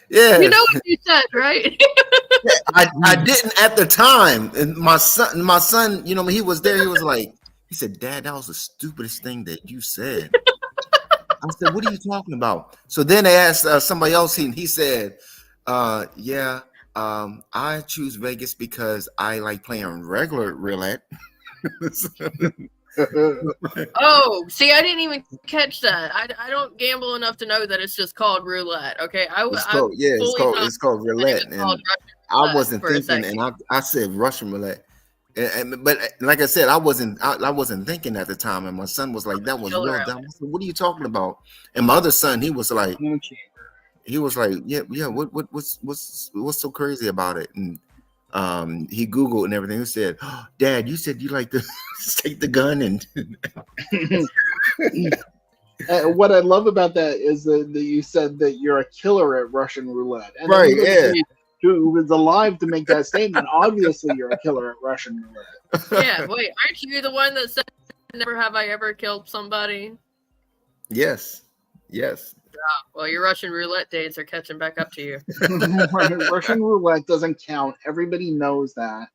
yeah, you know what you said, right? I didn't at the time. And my son, he was there, he said, Dad, that was the stupidest thing that you said. I said, what are you talking about? So then they asked somebody else, and he said, yeah, I choose Vegas because I like playing regular roulette. Oh, see, I didn't even catch that. I don't gamble enough to know that it's just called roulette. Okay, it's called roulette, and I wasn't thinking, and I said Russian roulette. But like I said, I wasn't thinking at the time, and my son was like, "That was real dumb." I said, what are you talking about? And my other son, he was like, "Yeah, what's so crazy about it?" And he Googled and everything. He said, oh, "Dad, you said you like to take the gun and." What I love about that is that you said that you're a killer at Russian roulette, and right? Yeah. Who was alive to make that statement? Obviously, you're a killer at Russian roulette. Yeah, wait, aren't you the one that said, "Never have I ever killed somebody"? Yes. Yeah, well, your Russian roulette days are catching back up to you. Russian roulette doesn't count. Everybody knows that.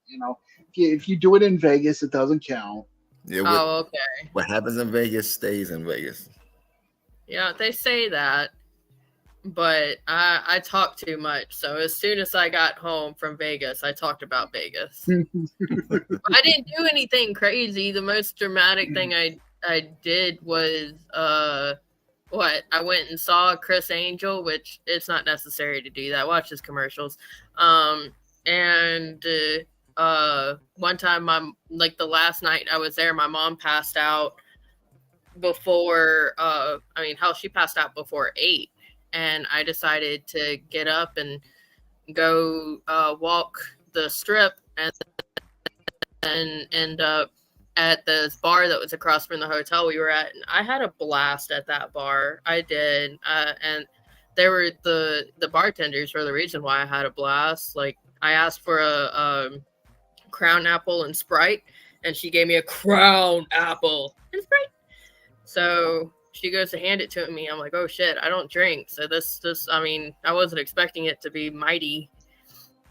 If you do it in Vegas, it doesn't count. Yeah. Okay. What happens in Vegas stays in Vegas. Yeah, they say that. But I talk too much. So as soon as I got home from Vegas, I talked about Vegas. I didn't do anything crazy. The most dramatic thing I did was I went and saw Chris Angel, which it's not necessary to do that. Watch his commercials. And one time, the last night I was there, my mom passed out before. She passed out before 8. And I decided to get up and go walk the strip and end up at this bar that was across from the hotel we were at. And I had a blast at that bar. I did. And they were the bartenders were the reason why I had a blast. Like, I asked for a Crown Apple and Sprite, and she gave me a Crown Apple and Sprite. So she goes to hand it to me. I'm like, oh shit, I don't drink. So this, I wasn't expecting it to be mighty.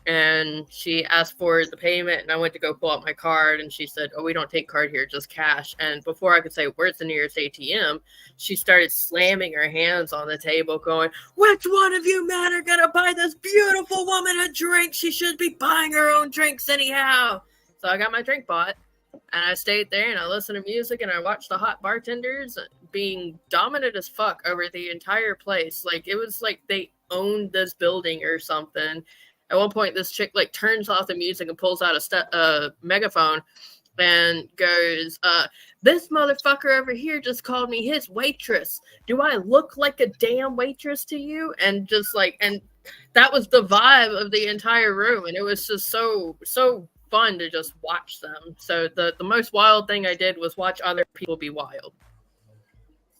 and she asked for the payment, and I went to go pull out my card, and she said, "Oh, we don't take card here, just cash." And before I could say, "Where's the nearest ATM?" she started slamming her hands on the table, going, "Which one of you men are gonna buy this beautiful woman a drink? She should be buying her own drinks anyhow." So I got my drink bought, and I stayed there, and I listened to music, and I watched the hot bartenders being dominant as fuck over the entire place. Like, it was like they owned this building or something. At one point, this chick like turns off the music and pulls out a megaphone and goes, "This motherfucker over here just called me his waitress. Do I look like a damn waitress to you?" And just like, and that was the vibe of the entire room, and it was just so fun to just watch them. So the most wild thing I did was watch other people be wild.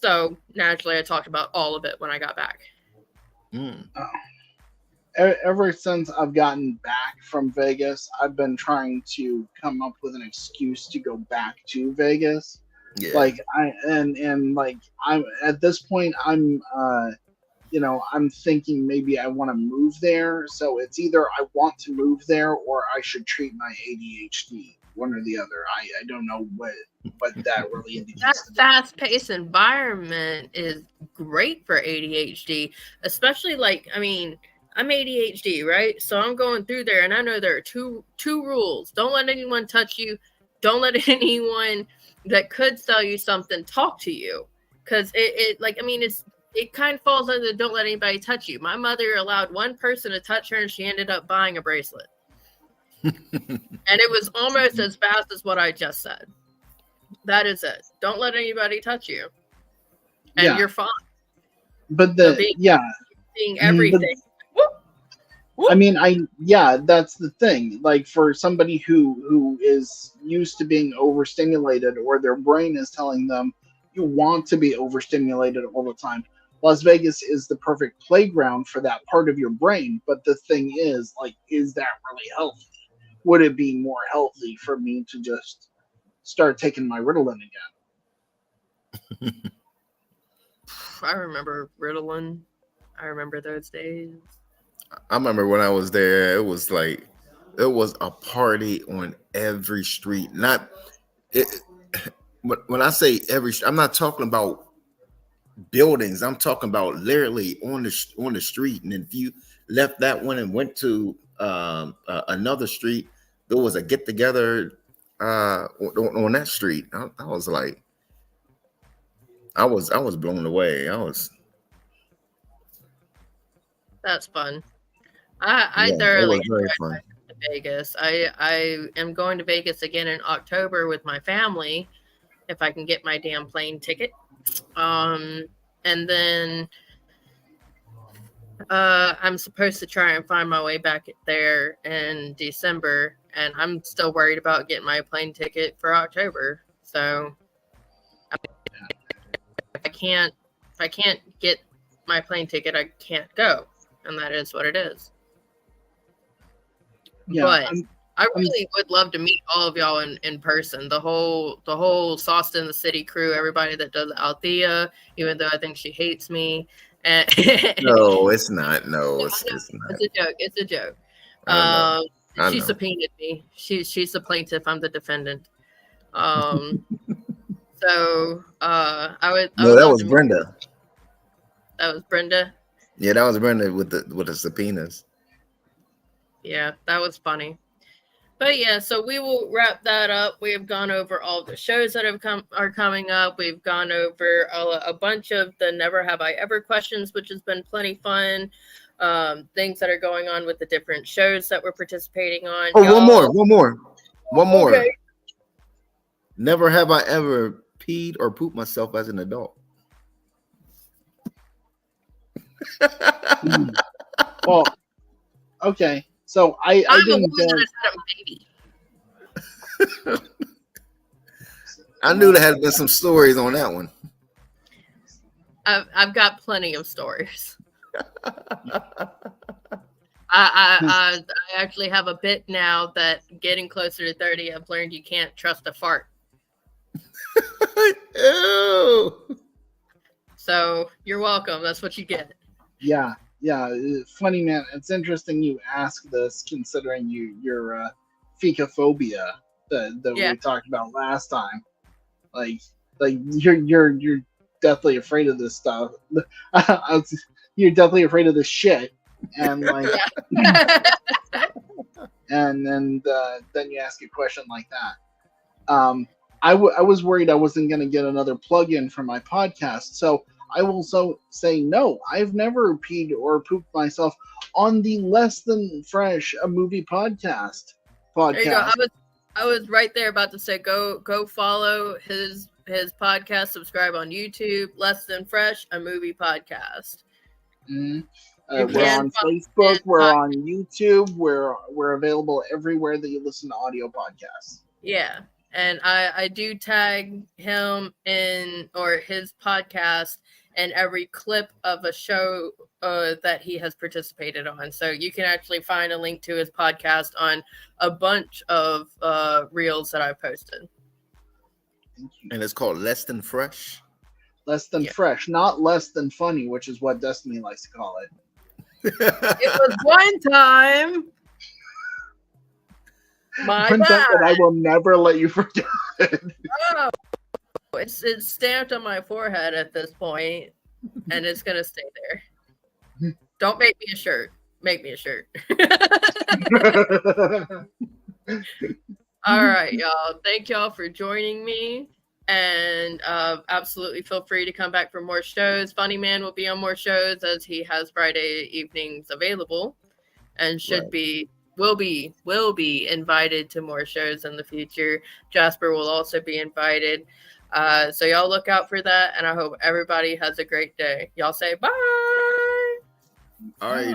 So naturally, I talked about all of it when I got back. Ever since I've gotten back from Vegas, I've been trying to come up with an excuse to go back to Vegas. Yeah. Like I'm at this point, I'm thinking maybe I want to move there. So it's either I want to move there or I should treat my ADHD. One or the other. I don't know what that really indicates. That fast-paced environment is great for ADHD, especially like, I mean, I'm ADHD, right? So I'm going through there, and I know there are two rules. Don't let anyone touch you. Don't let anyone that could sell you something talk to you, because it kind of falls under the don't let anybody touch you. My mother allowed one person to touch her, and she ended up buying a bracelet. And it was almost as fast as what I just said. That is it. Don't let anybody touch you, and you're fine. But being everything. I mean, that's the thing. Like, for somebody who is used to being overstimulated, or their brain is telling them you want to be overstimulated all the time, Las Vegas is the perfect playground for that part of your brain. But the thing is, like, is that really healthy? Would it be more healthy for me to just start taking my Ritalin again? I remember Ritalin. I remember those days. I remember when I was there, it was a party on every street. When I say every, I'm not talking about buildings. I'm talking about literally on the street. And if you left that one and went to another street, there was a get together on that street. I was like, I was blown away. That's fun. I thoroughly enjoyed Vegas. I am going to Vegas again in October with my family, if I can get my damn plane ticket. And then I'm supposed to try and find my way back there in December, and I'm still worried about getting my plane ticket for October. So if I can't get my plane ticket, I can't go, and that is what it is. Yeah, but I really would love to meet all of y'all in person. The whole Sauce in the City crew, everybody that does Althea, even though I think she hates me. And no, it's not. No, it's not. It's a joke. It's a joke. She subpoenaed me. She's the plaintiff. I'm the defendant. So I would. No, that was Brenda. That was Brenda. Yeah, that was Brenda with the subpoenas. Yeah, that was funny. But yeah, so we will wrap that up. We have gone over all the shows that are coming up. We've gone over a bunch of the Never Have I Ever questions, which has been plenty fun. Things that are going on with the different shows that we're participating on. Oh, one more. Okay. Never have I ever peed or pooped myself as an adult. Well, okay. So I didn't. I knew there had been some stories on that one. I've got plenty of stories. I actually have a bit now that getting closer to 30, I've learned you can't trust a fart. Ew. So you're welcome. That's what you get. Yeah. funny man. It's interesting you ask this, considering your fecophobia that Yeah. we talked about last time. Like you're deathly afraid of this stuff. You're deathly afraid of this shit, and like, and then you ask a question like that. I was worried I wasn't going to get another plug-in for my podcast, so I will say no. I've never peed or pooped myself on the Less Than Fresh a movie podcast. There you go. I was right there about to say go follow his podcast, subscribe on YouTube, Less Than Fresh, a movie podcast. Mm-hmm. You We're can on follow Facebook. his We're pod- on YouTube. We're available everywhere that you listen to audio podcasts. Yeah. And I do tag him in or his podcast in every clip of a show that he has participated on. So you can actually find a link to his podcast on a bunch of reels that I posted. Thank you. And it's called Less Than Fresh. Less than Yeah. fresh, not less than funny, which is what Destiny likes to call it. It was one time. My One thing that I bad. will never let you forget. Oh, it's stamped on my forehead at this point, and it's gonna stay there. Don't make me a shirt. Make me a shirt. All right, y'all. Thank y'all for joining me. And absolutely feel free to come back for more shows. Funny Man will be on more shows as he has Friday evenings available, and will be invited to more shows in the future. Jasper will also be invited. So y'all look out for that, and I hope everybody has a great day. Y'all say bye. All right.